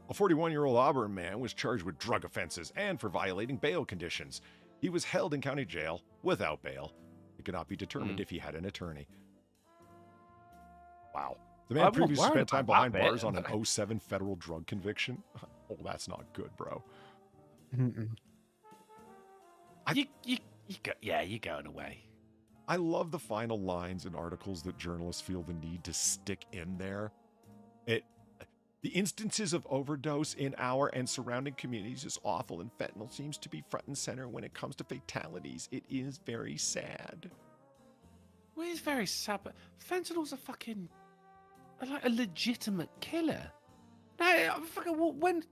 A 41-year-old Auburn man was charged with drug offenses and for violating bail conditions. He was held in county jail without bail. It could not be determined if he had an attorney. Wow. The man previously spent time behind bars on an 07 federal drug conviction. Oh, that's not good, bro. You're going away. I love the final lines in articles that journalists feel the need to stick in there. The instances of overdose in our and surrounding communities is awful, and fentanyl seems to be front and center when it comes to fatalities. It is very sad. Well, it's very sad, but fentanyl's a legitimate killer. Now, when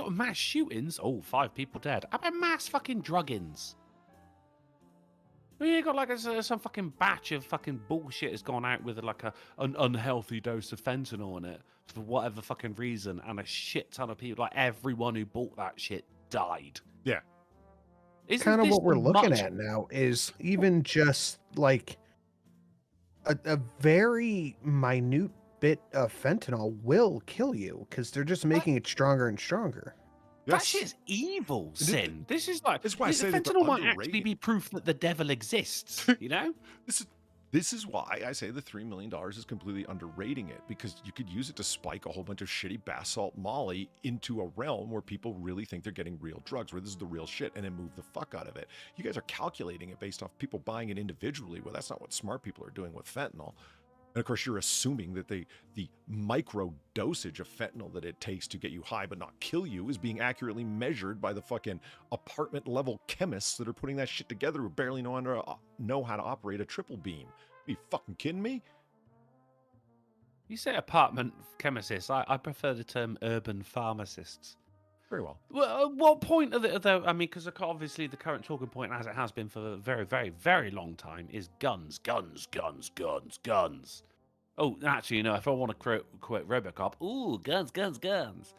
mass shootings, 5 people dead. How about mass fucking drug-ins? Well, you got some fucking batch of fucking bullshit has gone out with an unhealthy dose of fentanyl in it for whatever fucking reason, and a shit ton of people, like everyone who bought that shit, died. Yeah. Kind of what we're looking at now is even just like a very minute bit of fentanyl will kill you because they're just making it stronger and stronger. That shit's evil, Sin. This is like, That's why I say that they're fentanyl might actually underrated. be proof that the devil exists, you know? This is why I say the $3 million is completely underrating it, because you could use it to spike a whole bunch of shitty bath salt molly into a realm where people really think they're getting real drugs, where this is the real shit, and then move the fuck out of it. You guys are calculating it based off people buying it individually. Well, that's not what smart people are doing with fentanyl. And of course, you're assuming that the micro dosage of fentanyl that it takes to get you high but not kill you is being accurately measured by the fucking apartment level chemists that are putting that shit together who barely know how to operate a triple beam. Are you fucking kidding me? You say apartment chemists. I prefer the term urban pharmacists. Very well. Well, at what point are though? I mean, because obviously the current talking point, as it has been for a very, very, very long time, is guns, guns, guns, guns, guns. Oh, actually, you know, if I want to quote RoboCop, ooh, guns, guns, guns.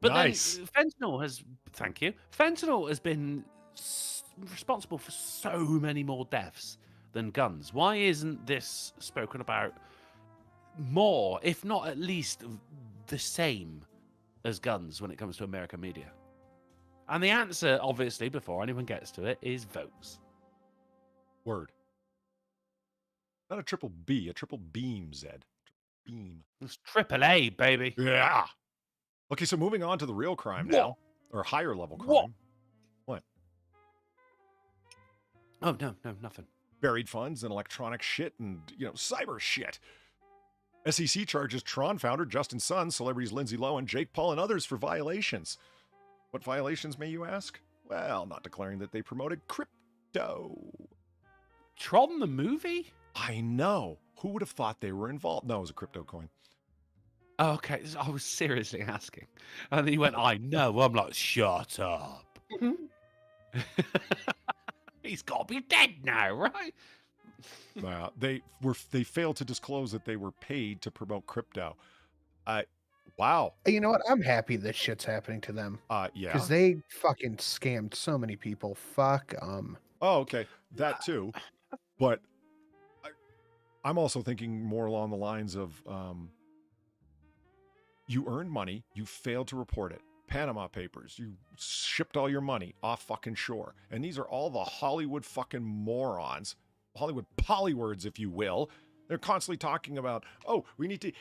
But nice. Then fentanyl has, thank you, fentanyl has been responsible for so many more deaths than guns. Why isn't this spoken about more, if not at least the same as guns when it comes to American media? And the answer, obviously, before anyone gets to it, is votes. Word. Not a triple B, a triple beam, Zed. Beam. It's AAA, baby. Yeah. Okay, so moving on to the real crime now, or higher level crime. What? Oh, no, nothing. Buried funds and electronic shit and, cyber shit. SEC charges Tron founder Justin Sun, celebrities Lindsay Lohan, Jake Paul, and others for violations. What violations, may you ask? Well, not declaring that they promoted crypto. Tron the movie? I know. Who would have thought they were involved? No, it was a crypto coin. Oh, okay, I was seriously asking. And then he went, I know. I'm like, shut up. He's got to be dead now, right? They failed to disclose that they were paid to promote crypto. Wow. You know what? I'm happy this shit's happening to them. Yeah. Because they fucking scammed so many people. Fuck. Oh, okay. That too. But I'm also thinking more along the lines of you earned money, you failed to report it. Panama Papers, you shipped all your money off fucking shore. And these are all the Hollywood fucking morons, Hollywood polywords, if you will. They're constantly talking about, we need to,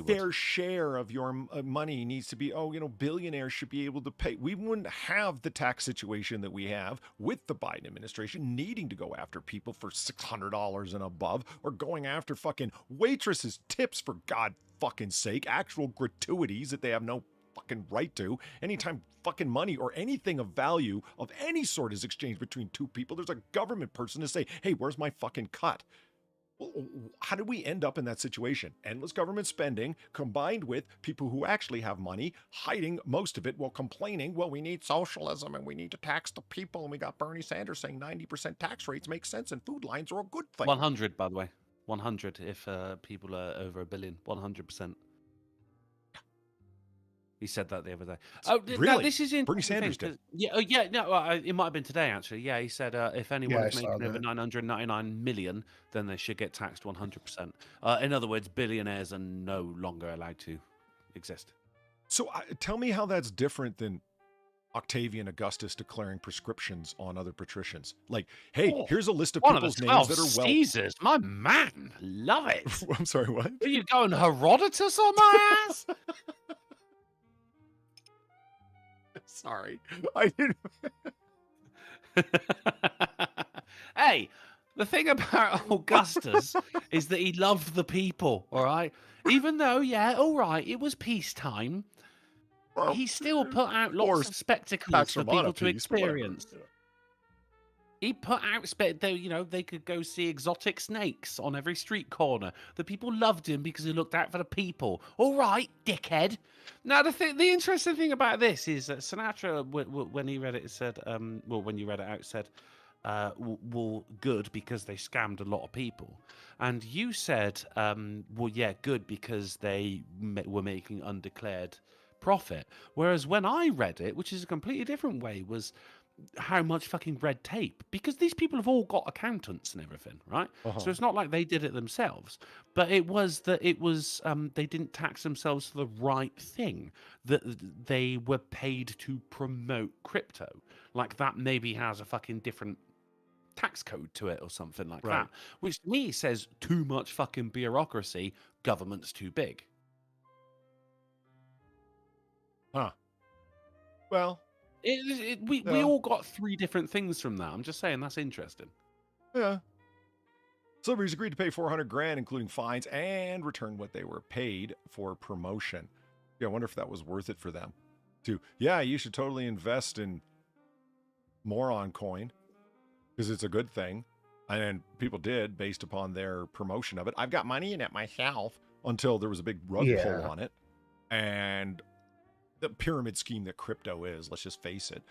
fair share of your money needs to be, billionaires should be able to pay. We wouldn't have the tax situation that we have with the Biden administration needing to go after people for $600 and above, or going after fucking waitresses' tips, for God fucking sake, actual gratuities that they have no fucking right to. Anytime fucking money or anything of value of any sort is exchanged between two people, there's a government person to say, hey, where's my fucking cut? How did we end up in that situation? Endless government spending combined with people who actually have money hiding most of it while complaining, well, we need socialism and we need to tax the people. And we got Bernie Sanders saying 90% tax rates make sense and food lines are a good thing. 100, by the way. 100 if people are over 1 billion. 100%. He said that the other day. Oh, really? No, this is interesting. Bernie Sanders did. Yeah. No, it might have been today actually. Yeah, he said if anyone is making over 999 million, then they should get taxed 100%. In other words, billionaires are no longer allowed to exist. So tell me how that's different than Octavian Augustus declaring prescriptions on other patricians. Like, hey, here's a list of people's names that are Caesars, my man, love it. I'm sorry, what? Are you going Herodotus on my ass? Sorry, I didn't. Hey, the thing about Augustus is that he loved the people, all right? Even though, all right, it was peacetime, he still put out lots of spectacles for people to experience. He put out, they could go see exotic snakes on every street corner. The people loved him because he looked out for the people. All right, dickhead. Now, the interesting thing about this is that Sinatra, when he read it, said, when you read it out, said, well, good because they scammed a lot of people. And you said, good because they were making undeclared profit. Whereas when I read it, which is a completely different way, was how much fucking red tape, because these people have all got accountants and everything, right? So it's not like they did it themselves, but it was they didn't tax themselves for the right thing, that they were paid to promote crypto. Like that maybe has a fucking different tax code to it or something like that, which to me says too much fucking bureaucracy, government's too big. Well, we all got 3 different things from that. I'm just saying that's interesting. Yeah. Celebrities agreed to pay $400,000, including fines, and return what they were paid for promotion. Yeah, I wonder if that was worth it for them. You should totally invest in Moron Coin because it's a good thing. And people did based upon their promotion of it. I've got money in it myself, until there was a big rug pull on it. And the pyramid scheme that crypto is, let's just face it,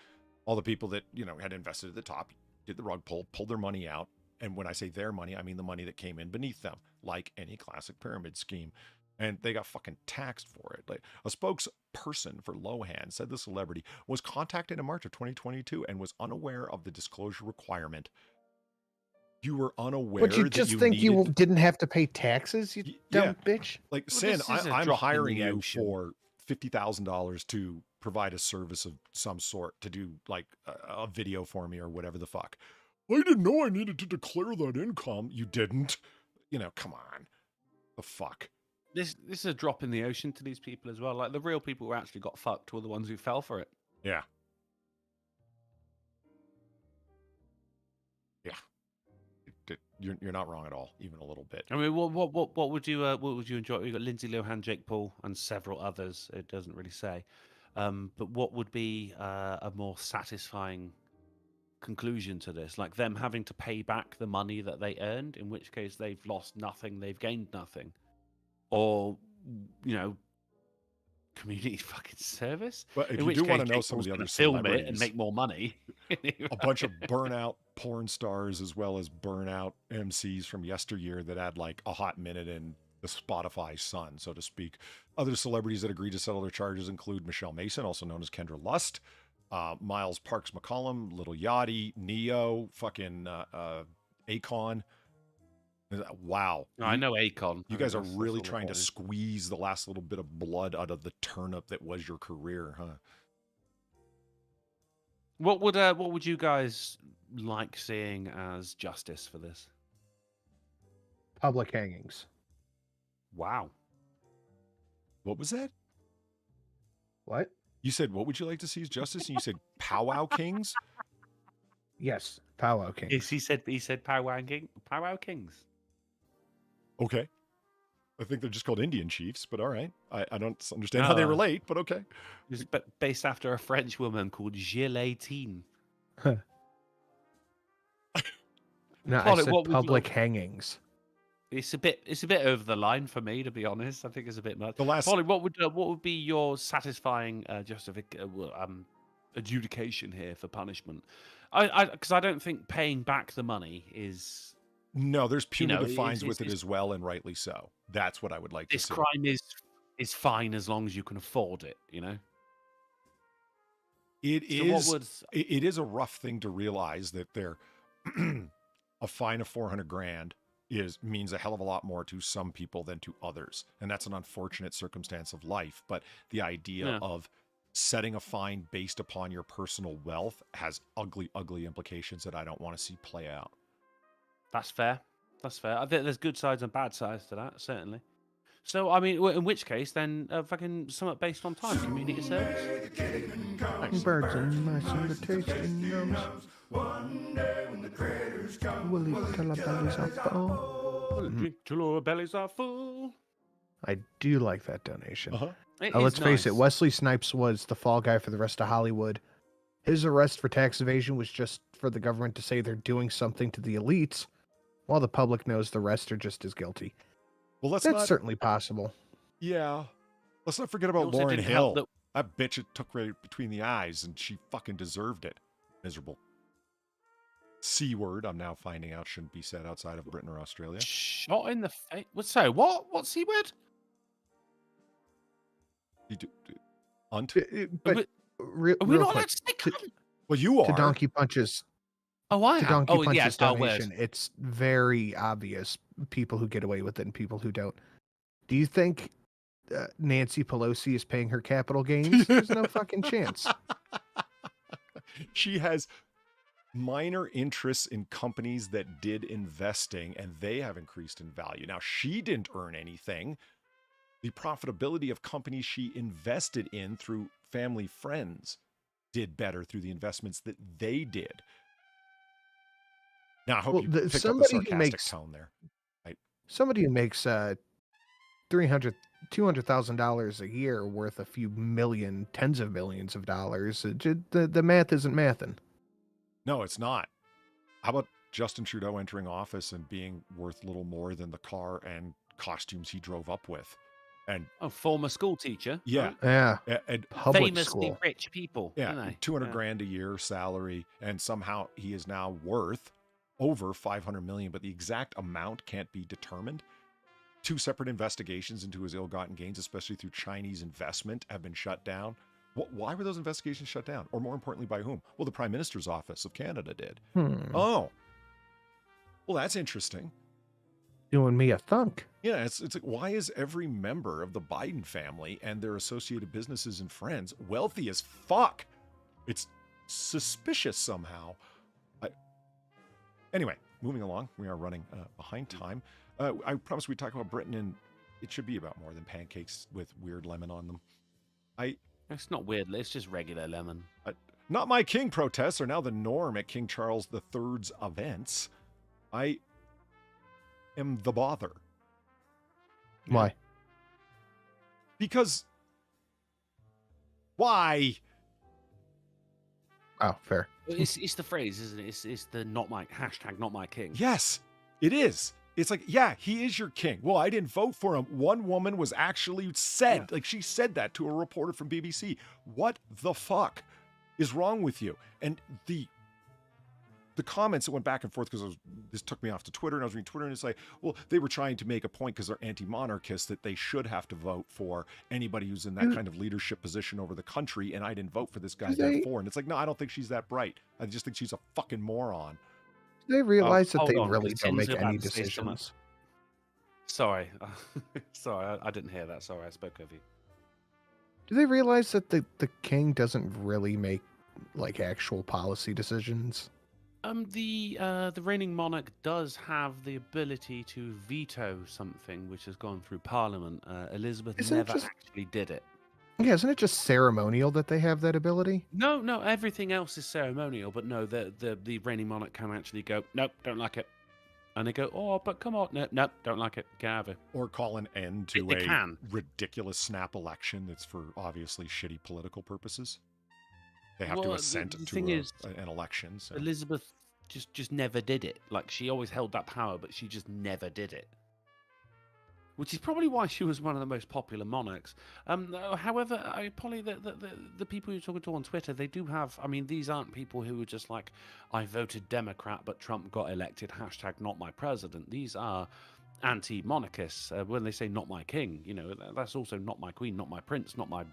all the people that, had invested at the top did the rug pull, pulled their money out. And when I say their money, I mean the money that came in beneath them, like any classic pyramid scheme. And they got fucking taxed for it. Like, a spokesperson for Lohan said the celebrity was contacted in March of 2022 and was unaware of the disclosure requirement. You were unaware But you just think you didn't have to pay taxes, you dumb bitch? Like, Sin, I'm hiring you for $50,000 to provide a service of some sort, to do like a video for me or whatever the fuck. I didn't know I needed to declare that income. You didn't? Come on. The fuck? This is a drop in the ocean to these people as well. Like, the real people who actually got fucked were the ones who fell for it. Yeah. You're not wrong at all, even a little bit. I mean, what would you enjoy? We've got Lindsay Lohan, Jake Paul, and several others. It doesn't really say, but what would be a more satisfying conclusion to this? Like them having to pay back the money that they earned, in which case they've lost nothing, they've gained nothing, or community fucking service. Well, if you do want to know some of the other film it and make more money, a bunch of burnout porn stars as well as burnout MCs from yesteryear that had like a hot minute in the Spotify sun, so to speak. Other celebrities that agreed to settle their charges include Michelle Mason, also known as Kendra Lust, Miles Parks McCollum, Little Yachty, Neo, fucking Akon. Wow. I know Akon. You guys are really trying to squeeze the last little bit of blood out of the turnip that was your career, huh? What would you guys like seeing as justice for this? Public hangings. Wow. What was that? What? You said, what would you like to see as justice? And you said powwow kings? Yes, powwow kings. Yes, he said powwow kings. Okay. I think they're just called Indian chiefs, but all right. I don't understand how they relate, but okay. It's based after a French woman called Gelatine. No, I said public hangings. It's a bit over the line for me, to be honest. I think it's a bit much. Polly, what would be your satisfying adjudication here for punishment? Because I don't think paying back the money is. No, there's punitive fines with it as well, and rightly so. That's what I would like to see. This crime is fine as long as you can afford it. It is a rough thing to realize that a fine of $400,000 means a hell of a lot more to some people than to others, and that's an unfortunate circumstance of life. But the idea of setting a fine based upon your personal wealth has ugly implications that I don't want to see play out. That's fair. I think there's good sides and bad sides to that, certainly. So, I mean, in which case, then fucking something based on time, community service. Birds and mice and the tasting nose. One day when the critters come, we'll eat till our bellies are full. Drink till our bellies are full. I do like that donation. Let's face it, Wesley Snipes was the fall guy for the rest of Hollywood. His arrest for tax evasion was just for the government to say they're doing something to the elites, while the public knows the rest are just as guilty. Well, that's certainly possible. Yeah. Let's not forget about Lauryn Hill. That bitch, it took right between the eyes, and she fucking deserved it. Miserable. C word, I'm now finding out, shouldn't be said outside of Britain or Australia. Shot in the face. So, what? What C word? Unt? But are we not allowed to say cunt? Well, you to are. Donkey Punch's Oh, I to have. Donkey Oh, Punch's yes, I was. donation, it's very obvious people who get away with it and people who don't. Do you think Nancy Pelosi is paying her capital gains? There's no fucking chance. She has minor interests in companies that did investing, and they have increased in value. Now, she didn't earn anything. The profitability of companies she invested in through family friends did better through the investments that they did. Now, I hope you picked up the sarcastic tone there. Right? Somebody who makes $200,000 a year worth a few million, tens of millions of dollars, the math isn't mathing. No, it's not. How about Justin Trudeau entering office and being worth little more than the car and costumes he drove up with? And former school teacher. Yeah. Yeah. And public famously school. rich people. Yeah. 200 grand a year salary. And somehow he is now worth over 500 million, but the exact amount can't be determined. 2 separate investigations into his ill-gotten gains, especially through Chinese investment, have been shut down. Why were those investigations shut down? Or more importantly, by whom? Well, the Prime Minister's Office of Canada did. Oh. Well, that's interesting. Doing me a thunk. Yeah, it's like, why is every member of the Biden family and their associated businesses and friends wealthy as fuck? It's suspicious somehow. Anyway, moving along. We are running behind time. I promised we'd talk about Britain, and it should be about more than pancakes with weird lemon on them. It's not weird. It's just regular lemon. Not My King protests are now the norm at King Charles III's events. I am the bother. Why? Because why? Oh, fair. It's the phrase, isn't it? It's the not my king. Yes, it is. It's like, yeah, he is your king. Well, I didn't vote for him. One woman was actually said, like she said that to a reporter from BBC. What the fuck is wrong with you? And the comments that went back and forth, because this took me off to Twitter, and I was reading Twitter, and it's like, well, they were trying to make a point because they're anti-monarchists that they should have to vote for anybody who's in that kind of leadership position over the country, and I didn't vote for this guy therefore. And it's like, no, I don't think she's that bright. I just think she's a fucking moron. Do they realize that they really don't make any to say something. decisions? Sorry. Sorry, I didn't hear that. Sorry, I spoke over you. Do they realize that the king doesn't really make like actual policy decisions? The reigning monarch does have the ability to veto something which has gone through Parliament. Elizabeth never actually did it. Yeah, isn't it just ceremonial that they have that ability? No, everything else is ceremonial, but no, the reigning monarch can actually go, nope, don't like it. And they go, oh, but come on, nope, don't like it, get out of it. Or call an end to ridiculous snap election that's for obviously shitty political purposes. They have to assent to an election. So. Elizabeth just never did it. Like, she always held that power, but she just never did it. Which is probably why she was one of the most popular monarchs. However, Polly, the people you're talking to on Twitter, they do have, I mean, these aren't people who are just like, I voted Democrat, but Trump got elected, #not my president. These are anti-monarchists. When they say not my king, you know, that's also not my queen, not my prince, not my...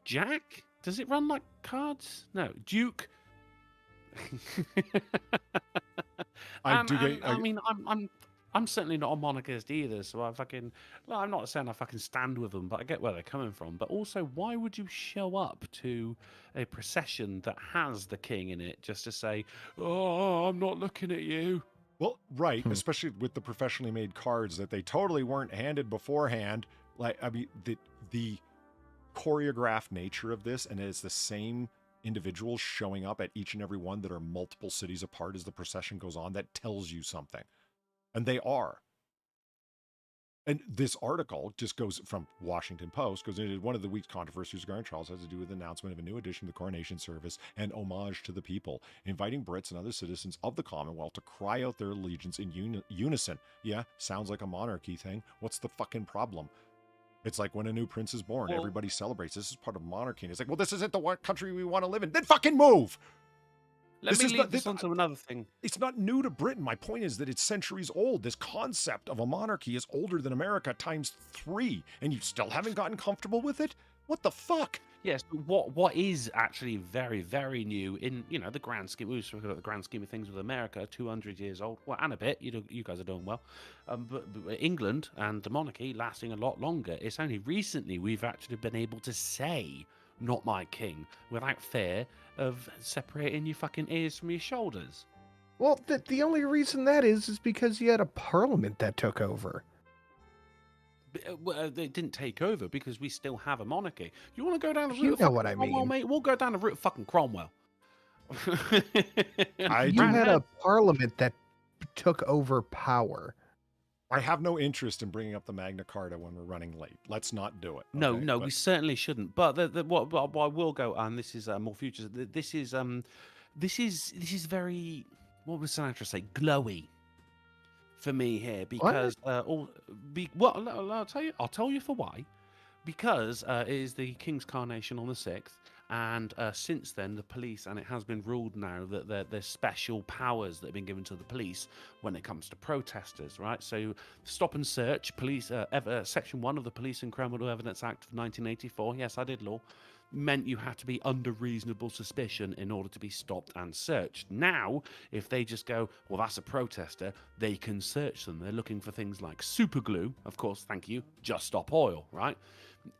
Jack? Does it run like cards? No. Duke? I'm certainly not a monarchist either, so I'm not saying I fucking stand with them, but I get where they're coming from. But also, why would you show up to a procession that has the king in it just to say, oh, I'm not looking at you? Well, right, especially with the professionally made cards that they totally weren't handed beforehand. Like, I mean, the choreographed nature of this, and it's the same individuals showing up at each and every one that are multiple cities apart as the procession goes on, that tells you something. And they are. And this article just goes from Washington Post, goes into one of the week's controversies regarding Charles has to do with the announcement of a new addition to the coronation service and homage to the people, inviting Brits and other citizens of the Commonwealth to cry out their allegiance in unison. Yeah, sounds like a monarchy thing. What's the fucking problem? It's like when a new prince is born, everybody celebrates. This is part of monarchy. And it's like, well, this isn't the country we want to live in. Then fucking move! Let me lead this onto another thing. It's not new to Britain. My point is that it's centuries old. This concept of a monarchy is older than America times 3, and you still haven't gotten comfortable with it? What the fuck? Yes, but what is actually very, very new in, the grand scheme, we look at the grand scheme of things with America, 200 years old, well, and a bit, you guys are doing well, but England and the monarchy lasting a lot longer. It's only recently we've actually been able to say, not my king, without fear of separating your fucking ears from your shoulders. Well, the only reason that is because you had a parliament that took over. Well, they didn't take over because we still have a monarchy. You want to go down the route You of know fucking what I Cromwell, mean. mate? We'll go down the route of fucking Cromwell. You had a parliament that took over power. I have no interest in bringing up the Magna Carta when we're running late. Let's not do it. No, okay? no, we certainly shouldn't. But what I will go, and this is more futures. This is very, what would Sinatra say, glowy for me here, because I'll tell you for why. Because it is the King's coronation on the 6th, and since then the police, and it has been ruled now that there's special powers that have been given to the police when it comes to protesters, right? So stop and search, police, Section 1 of the Police and Criminal Evidence Act of 1984, yes, I did law, meant you had to be under reasonable suspicion in order to be stopped and searched. Now, if they just go, well, that's a protester, they can search them. They're looking for things like super glue, of course, thank you, Just Stop Oil, right?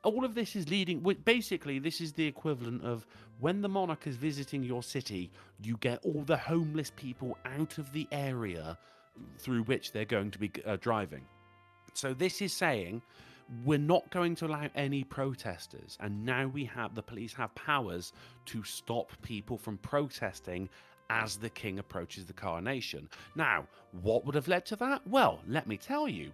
All of this is leading, basically, this is the equivalent of when the monarch is visiting your city, you get all the homeless people out of the area through which they're going to be driving. So this is saying, we're not going to allow any protesters, and now the police have powers to stop people from protesting as the king approaches the coronation. Now, what would have led to that? Well, let me tell you.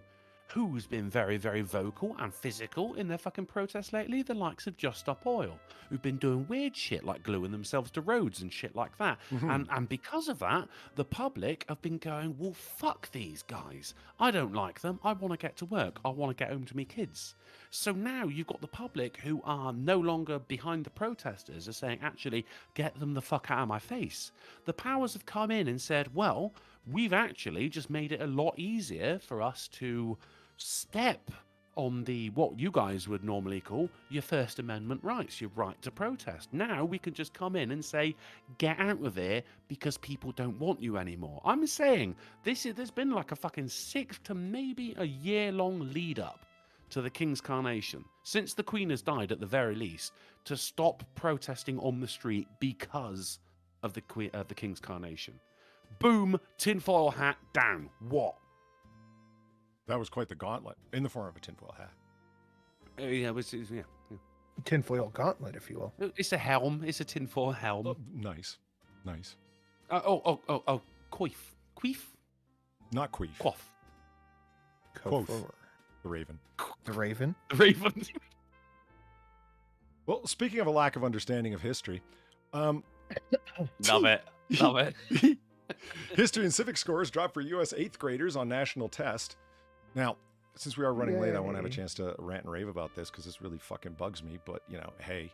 Who's been very, very vocal and physical in their fucking protests lately? The likes of Just Stop Oil, who've been doing weird shit like gluing themselves to roads and shit like that. And because of that, the public have been going, well, fuck these guys. I don't like them. I want to get to work. I want to get home to me kids. So now you've got the public who are no longer behind the protesters, are saying, actually, get them the fuck out of my face. The powers have come in and said, well, we've actually just made it a lot easier for us to step on what you guys would normally call your First Amendment rights, your right to protest. Now we can just come in and say, get out of here because people don't want you anymore. I'm saying there's been like a fucking 6 to maybe a year-long lead up to the King's coronation, since the Queen has died at the very least, to stop protesting on the street because of the King's coronation. Boom, tinfoil hat down. What? That was quite the gauntlet in the form of a tinfoil hat. Yeah. Tinfoil gauntlet, if you will. It's a helm. It's a tinfoil helm. Oh, nice. Queef. Queef? Not queef. Quoth. Quoth. The Raven. The Raven? The Raven. Well, speaking of a lack of understanding of history, Love it. Love it. History and civic scores dropped for U.S. 8th graders on national test. Now, since we are running late, I want to have a chance to rant and rave about this because this really fucking bugs me. But, hey,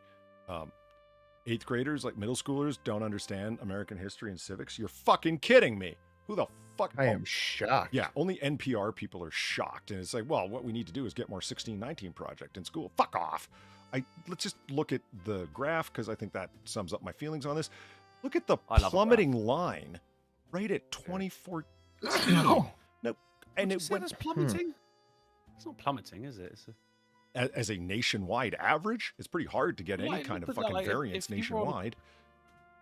8th graders, like middle schoolers, don't understand American history and civics? You're fucking kidding me. Who the fuck? I am shocked. Yeah, only NPR people are shocked. And it's like, well, what we need to do is get more 1619 Project in school. Fuck off. Let's just look at the graph because I think that sums up my feelings on this. Look at the plummeting line right at 2014. No, and it went plummeting. It's not plummeting, is it? As a nationwide average, it's pretty hard to get any kind of fucking variance nationwide.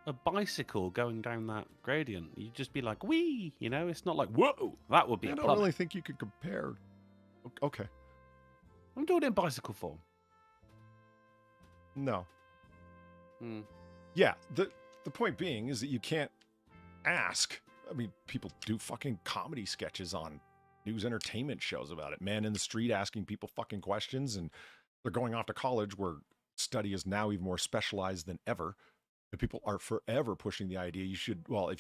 A bicycle going down that gradient, you'd just be like, wee, it's not like, whoa, that would be I a don't plummet. really think you could compare. Okay. I'm doing it in bicycle form. No. Yeah, the point being is that you can't ask. I mean, people do fucking comedy sketches on news entertainment shows about it. Man in the street asking people fucking questions, and they're going off to college where study is now even more specialized than ever. And people are forever pushing the idea if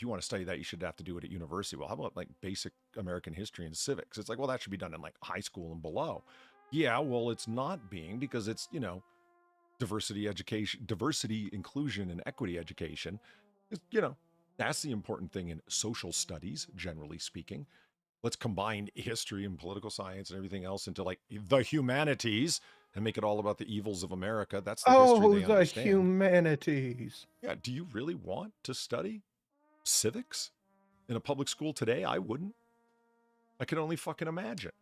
you want to study that, you should have to do it at university. Well, how about like basic American history and civics? It's like, well, that should be done in like high school and below. Yeah, well, it's not being because it's, diversity education, diversity, inclusion, and equity education. That's the important thing in social studies, generally speaking. Let's combine history and political science and everything else into like the humanities and make it all about the evils of America. That's the history they understand. Humanities. Yeah, do you really want to study civics in a public school today? I wouldn't. I can only fucking imagine.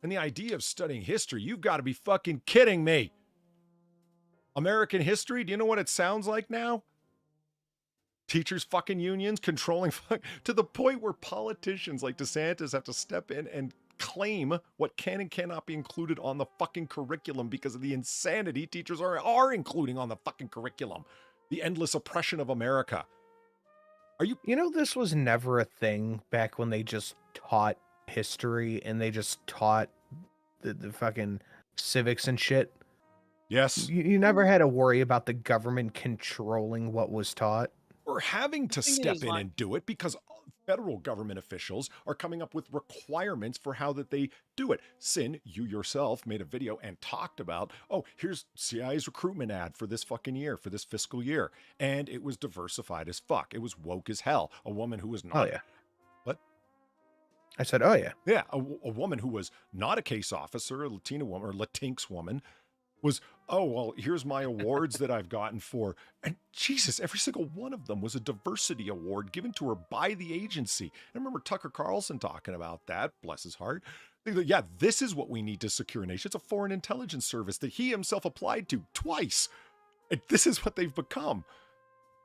And the idea of studying history, you've got to be fucking kidding me. American history, do you know what it sounds like now? Teachers fucking unions controlling to the point where politicians like DeSantis have to step in and claim what can and cannot be included on the fucking curriculum because of the insanity teachers are including on the fucking curriculum. The endless oppression of America. You know, this was never a thing back when they just taught history and they just taught the fucking civics and shit. Yes. You never had to worry about the government controlling what was taught. Or having to step in and do it because federal government officials are coming up with requirements for how that they do it. Sin, you yourself made a video and talked about, here's CIA's recruitment ad for this fucking year, for this fiscal year. And it was diversified as fuck. It was woke as hell. A woman who was not... Oh, yeah. What? I said, oh, yeah. Yeah, a woman who was not a case officer, a Latina woman, or Latinx woman, was, here's my awards that I've gotten for, and Jesus, every single one of them was a diversity award given to her by the agency. I remember Tucker Carlson talking about that, bless his heart. Yeah, this is what we need to secure a nation. It's a foreign intelligence service that he himself applied to twice. And this is what they've become.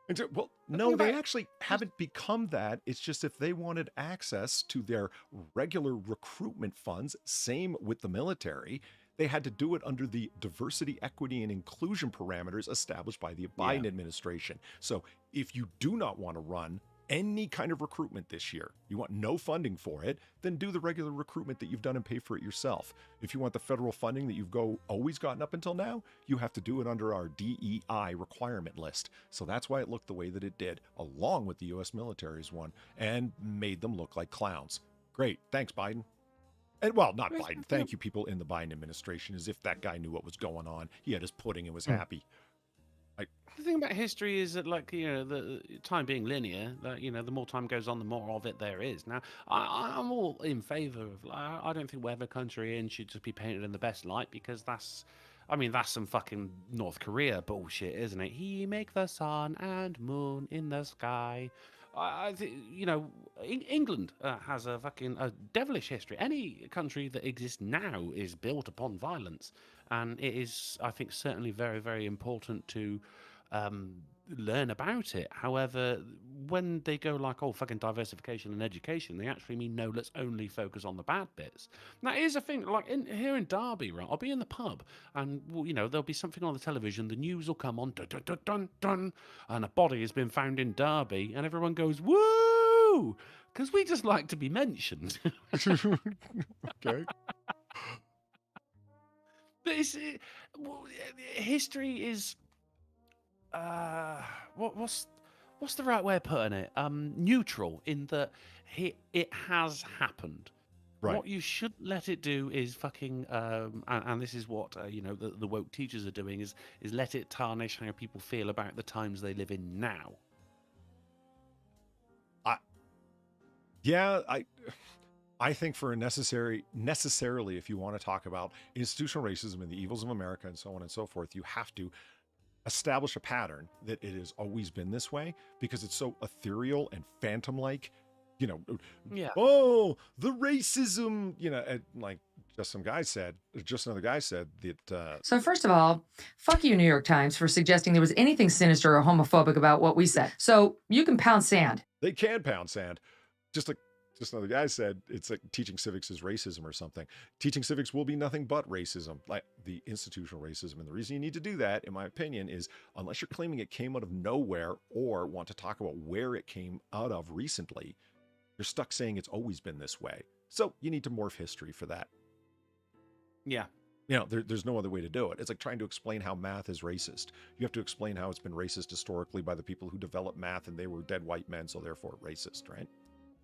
And so, well, no, they actually haven't become that. It's just if they wanted access to their regular recruitment funds, same with the military, they had to do it under the diversity, equity, and inclusion parameters established by the Biden administration. So if you do not want to run any kind of recruitment this year, you want no funding for it, then do the regular recruitment that you've done and pay for it yourself. If you want the federal funding that you've always gotten up until now, you have to do it under our DEI requirement list. So that's why it looked the way that it did, along with the U.S. military's one, and made them look like clowns. Great. Thanks, Biden. And well, not Biden. Thank you, people in the Biden administration, as if that guy knew what was going on. He had his pudding and was happy. The thing about history is that, like, you know, the time being linear, you know, the more time goes on, the more of it there is. Now, I'm all in favor of, I don't think whatever country in should just be painted in the best light, because that's some fucking North Korea bullshit, isn't it? He make the sun and moon in the sky. I think, you know, England has a devilish history. Any country that exists now is built upon violence, and it is, I think, certainly very, very important to learn about it. However, when they go like, fucking diversification and education, they actually mean, no, let's only focus on the bad bits. Now, here's a thing, like here in Derby, right, I'll be in the pub and, well, you know, there'll be something on the television, the news will come on, dun, dun, dun, dun, dun, and a body has been found in Derby, and everyone goes, woo, because we just like to be mentioned. Okay. But history is... what's the right way of putting it? Neutral, in that it has happened. Right. What you shouldn't let it do is fucking and this is what you know, the woke teachers are doing, is let it tarnish how people feel about the times they live in now. I think for necessarily, if you want to talk about institutional racism and the evils of America and so on and so forth, you have to establish a pattern that it has always been this way, because it's so ethereal and phantom-like, you know. Yeah. Oh, the racism, you know, like just another guy said that. So first of all, fuck you, New York Times, for suggesting there was anything sinister or homophobic about what we said. So you can pound sand. They can pound sand. Just another guy said, it's like teaching civics is racism or something. Teaching civics will be nothing but racism, like the institutional racism. And the reason you need to do that, in my opinion, is unless you're claiming it came out of nowhere or want to talk about where it came out of recently, you're stuck saying it's always been this way. So you need to morph history for that. Yeah. You know, there's no other way to do it. It's like trying to explain how math is racist. You have to explain how it's been racist historically by the people who developed math, and they were dead white men, so therefore racist, right?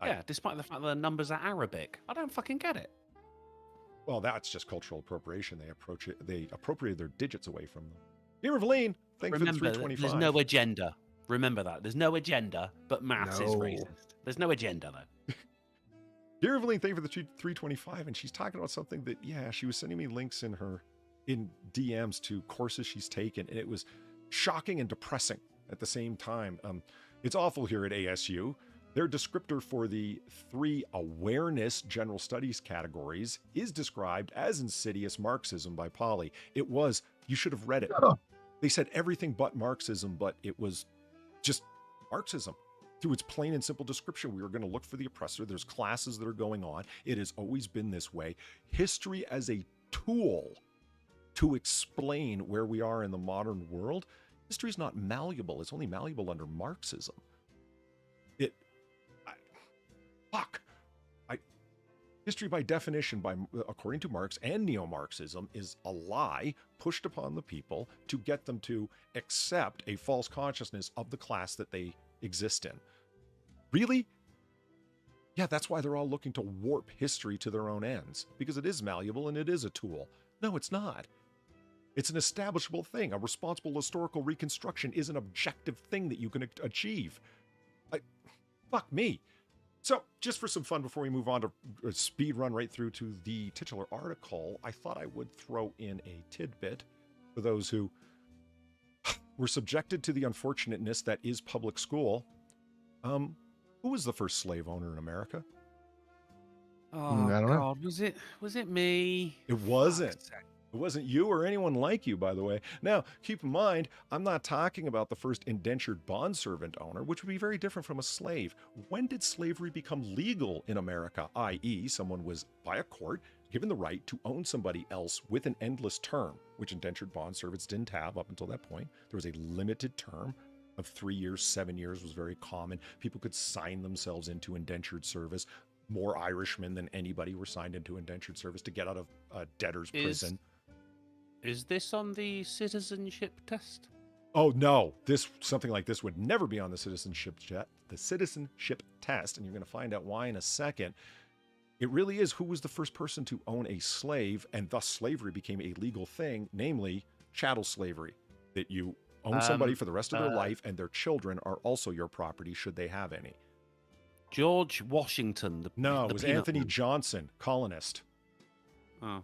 Yeah, despite the fact that the numbers are Arabic. I don't fucking get it. Well, that's just cultural appropriation. They appropriated their digits away from them. Dear Eveline, thanks for the 325. There's no agenda. Remember that. There's no agenda, but maths is racist. There's no agenda, though. Dear Eveline, thank you for the 325. And she's talking about something that, she was sending me links in her in DMs to courses she's taken, and it was shocking and depressing at the same time. It's awful here at ASU. Their descriptor for the 3 awareness general studies categories is described as insidious Marxism by Polly. It was, you should have read it. They said everything but Marxism, but it was just Marxism. Through its plain and simple description, we are going to look for the oppressor. There's classes that are going on. It has always been this way. History as a tool to explain where we are in the modern world. History is not malleable. It's only malleable under Marxism. History by definition, according to Marx and neo-Marxism, is a lie pushed upon the people to get them to accept a false consciousness of the class that they exist in. Really? Yeah, that's why they're all looking to warp history to their own ends, because it is malleable and it is a tool. No, it's not. It's an establishable thing. A responsible historical reconstruction is an objective thing that you can achieve. Fuck me. So, just for some fun before we move on to a speed run right through to the titular article, I thought I would throw in a tidbit for those who were subjected to the unfortunateness that is public school. Who was the first slave owner in America? Oh, I don't know. God, was it me? It wasn't. It wasn't you or anyone like you, by the way. Now, keep in mind, I'm not talking about the first indentured bondservant owner, which would be very different from a slave. When did slavery become legal in America? I.e., someone was, by a court, given the right to own somebody else with an endless term, which indentured bondservants didn't have up until that point. There was a limited term of 3 years, 7 years was very common. People could sign themselves into indentured service. More Irishmen than anybody were signed into indentured service to get out of debtor's prison. Is this on the citizenship test? Oh no, something like this would never be on the citizenship test, and you're going to find out why in a second. It really is who was the first person to own a slave, and thus slavery became a legal thing, namely chattel slavery, that you own somebody for the rest of their life, and their children are also your property should they have any. George Washington. It was Anthony Johnson, colonist. No,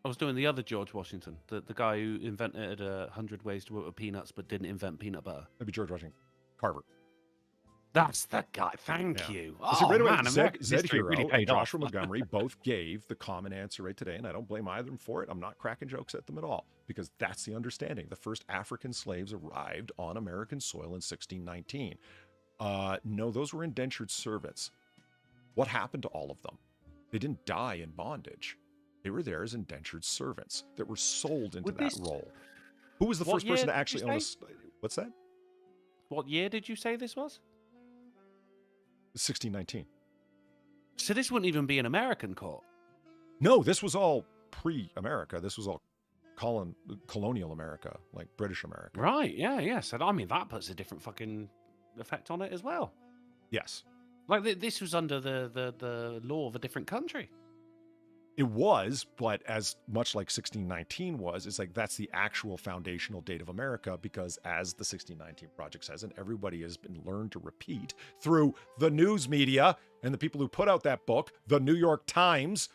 I was doing the other George Washington, the guy who invented 100 ways to work with peanuts but didn't invent peanut butter. That'd be George Washington Carver. That's the guy. Thank you. So right away, man, Zed Hero really and Joshua Montgomery both gave the common answer right today, and I don't blame either of them for it. I'm not cracking jokes at them at all, because that's the understanding. The first African slaves arrived on American soil in 1619. No, those were indentured servants. What happened to all of them? They didn't die in bondage. They were there as indentured servants that were sold into that role. Who was the first person to actually own a... What's that? What year did you say this was? 1619. So this wouldn't even be an American court? No, this was all pre-America. This was all colonial America, like British America. Right, yeah. So, I mean, that puts a different fucking effect on it as well. Yes. Like, this was under the law of a different country. It was, but as much like 1619 was, it's like that's the actual foundational date of America, because as the 1619 Project says, and everybody has been learned to repeat through the news media and the people who put out that book, the New York Times,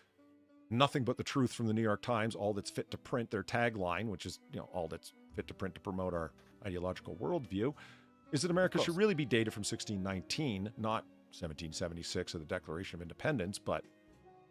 nothing but the truth from the New York Times, all that's fit to print, their tagline, which is, all that's fit to print to promote our ideological worldview, is that America should really be dated from 1619, not 1776 or the Declaration of Independence, but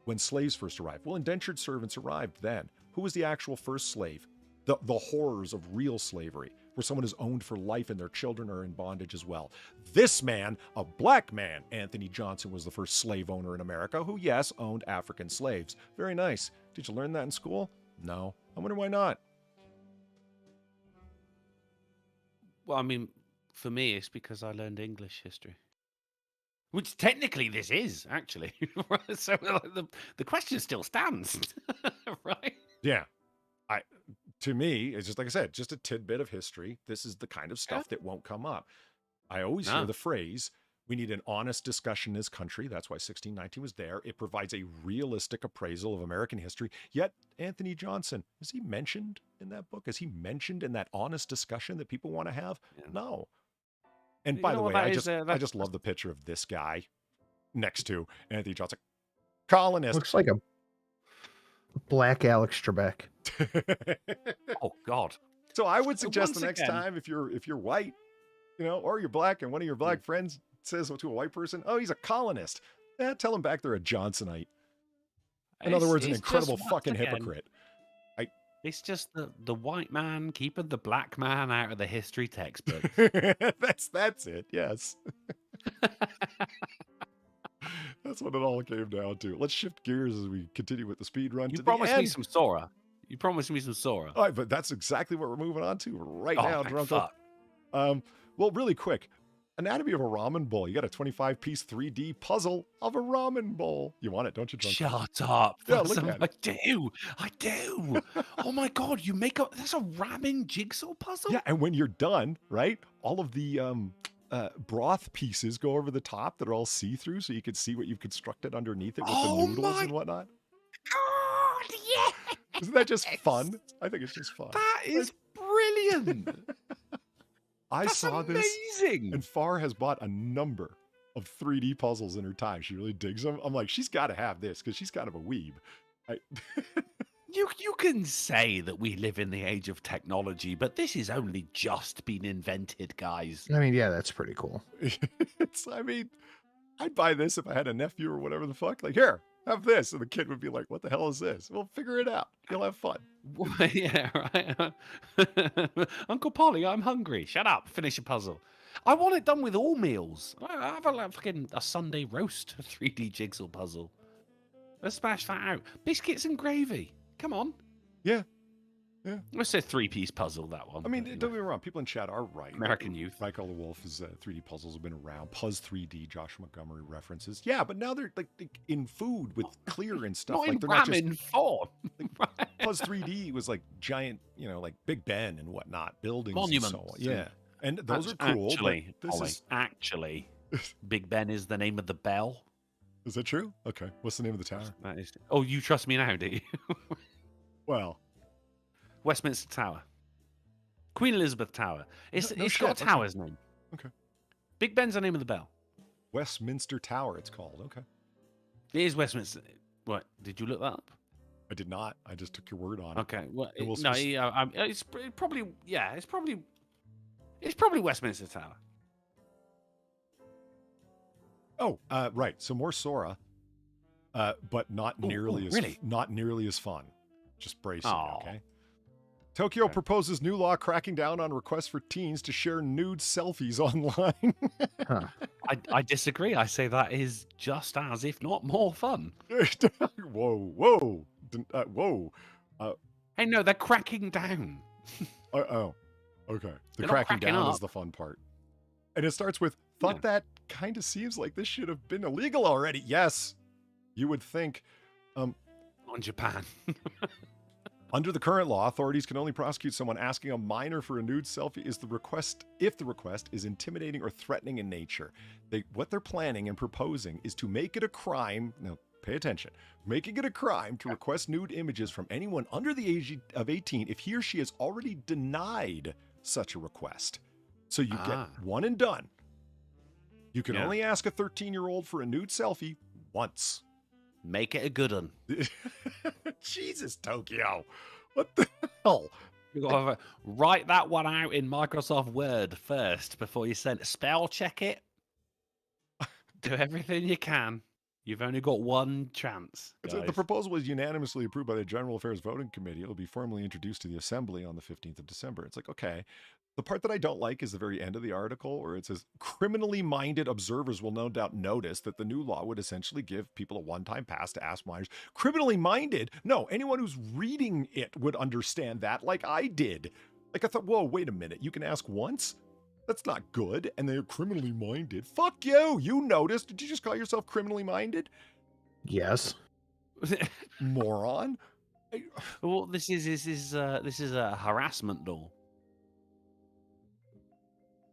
when slaves first arrived. Well, indentured servants arrived then. Who was the actual first slave? The horrors of real slavery, where someone is owned for life and their children are in bondage as well. This man, a black man, Anthony Johnson, was the first slave owner in America who, yes, owned African slaves. Very nice. Did you learn that in school? No. I wonder why not. Well, I mean, for me, it's because I learned English history. Which technically this is, actually. So the question still stands, right? Yeah. To me, it's just like I said, just a tidbit of history. This is the kind of stuff that won't come up. I always hear the phrase, we need an honest discussion in this country. That's why 1619 was there. It provides a realistic appraisal of American history. Yet, Anthony Johnson, is he mentioned in that book? Is he mentioned in that honest discussion that people want to have? Yeah. No. And by the way, I just love the picture of this guy next to Anthony Johnson. Colonist. Looks like Black Alex Trebek. Oh God. So I would suggest Once the next again- time if you're white, or you're black, and one of your black friends says to a white person, "Oh, he's a colonist," tell him back they're a Johnsonite. In other words, an It's incredible just, fucking once again, hypocrite. It's just the white man keeping the black man out of the history textbook. That's it. Yes. That's what it all came down to. Let's shift gears as we continue with the speed run. You to promised the me end. some Sora. You promised me some Sora. All right, but that's exactly what we're moving on to right now, thank Drunkle. fuck. Well, really quick. Anatomy of a ramen bowl. You got a 25-piece 3D puzzle of a ramen bowl. You want it, don't you, Drunkle? Shut up. Yeah, That's look a- at it. I do. Oh my God, that's a ramen jigsaw puzzle? Yeah, and when you're done, right, all of the broth pieces go over the top that are all see-through, so you can see what you've constructed underneath it with the noodles and whatnot. God, yeah. Isn't that just fun? I think it's just fun. That is brilliant. I That's saw this, amazing. and Far has bought a number of 3D puzzles in her time. She really digs them. I'm like, she's got to have this because she's kind of a weeb. You can say that we live in the age of technology, but this has only just been invented, guys. I mean, yeah, that's pretty cool. I'd buy this if I had a nephew or whatever the fuck. Like, here, have this. And the kid would be like, what the hell is this? Well, figure it out. You'll have fun. Yeah, right. Uncle Polly, I'm hungry. Shut up. Finish a puzzle. I want it done with all meals. I have a Sunday roast 3D jigsaw puzzle. Let's smash that out. Biscuits and gravy. Come on. Yeah. Let's say 3-piece puzzle, that one. I mean, don't get me wrong. People in chat are right. American youth. Michael the Wolf is 3D puzzles have been around. Puzz 3D, Josh Montgomery references. Yeah, but now they're like in food with clear and stuff. Not like in they're not just ramen form. Puzz 3D was like giant, like Big Ben and whatnot, buildings Monuments. and so on. Yeah, and those are cool. Actually, but this Ollie, is actually, Big Ben is the name of the bell. Is that true? Okay, what's the name of the tower? That is. Oh, you trust me now, do you? Well, Westminster Tower. Queen Elizabeth Tower. It's No got shit, a okay. tower's name. Okay. Big Ben's the name of the bell. Westminster Tower, it's called. Okay, It is Westminster. What? Did you look that up? I did not. I just took your word on it. Okay. Well, It will no, spec- it's probably It's probably Westminster Tower. Oh, right. So more Sora, but not nearly as fun. Just brace you, Aw. okay? Tokyo proposes new law cracking down on requests for teens to share nude selfies online. I disagree. I say that is just as, if not more, fun. Whoa. Hey, no, they're cracking down. Oh, okay. The They're not cracking cracking down is up. the fun part. And it starts with, thought that kind of seems like this should have been illegal already. Yes, you would think. On Japan. Under the current law, authorities can only prosecute someone asking a minor for a nude selfie if the request is intimidating or threatening in nature. What they're planning and proposing is to make it a crime. Now, pay attention. Making it a crime to request nude images from anyone under the age of 18 if he or she has already denied such a request. So you get one and done. You can only ask a 13-year-old for a nude selfie once. Make it a good one. Jesus, Tokyo. What the hell? You got to write that one out in Microsoft Word first before you send it. Spell check it. Do everything you can. You've only got one chance. The proposal was unanimously approved by the General Affairs Voting Committee. It will be formally introduced to the Assembly on the 15th of December. It's like, okay. The part that I don't like is the very end of the article where it says, criminally minded observers will no doubt notice that the new law would essentially give people a one-time pass to ask minors. Criminally minded? No, anyone who's reading it would understand that like I did. Like I thought, whoa, wait a minute. You can ask once? That's not good. And they're criminally minded. Fuck you. You noticed. Did you just call yourself criminally minded? Yes. Moron. Well, this is a harassment law.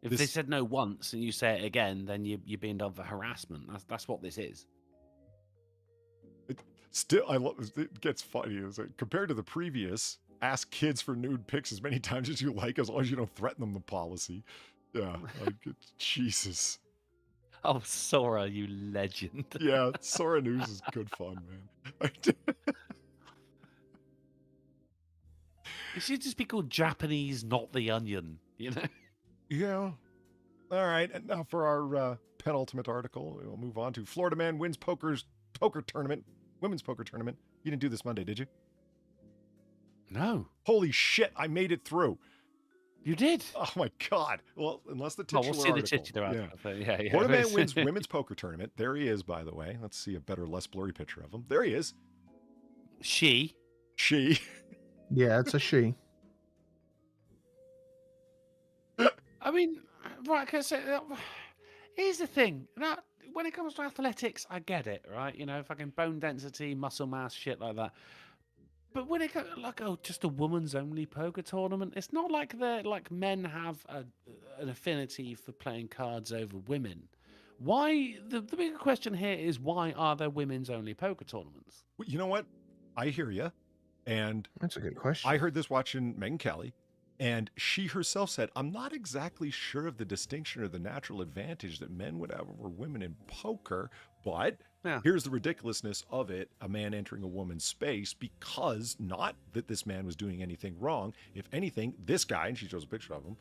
If they said no once and you say it again, then you're being done for harassment. That's what this is. I love it. Gets funny. It's like, compared to the previous, ask kids for nude pics as many times as you like, as long as you don't threaten them. The policy. Yeah. Jesus. Oh, Sora, you legend. Yeah, Sora News is good fun, man. It should just be called Japanese, not the onion. You know. Yeah. All right. And now for our penultimate article, we'll move on to Florida man wins poker tournament, women's poker tournament. You didn't do this Monday, did you? No. Holy shit! I made it through. You did? Oh my god! Well, unless the titular we'll see article. the titular article. Yeah. Florida man wins women's poker tournament. There he is, by the way. Let's see a better, less blurry picture of him. There he is. She. Yeah, it's a she. I mean, right? Cause here's the thing. Now, when it comes to athletics, I get it, right? You know, fucking bone density, muscle mass, shit like that. But when it comes like, just a woman's only poker tournament, it's not like men have an affinity for playing cards over women. Why? The bigger question here is, why are there women's only poker tournaments? Well, you know what? I hear you, and that's a good question. I heard this watching Megyn Kelly, and she herself said, "I'm not exactly sure of the distinction or the natural advantage that men would have over women in poker, but." Yeah. Here's the ridiculousness of it, a man entering a woman's space, because not that this man was doing anything wrong. If anything, this guy, and she shows a picture of him,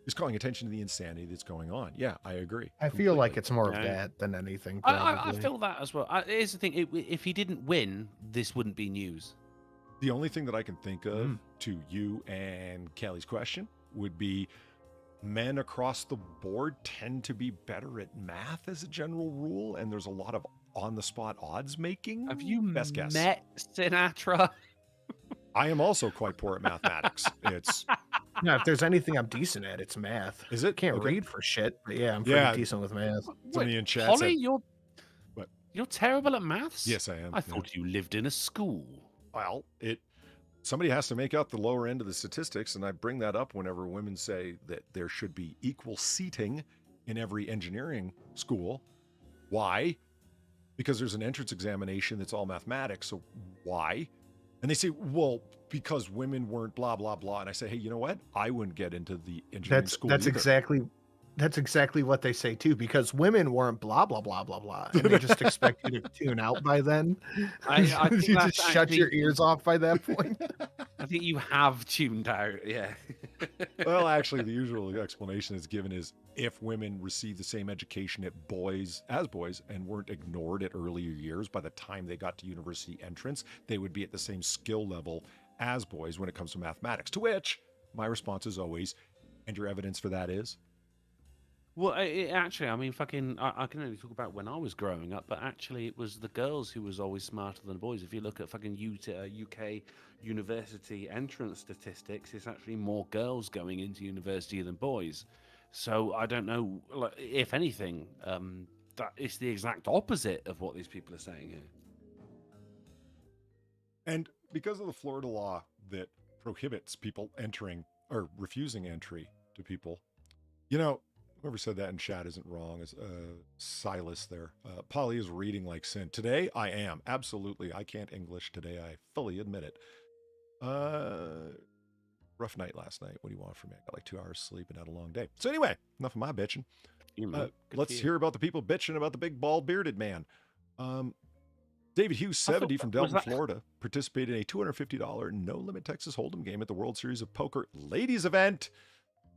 is calling attention to the insanity that's going on. Yeah, I agree. I feel like it's more of that than anything. I feel that as well. Here's the thing. If he didn't win, this wouldn't be news. The only thing that I can think of to you and Kelly's question would be, men across the board tend to be better at math as a general rule, and there's a lot of on-the-spot odds making. Have you Best guess. met Sinatra? I am also quite poor at mathematics. It's if there's anything I'm decent at, it's math. Is it? Can't read for shit, but yeah, I'm pretty decent with math. Somebody in chat Holly, said, you're terrible at maths? Yes, I am. I thought you lived in a school. Well, somebody has to make out the lower end of the statistics, and I bring that up whenever women say that there should be equal seating in every engineering school. Why? Because there's an entrance examination that's all mathematics. So why? And they say, well, because women weren't blah, blah, blah. And I say, hey, you know what? I wouldn't get into the engineering school either. That's exactly what they say too, because women weren't blah blah blah blah blah, and they just expect you to tune out by then. I think you just shut your ears off by that point. I think you have tuned out. Yeah. Well, actually, the usual explanation is given is if women received the same education as boys and weren't ignored at earlier years, by the time they got to university entrance, they would be at the same skill level as boys when it comes to mathematics. To which my response is always, and your evidence for that is? Well, actually, I mean, I can only talk about when I was growing up, but actually it was the girls who was always smarter than the boys. If you look at fucking UK university entrance statistics, it's actually more girls going into university than boys. So I don't know, like, if anything, that it's the exact opposite of what these people are saying here. And because of the Florida law that prohibits people entering or refusing entry to people, you know, whoever said that in chat isn't wrong. Is Silas there? Polly is reading like sin. Today, I am. Absolutely. I can't English today. I fully admit it. Rough night last night. What do you want from me? I got like 2 hours sleep and had a long day. So anyway, enough of my bitching. Let's hear about the people bitching about the big bald bearded man. David Hughes, 70 from Delton, Florida, participated in a $250 no-limit Texas Hold'em game at the World Series of Poker Ladies event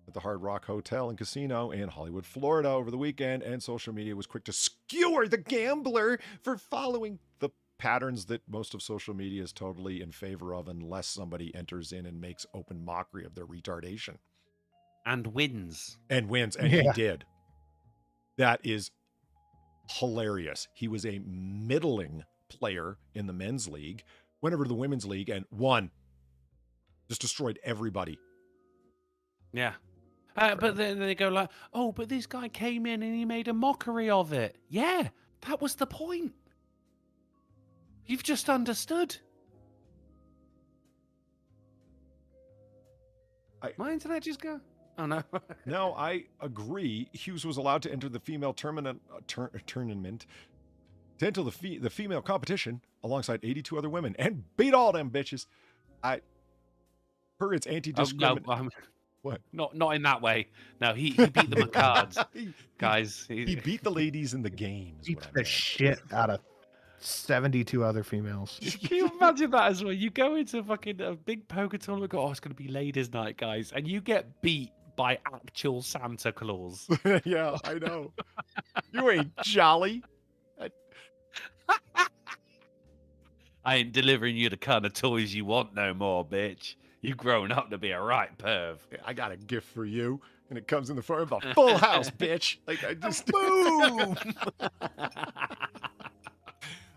at the Hard Rock Hotel and Casino in Hollywood, Florida over the weekend, and social media was quick to skewer the gambler for following the patterns that most of social media is totally in favor of unless somebody enters in and makes open mockery of their retardation. And wins. And he did. That is hilarious. He was a middling player in the men's league, went over to the women's league and won. Just destroyed everybody. Yeah. But then they go like, oh, but this guy came in and he made a mockery of it. Yeah, that was the point. You've just understood. My internet just go. Oh, no. No, I agree. Hughes was allowed to enter the female tournament, to enter the female competition alongside 82 other women and beat all them bitches. Per its anti-discrimination. What? Not in that way. No, he beat them at cards, guys. He beat the ladies in the game. Beat the shit out of 72 other females. Can you imagine that as well? You go into fucking a big poker tournament, go, oh, it's going to be ladies' night, guys, and you get beat by actual Santa Claus. Yeah, I know. You ain't jolly. I ain't delivering you the kind of toys you want no more, bitch. You've grown up to be a right perv. I got a gift for you, and it comes in the form of a full house, bitch. Like, I just... Boom!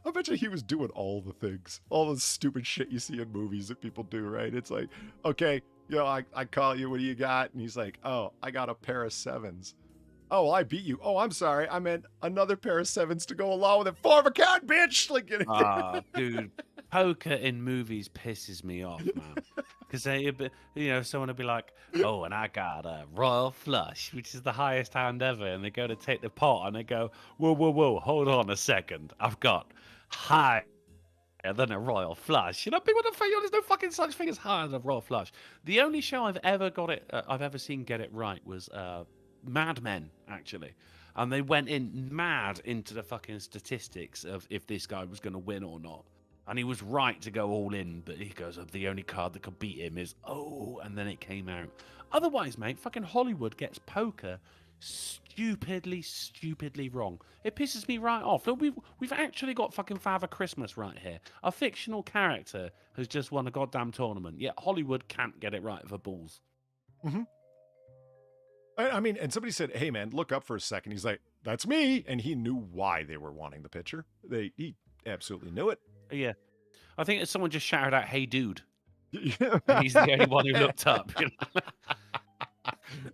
I bet you he was doing all the things, all the stupid shit you see in movies that people do, right? It's like, okay, I call you, what do you got? And he's like, oh, I got a pair of 7s. Oh, well, I beat you. Oh, I'm sorry. I meant another pair of 7s to go along with it. 4 of a kind, bitch! Like, dude, poker in movies pisses me off, man. Because someone will be like, oh, and I got a royal flush, which is the highest hand ever. And they go to take the pot and they go, whoa, hold on a second. I've got higher than a royal flush. You know, people don't think there's no fucking such thing as higher than a royal flush. The only show I've ever seen get it right was Mad Men, actually. And they went in mad into the fucking statistics of if this guy was going to win or not. And he was right to go all in, but he goes, the only card that could beat him is, and then it came out. Otherwise, mate, fucking Hollywood gets poker stupidly wrong. It pisses me right off. Look, we've actually got fucking Father Christmas right here. A fictional character has just won a goddamn tournament, yet Hollywood can't get it right for balls. Mm-hmm. I mean, and somebody said, hey, man, look up for a second. He's like, that's me. And he knew why they were wanting the picture. He absolutely knew it. Yeah. I think someone just shouted out, hey, dude. And he's the only one who looked up. You know?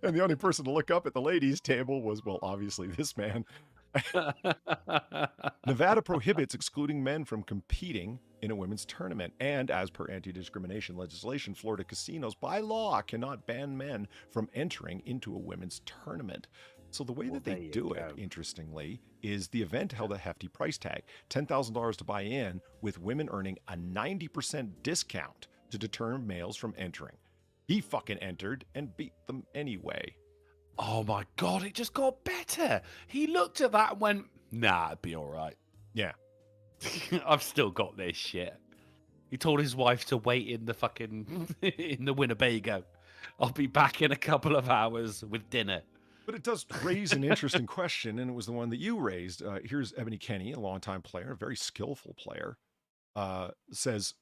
And the only person to look up at the ladies' table was, well, obviously this man. Nevada prohibits excluding men from competing in a women's tournament. And as per anti-discrimination legislation, Florida casinos by law cannot ban men from entering into a women's tournament. So the way that they do it, interestingly, is the event held a hefty price tag, $10,000 to buy in, with women earning a 90% discount to deter males from entering. He fucking entered and beat them anyway. Oh my God, it just got better. He looked at that and went, nah, it'd be all right. Yeah. I've still got this shit. He told his wife to wait in the fucking, in the Winnebago. I'll be back in a couple of hours with dinner. But it does raise an interesting question, and it was the one that you raised. Here's Ebony Kenny, a longtime player, a very skillful player, says,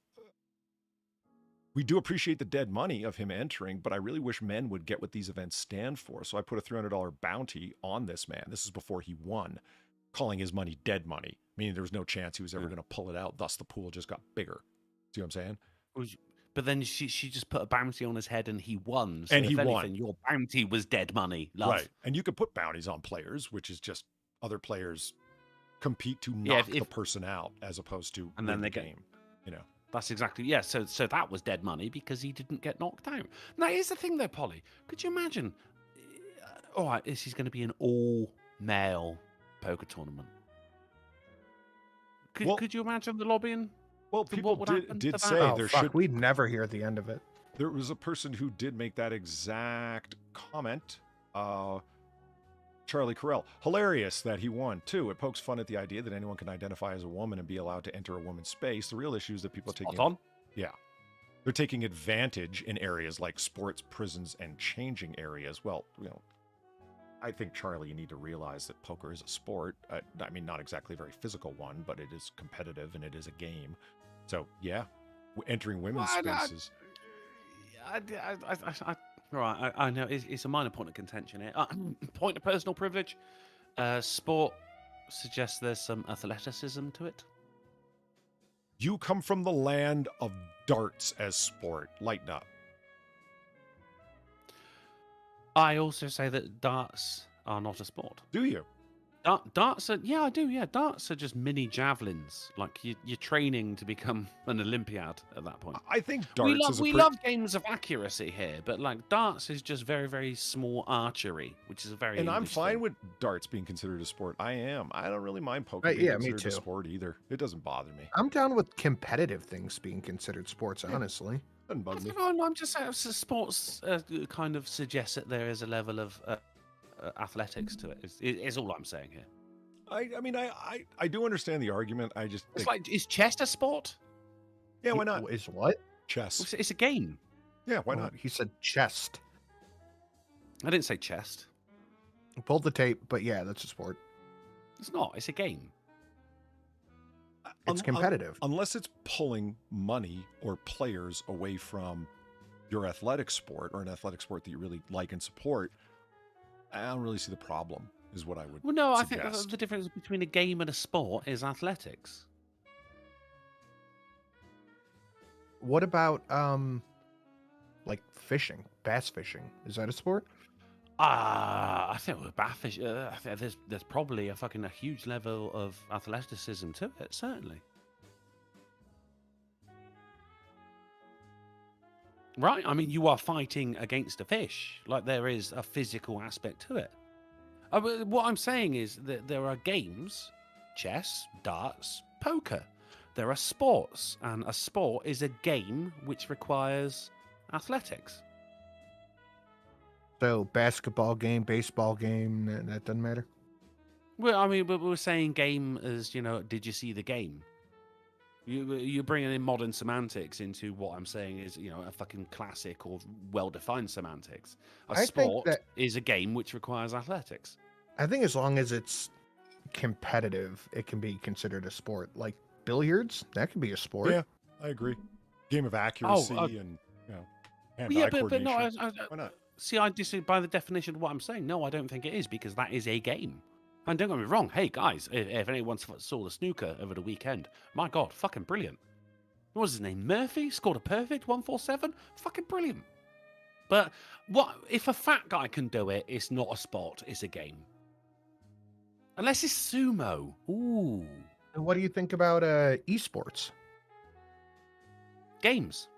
we do appreciate the dead money of him entering, but I really wish men would get what these events stand for. So I put a $300 bounty on this man. This is before he won, calling his money dead money, meaning there was no chance he was ever going to pull it out. Thus, the pool just got bigger. See what I'm saying? But then she just put a bounty on his head and he won. So and he anything, won. Your bounty was dead money, love. Right. And you could put bounties on players, which is just other players compete to knock the person out as opposed to and then they game. You know. That's exactly, yeah. So that was dead money because he didn't get knocked out. Now, here's the thing though, Polly. Could you imagine, all right, this is going to be an all-male poker tournament. Could you imagine the lobbying? Well, people did say there should... We'd never hear the end of it. There was a person who did make that exact comment. Charlie Carell. Hilarious that he won, too. It pokes fun at the idea that anyone can identify as a woman and be allowed to enter a woman's space. The real issue is that people are taking... Yeah. They're taking advantage in areas like sports, prisons, and changing areas. Well, you know, I think, Charlie, you need to realize that poker is a sport. I mean, not exactly a very physical one, but it is competitive and it is a game. So, yeah, entering women's spaces... Right, I know it's a minor point of contention here. Point of personal privilege. Sport suggests there's some athleticism to it. You come from the land of darts as sport. Lighten up. I also say that darts are not a sport. Do you? Darts are, yeah, I do, yeah. Darts are just mini javelins. Like, you're training to become an Olympiad at that point. I think darts we love games of accuracy here, but, like, darts is just very, very small archery, which is a very... And I'm fine with darts being considered a sport. I am. I don't really mind poker being considered a sport either. It doesn't bother me. I'm down with competitive things being considered sports, honestly. Doesn't bug me. I'm just saying sports kind of suggests that there is a level of... athletics to it is all I'm saying here. I mean, I do understand the argument. I just It's think, like, is chess a sport? yeah, why not? Is what? Chess. It's a game. Yeah, why Oh, not? He said chest. I didn't say chest. Pulled the tape, but yeah, that's a sport. It's not. It's a game. It's competitive. Unless it's pulling money or players away from your athletic sport or an athletic sport that you really like and support, I don't really see the problem, is what I would Well, no, I suggest. think the difference between a game and a sport is athletics. What about like fishing, bass fishing? Is that a sport? I think with bathfish, I think there's probably a huge level of athleticism to it. Certainly. Right. I mean, you are fighting against a fish. Like there is a physical aspect to it. What I'm saying is that there are games, chess, darts, poker. There are sports, and a sport is a game which requires athletics. So basketball game, baseball game, that doesn't matter. Well, I mean, but we're saying game as, did you see the game? You're bringing in modern semantics into what I'm saying is, a fucking classic or well-defined semantics. A sport is a game which requires athletics. I think as long as it's competitive, it can be considered a sport. Like billiards, that could be a sport. Yeah, I agree. Game of accuracy and hand-eye coordination. No, why not? See, I disagree by the definition of what I'm saying. No, I don't think it is, because that is a game. And don't get me wrong. Hey, guys, if anyone saw the snooker over the weekend, my God, fucking brilliant. What was his name? Murphy? Scored a perfect 147? Fucking brilliant. But what if a fat guy can do it, it's not a sport, it's a game. Unless it's sumo. Ooh. And what do you think about esports? Games.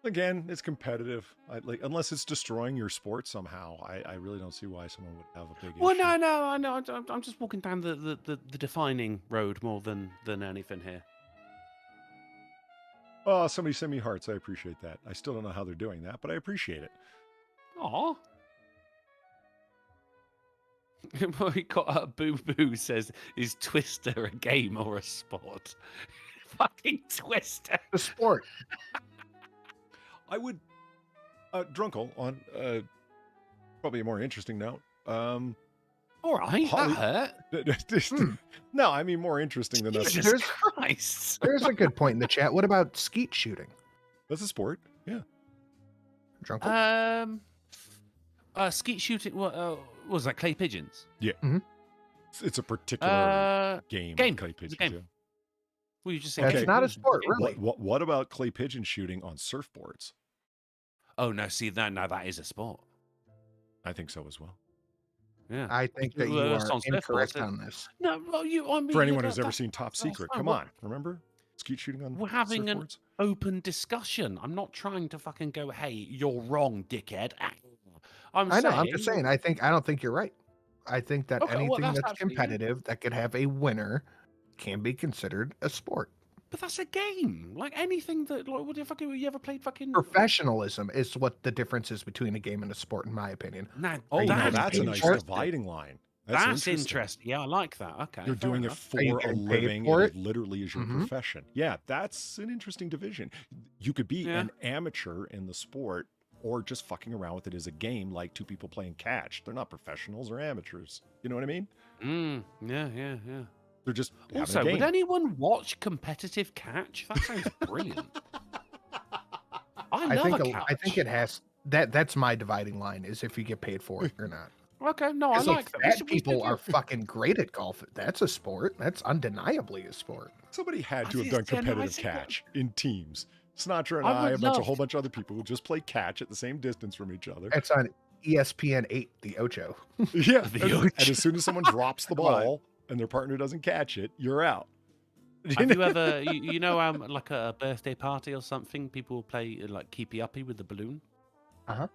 Again, it's competitive. Unless it's destroying your sport somehow, I really don't see why someone would have a big issue. Well, no, I know. I'm just walking down the defining road more than anything here. Oh, somebody send me hearts. I appreciate that. I still don't know how they're doing that, but I appreciate it. Aw. We got Boo Boo says, is Twister a game or a sport? Fucking Twister. A sport. I would, Drunkle, on probably a more interesting note. All right, that hurt. No, I mean more interesting than that. Jesus Christ. There's a good point in the chat. What about skeet shooting? That's a sport, yeah. Drunkle? Skeet shooting, what was that, clay pigeons? Yeah. Mm-hmm. It's a particular game. Game. Clay It's a pigeons, game. yeah. Well, you just That's not a sport, really. What about clay pigeon shooting on surfboards? Oh, no, see, now that is a sport. I think so as well. Yeah. I think that you are incorrect on this. No, well, I mean, For anyone who's ever seen Top Secret, fine. come on, remember? Skeet shooting on We're having an surfboards? open discussion. I'm not trying to fucking go, hey, you're wrong, dickhead. I'm just saying, I don't think you're right. I think that Okay, well, anything that's that's absolutely competitive that could have a winner can be considered a sport. But that's a game. Like anything that, like, what the fuck, you ever played fucking... Professionalism is what the difference is between a game and a sport, in my opinion. Nah, that's a nice sport? dividing line. That's interesting. Yeah, I like that. Okay. You're fair doing enough. it for a living. for It it? literally is your profession. Yeah, that's an interesting division. You could be an amateur in the sport or just fucking around with it as a game, like two people playing catch. They're not professionals or amateurs. You know what I mean? Yeah. They're just Also, having a game. would anyone watch competitive catch? That sounds brilliant. I love a catch. I think it has that's my dividing line, is if you get paid for it or not. Okay, no, I like that. Fat people are fucking great at golf. That's a sport. That's undeniably a sport. Somebody had to have done competitive catch in teams. Sinatra and I, a whole bunch of other people who just play catch at the same distance from each other. It's on ESPN 8, the Ocho. Yeah, and as soon as someone drops the ball and their partner doesn't catch it, you're out. Have you ever, like a birthday party or something, people will play like Keepy Uppy with the balloon? Uh-huh.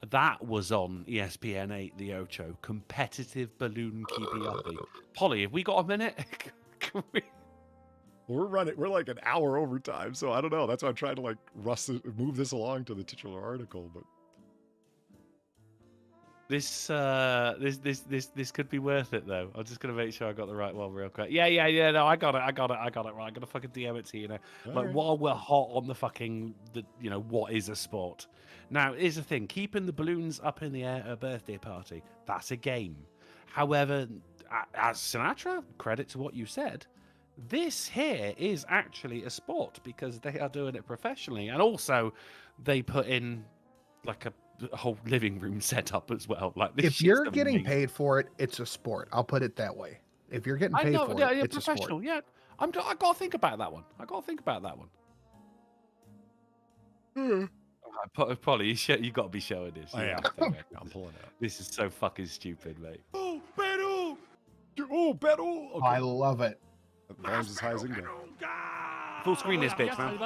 That was on ESPN 8, the Ocho. Competitive balloon Keepy Uppy. Polly, have we got a minute? Can we... We're like an hour overtime, so I don't know. That's why I'm trying to move this along to the titular article, but This could be worth it though. I'm just gonna make sure I got the right one real quick. Yeah. No, I got it right. I'm gonna fucking DM it to you now. While we're hot on the fucking what is a sport? Now, here's the thing: keeping the balloons up in the air at a birthday party, that's a game. However, as Sinatra, credit to what you said, this here is actually a sport because they are doing it professionally, and also they put in like a whole living room setup as well. Like this, if you're getting paid for it, it's a sport. I'll put it that way. If you're getting paid for it, it's professional. A sport. Yeah, I got to think about that one. Polly, you got to be showing this. I am. I'm pulling it up. This is so fucking stupid, mate. Oh, Peru! Oh, Peru! Okay. I love it. Volume's as high as it can go. Full screen this bitch, man.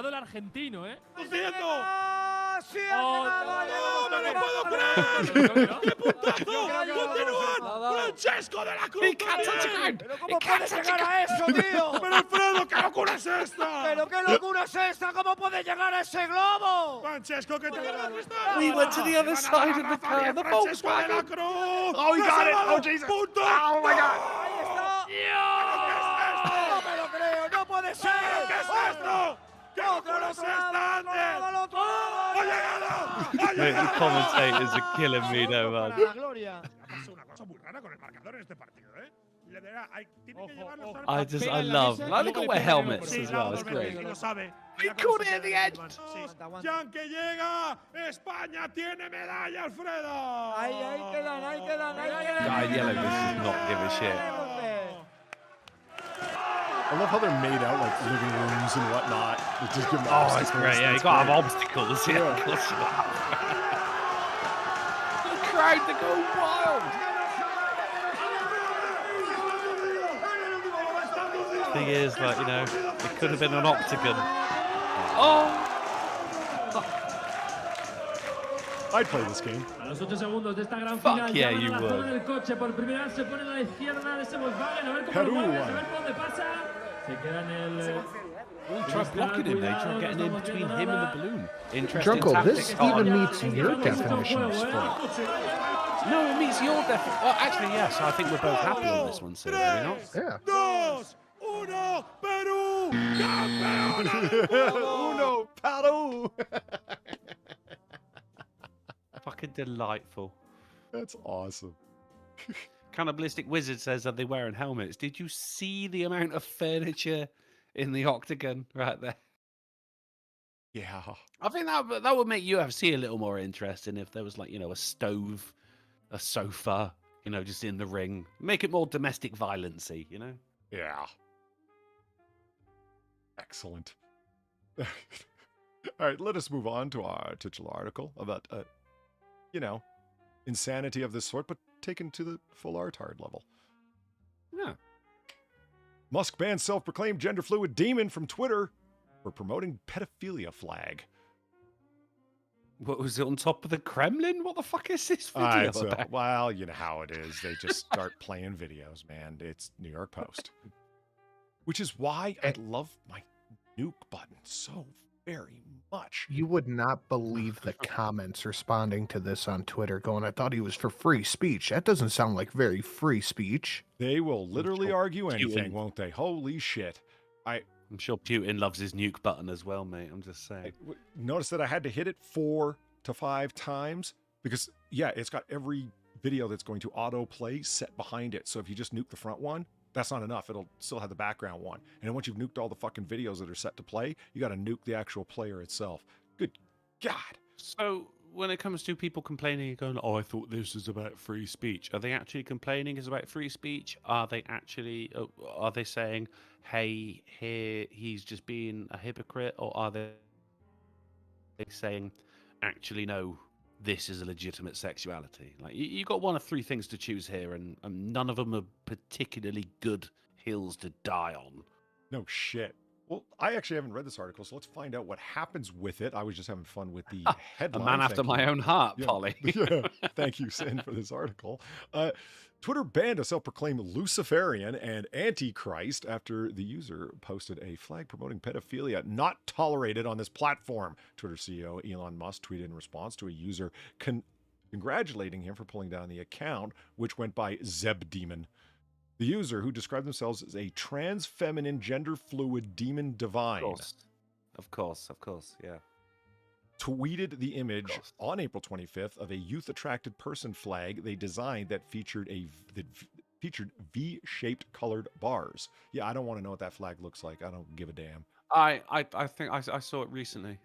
¡Sí, ¡no me lo puedo creer! ¡Qué puntazo! ¡Continúan! ¡Francesco de la Cruz! ¿Pero cómo puedes llegar a eso, tío? ¡Pero Alfredo, qué locura es esta! ¿Pero qué locura es esta? ¿Cómo puedes llegar a ese globo? Francesco, ¿qué te We went to the other side of the car, the Volkswagen. Oh, he got it! Oh, Jesus! ¡Punto! ¡Oh, my God! ¡Ahí está! ¡No me lo creo! ¡No puede ser! ¿Qué es esto? ¡Qué locura es esta, Ander! ¡Ha llegado! Mate, the commentators are killing me now, man. Ha pasado una cosa muy rara con el marcador en este partido, ¿eh? I love. Look at wear helmets as well. It's great. He caught it at the edge. Jan que llega. España tiene medalla, Alfredo. Ahí quedan. Guy Yellow does not give a shit. I love how they're made out like living rooms and whatnot. It's just giving it's great. Yeah, you got to have obstacles. Yeah, of course you have. The crowd to go wild. Thing is, like, it could have been an octagon. Oh! I'd play this game. Fuck yeah, you would. Try blocking him, they try getting in between him and the balloon. Interesting Drunkle, this tactic. even meets your definition of sport. No, it meets your definition. Well, actually, yes, I think we're both happy on this one, so are we not? Yeah. Dos, uno, Peru! Uno, Peru! Fucking delightful. That's awesome. Cannibalistic Wizard says, are they wearing helmets? Did you see the amount of furniture in the octagon right there? Yeah. I think that would make UFC a little more interesting if there was like, a stove, a sofa, just in the ring. Make it more domestic violence-y, Yeah. Excellent. All right, let us move on to our titular article about, insanity of this sort, but taken to the full artard level. Yeah. Musk bans self-proclaimed gender-fluid demon from Twitter for promoting pedophilia flag. What was it, on top of the Kremlin? What the fuck is this video about? Well, you know how it is. They just start playing videos, man. It's New York Post. Which is why I love my nuke button so very much. You would not believe the comments responding to this on Twitter going, I thought he was for free speech. That doesn't sound like very free speech. They will literally argue anything, won't they? Holy shit. I'm sure Putin loves his nuke button as well, mate. I'm just saying. Notice that I had to hit it 4 to 5 times because, yeah, it's got every video that's going to autoplay set behind it. So if you just nuke the front one, that's not enough. It'll still have the background one. And then once you've nuked all the fucking videos that are set to play, you got to nuke the actual player itself. Good God. So when it comes to people complaining and going, I thought this was about free speech, are they actually complaining it's about free speech? Are they saying, hey, here he's just being a hypocrite? Or are they saying, actually, no, this is a legitimate sexuality? Like, you got one of 3 things to choose here, and none of them are particularly good hills to die on. No shit. Well, I actually haven't read this article, so let's find out what happens with it. I was just having fun with the headline. A man after my own heart, Polly. Yeah. Thank you, Sin, for this article. Twitter banned a self-proclaimed Luciferian and Antichrist after the user posted a flag promoting pedophilia not tolerated on this platform. Twitter CEO Elon Musk tweeted in response to a user congratulating him for pulling down the account, which went by Zeb Demon. The user, who described themselves as a trans feminine gender fluid demon divine, of course, yeah, tweeted the image on April 25th of a youth-attracted person flag they designed that featured V-shaped colored bars. Yeah, I don't want to know what that flag looks like. I don't give a damn. I think I saw it recently.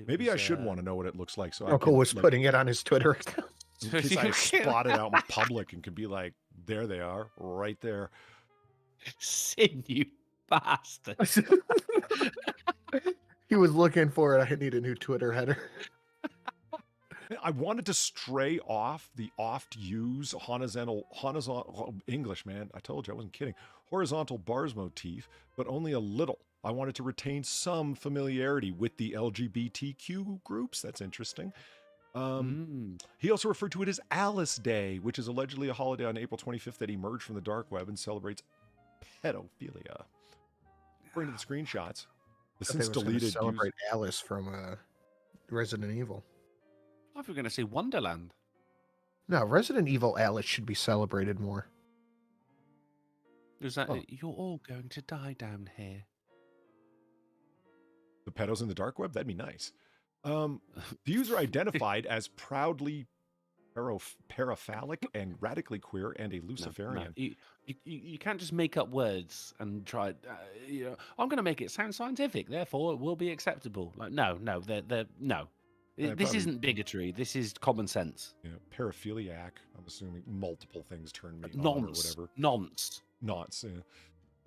Maybe I should want to know what it looks like. So Drunkle was putting it on his Twitter account. In case I spot it out in public and could be like, there they are, right there. Sin, you bastard. He was looking for it. I need a new Twitter header. I wanted to stray off the oft-used horizontal English, man. I told you, I wasn't kidding. Horizontal bars motif, but only a little. I wanted to retain some familiarity with the LGBTQ groups. That's interesting. He also referred to it as Alice Day, which is allegedly a holiday on April 25th that emerged from the dark web and celebrates pedophilia. According to the screenshots, the since deleted celebrate Alice from Resident Evil. I thought we were going to say Wonderland. No, Resident Evil Alice should be celebrated more. Is that you're all going to die down here? The pedos in the dark web? That'd be nice. The user identified as proudly paraphallic and radically queer and a Luciferian. No. You can't just make up words and try. I'm going to make it sound scientific, therefore it will be acceptable. Like, no. This isn't bigotry. This is common sense. Yeah, paraphiliac. I'm assuming multiple things turn me on or whatever. Nonce. Yeah.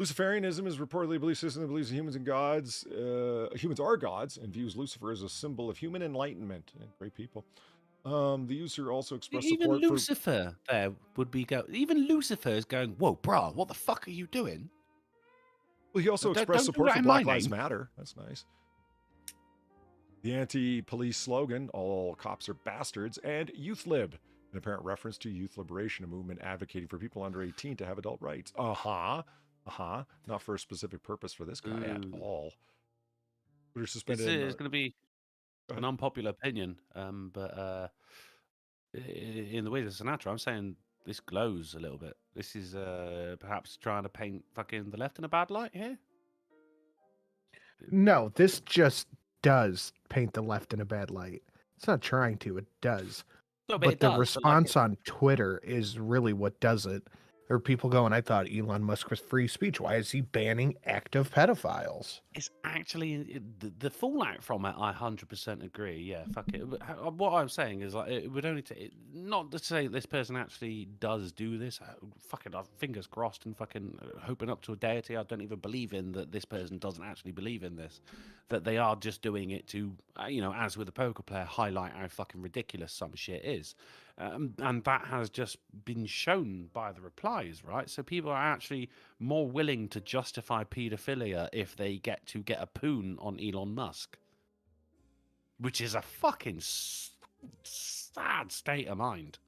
Luciferianism is reportedly a belief system that believes humans and gods, humans are gods, and views Lucifer as a symbol of human enlightenment. And great people. The user also expressed support for... Even Lucifer there would be Even Lucifer is going, whoa, brah, what the fuck are you doing? Well, he also expressed support for Black Lives Matter. That's nice. The anti-police slogan, all cops are bastards, and Youth Lib, an apparent reference to youth liberation, a movement advocating for people under 18 to have adult rights. Not for a specific purpose for this guy at all. We're suspended. It's going to be an unpopular opinion, but in the way of Sinatra, I'm saying this glows a little bit. This is perhaps trying to paint fucking the left in a bad light here. No, this just does paint the left in a bad light. It's not trying to, it does. No, but the response on Twitter is really what does it. There are people going, I thought Elon Musk was free speech. Why is he banning active pedophiles? It's actually the fallout from it. I 100% agree. Yeah, fuck it. What I'm saying is, like, it would only take, not to say this person actually does do this. Fucking fingers crossed and fucking hoping up to a deity I don't even believe in, that this person doesn't actually believe in this. That they are just doing it to, as with a poker player, highlight how fucking ridiculous some shit is. And that has just been shown by the replies, right? So people are actually more willing to justify paedophilia if they get a poon on Elon Musk, which is a fucking sad state of mind.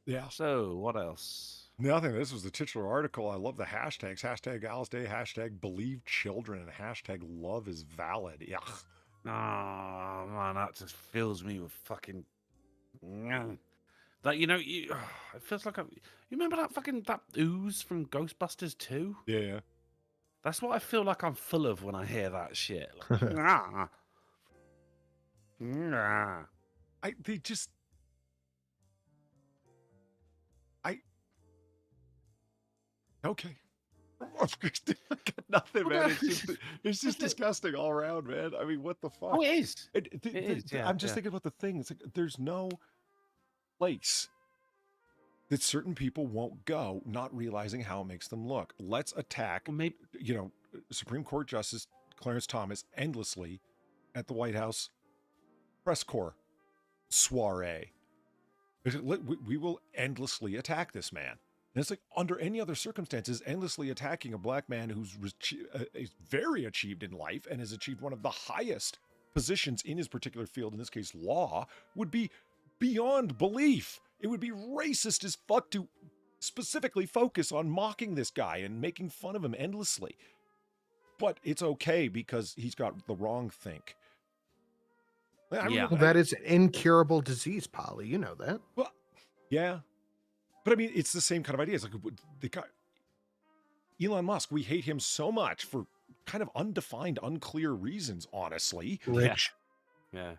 Yeah. So what else? Nothing. This was the titular article. I love the hashtags. Hashtag Alice Day, hashtag believe children, and hashtag love is valid. Yeah. Oh, man, that just fills me with fucking... Like, it feels like you remember that ooze from Ghostbusters 2? Yeah. That's what I feel like I'm full of when I hear that shit. Like, Okay. I got nothing, man. It's just disgusting all around, man. I mean, what the fuck? Oh, it is. It is. Yeah, I'm just thinking about the thing. It's like there's no place that certain people won't go, not realizing how it makes them look. Let's attack, Supreme Court Justice Clarence Thomas endlessly at the White House press corps soiree. We will endlessly attack this man. And it's like, under any other circumstances, endlessly attacking a black man who's is very achieved in life and has achieved one of the highest positions in his particular field, in this case law, would be beyond belief. It would be racist as fuck to specifically focus on mocking this guy and making fun of him endlessly. But it's okay because he's got the wrong think. Well, that is an incurable disease, Polly. You know that. Well, yeah. But I mean, it's the same kind of idea. It's like the guy, Elon Musk, we hate him so much for kind of undefined, unclear reasons, honestly. Rich. Yeah.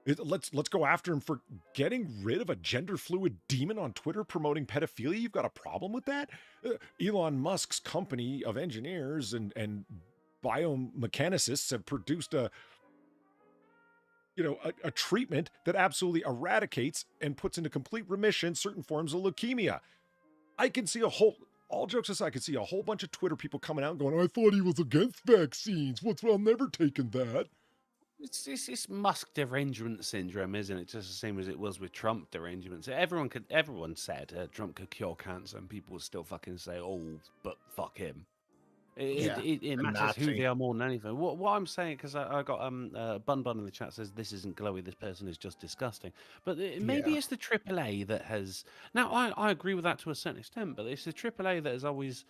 Let's go after him for getting rid of a gender fluid demon on Twitter promoting pedophilia. You've got a problem with that? Elon Musk's company of engineers and biomechanicists have produced a treatment that absolutely eradicates and puts into complete remission certain forms of leukemia. I can see all jokes aside, I can see a whole bunch of Twitter people coming out and going, I thought he was against vaccines. What's wrong? Never taken that. It's Musk derangement syndrome, isn't it? Just the same as it was with Trump derangement. So everyone said Trump could cure cancer, and people would still fucking say, "Oh, but fuck him." It matters who they are more than anything. What I'm saying, because I got Bun in the chat says this isn't glowy. This person is just disgusting. But maybe it's the AAA that has. Now I agree with that to a certain extent, but it's the AAA that has always.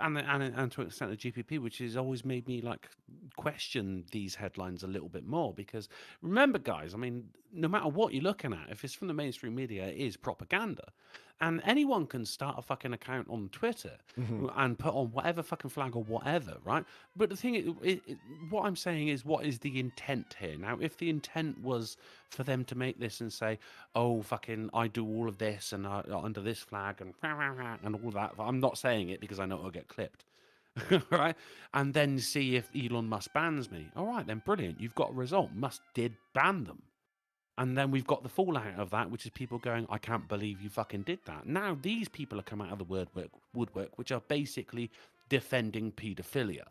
And to an extent the GPP, which has always made me like question these headlines a little bit more, because remember, guys, I mean, no matter what you're looking at, if it's from the mainstream media, it is propaganda, and anyone can start a fucking account on Twitter and put on whatever fucking flag or whatever, right? But the thing, what I'm saying is, what is the intent here? Now, if the intent was for them to make this and say, oh, fucking, I do all of this and under this flag and all that, I'm not saying it because I know it'll get clipped, right? And then see if Elon Musk bans me. All right, then brilliant. You've got a result. Musk did ban them. And then we've got the fallout of that, which is people going, I can't believe you fucking did that. Now these people are coming out of the woodwork, which are basically defending paedophilia.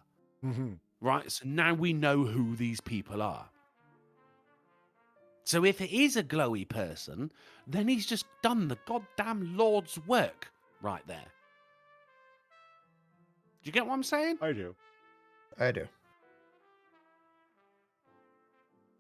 Right? So now we know who these people are. So if it is a glowy person, then he's just done the goddamn Lord's work right there. Do you get what I'm saying? I do.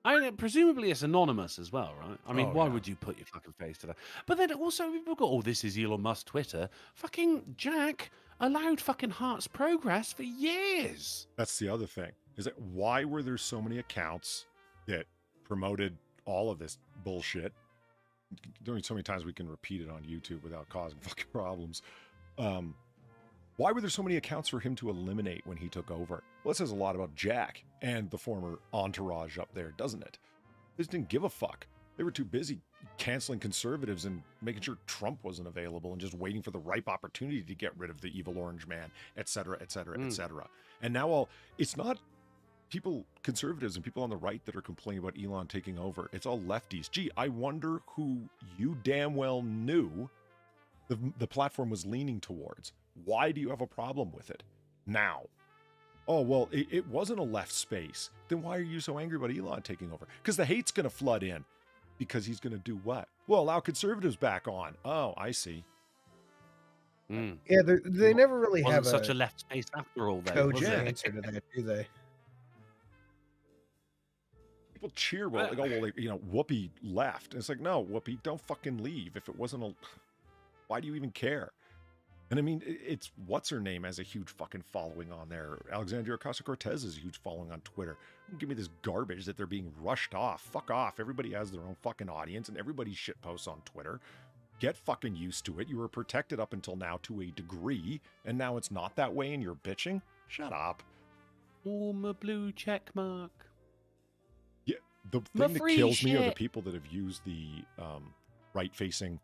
I mean, presumably it's anonymous as well, right? I mean, why would you put your fucking face to that? But then also people go, oh, this is Elon Musk Twitter. Fucking Jack allowed fucking Heart's Progress for years. That's the other thing. Is that why were there so many accounts that promoted all of this bullshit? There are so many times we can repeat it on YouTube without causing fucking problems. Why were there so many accounts for him to eliminate when he took over? Well, that says a lot about Jack and the former entourage up there, doesn't it? They just didn't give a fuck. They were too busy canceling conservatives and making sure Trump wasn't available and just waiting for the ripe opportunity to get rid of the evil orange man, et cetera, et cetera, et cetera. And now it's not conservatives and people on the right that are complaining about Elon taking over. It's all lefties. Gee, I wonder who you damn well knew the platform was leaning towards. Why do you have a problem with it now? Oh, well, it wasn't a left space. Then why are you so angry about Elon taking over? Because the hate's going to flood in. Because he's going to do what? Well, allow conservatives back on. Oh, I see. Yeah, they never really have such a left space after all, though. Cogent answer to that, do they? People cheer, well, like, oh, well, Whoopi left. And it's like, no, Whoopi, don't fucking leave. If it wasn't why do you even care? And I mean, it's what's her name has a huge fucking following on there. Alexandria Ocasio-Cortez has a huge following on Twitter. Don't give me this garbage that they're being rushed off. Fuck off. Everybody has their own fucking audience and everybody shit posts on Twitter. Get fucking used to it. You were protected up until now to a degree, and now it's not that way and you're bitching? Shut up. Oh, my blue check mark. Yeah, the thing that kills me are the people that have used the right-facing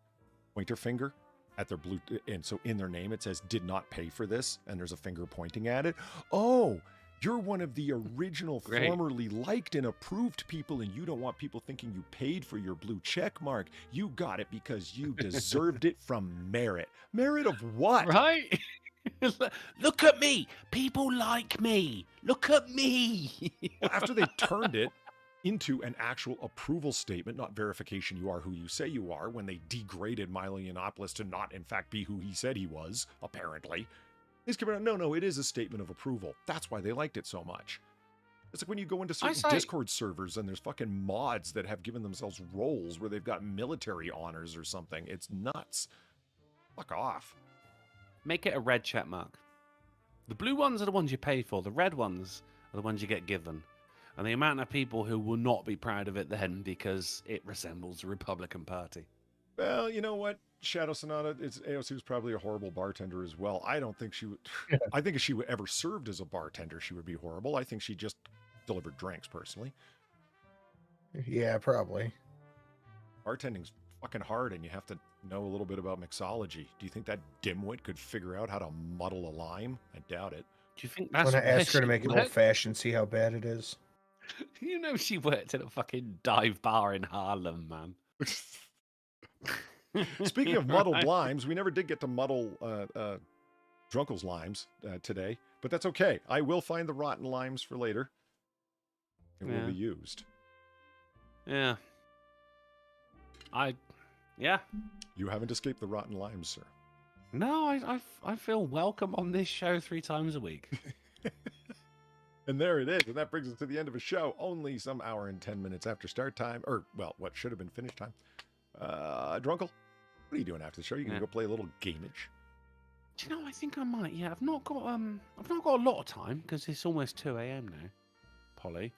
pointer finger at their blue, and so in their name it says did not pay for this, and there's a finger pointing at it. Oh, you're one of the original formerly liked and approved people, and you don't want people thinking you paid for your blue check mark. You got it because you deserved it from merit. Merit of what? Right? Look at me. People like me. Look at me. Well, after they turned it into an actual approval statement, not verification you are who you say you are, when they degraded Milo Yiannopoulos to not, in fact, be who he said he was, apparently. He's coming out, no, it is a statement of approval. That's why they liked it so much. It's like when you go into certain Discord servers and there's fucking mods that have given themselves roles where they've got military honors or something. It's nuts. Fuck off. Make it a red check mark. The blue ones are the ones you pay for. The red ones are the ones you get given. And the amount of people who will not be proud of it then because it resembles the Republican Party. Well, you know what? Shadow Sonata, AOC was probably a horrible bartender as well. I don't think she would. I think if she ever served as a bartender, she would be horrible. I think she just delivered drinks, personally. Yeah, probably. Bartending's fucking hard, and you have to know a little bit about mixology. Do you think that dimwit could figure out how to muddle a lime? I doubt it. Do you think I'm that's gonna ask her to where make she it worked? old-fashioned, see how bad it is. You know she worked at a fucking dive bar in Harlem, man. Speaking of muddled limes, we never did get to muddle Drunkle's limes today, but that's okay. I will find the rotten limes for later. It will be used. Yeah. Yeah. You haven't escaped the rotten limes, sir. No, I feel welcome on this show 3 times a week. And there it is. And that brings us to the end of a show. Only some hour and 10 minutes after start time. Or, well, what should have been finish time. Drunkle, what are you doing after the show? You gonna go play a little gamage? Do you know, I think I might. Yeah, I've not got a lot of time because it's almost 2 a.m. now, Polly.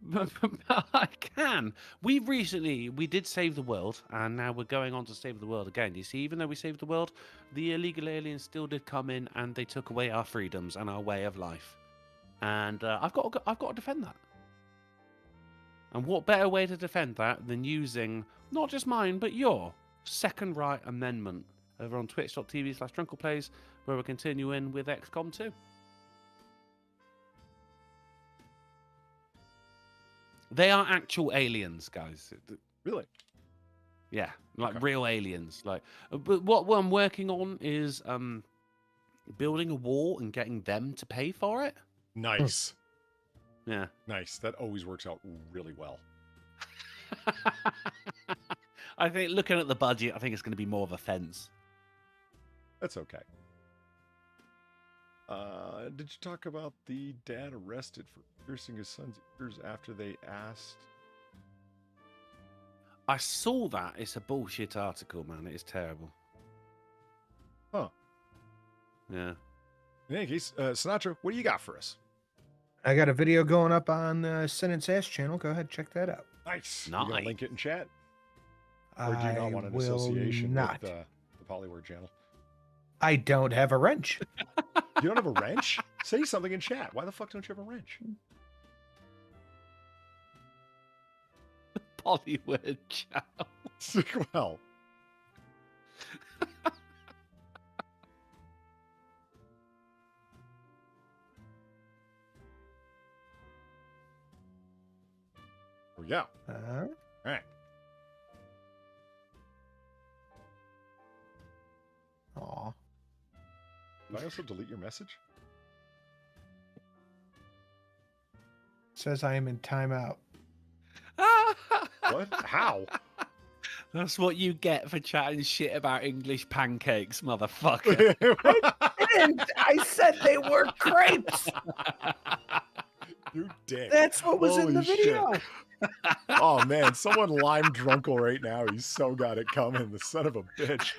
But I can. We did save the world, and now we're going on to save the world again. You see, even though we saved the world, the illegal aliens still did come in, and they took away our freedoms and our way of life. And I've got to defend that. And what better way to defend that than using not just mine, but your Second Right Amendment over on twitch.tv/DrunklePlays, where we're continuing with XCOM 2. They are actual aliens, guys. Really? Yeah, like real aliens. Like, but what I'm working on is building a wall and getting them to pay for it. Nice. Yeah. Nice. That always works out really well. I think looking at the budget, I think it's going to be more of a fence. That's okay. Did you talk about the dad arrested for piercing his son's ears after they asked? I saw that. It's a bullshit article, man. It is terrible. Huh. Yeah. In any case, Sinatra, what do you got for us? I got a video going up on the Sentence Ass channel. Go ahead, check that out. Nice. You gonna link it in chat? Or do you I not want an will association not. with the Polyword channel? I don't have a wrench. You don't have a wrench? Say something in chat. Why the fuck don't you have a wrench? Polyword channel. Well. Oh, yeah. All right. Aw. Did I also delete your message? Says I am in timeout. What? How? That's what you get for chatting shit about English pancakes, motherfucker. I said they were crepes. You dick. That's what was in the Holy video. shit. Oh man, someone lime Drunkle right now. He's so got it coming. The son of a bitch.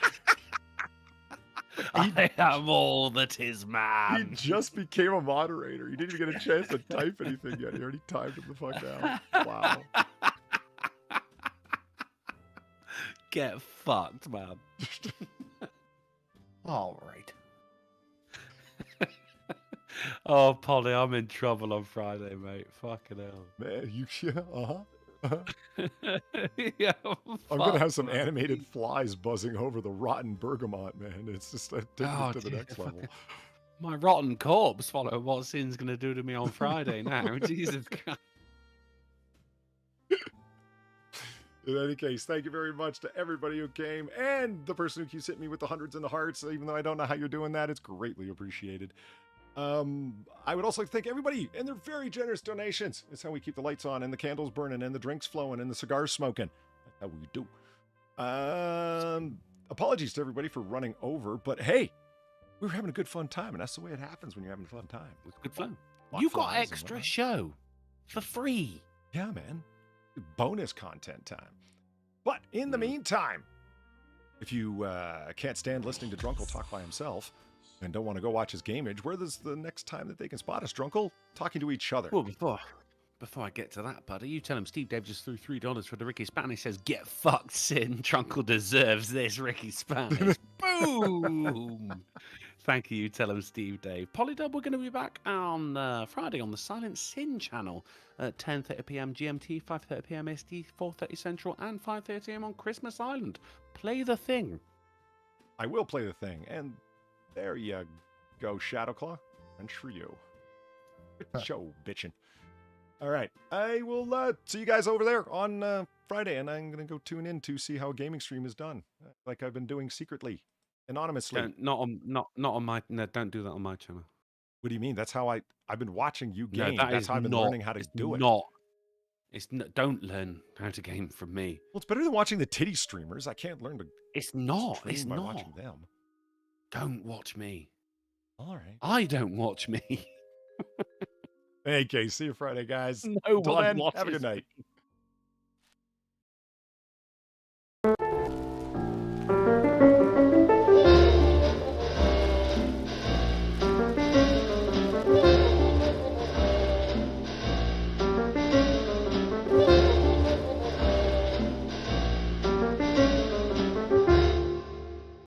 I am all that is He man. just became a moderator. He didn't even get a chance to type anything yet. He already timed him the fuck down. Wow. Get fucked, man. All right. Oh, Polly, I'm in trouble on Friday, mate. Fucking hell. Man, Yeah, I'm gonna have some animated flies buzzing over the rotten bergamot, man. It's just taking it to the next level. My rotten corpse follow what Sin's gonna do to me on Friday now. Jesus Christ. In any case, thank you very much to everybody who came and the person who keeps hitting me with the hundreds and the hearts. Even though I don't know how you're doing that, it's greatly appreciated. I would also like to thank everybody and their very generous donations. It's how we keep the lights on and the candles burning and the drinks flowing and the cigars smoking. That's how we do. Apologies to everybody for running over, but hey, we were having a good fun time, and that's the way it happens when you're having a fun time. It was good fun. Lot You flies got and extra whatnot. show for free. Yeah, man. Bonus content time. But in the meantime, If you can't stand listening to Drunkle talk by himself and don't want to go watch his gameage, where's the next time that they can spot us, Drunkle? Talking to each other. Well, before I get to that, buddy, you tell him Steve Dave just threw $3 for the Ricky Spanish. Says, get fucked, Sin. Drunkle deserves this, Ricky Spanish. Boom! Thank you. Tell him Steve Dave. Polydub, we're going to be back on Friday on the Silent Sin channel at 10:30 p.m. GMT, 5:30 p.m. SD, 4:30 Central, and 5:30 a.m. on Christmas Island. Play the thing. I will play the thing. And there you go, Shadowclaw. And for you. Good show, bitchin'. All right. I will see you guys over there on Friday, and I'm going to go tune in to see how a gaming stream is done, like I've been doing secretly, anonymously. Not on my. No, don't do that on my channel. What do you mean? That's how I've been watching you game. No, That's how I've been learning how to do it. Don't learn how to game from me. Well, it's better than watching the titty streamers. I can't learn to. It's not. It's not. Watching them. Don't watch me. All right. I don't watch me. Okay, see you Friday, guys. No Until one then, watches have a good night. me.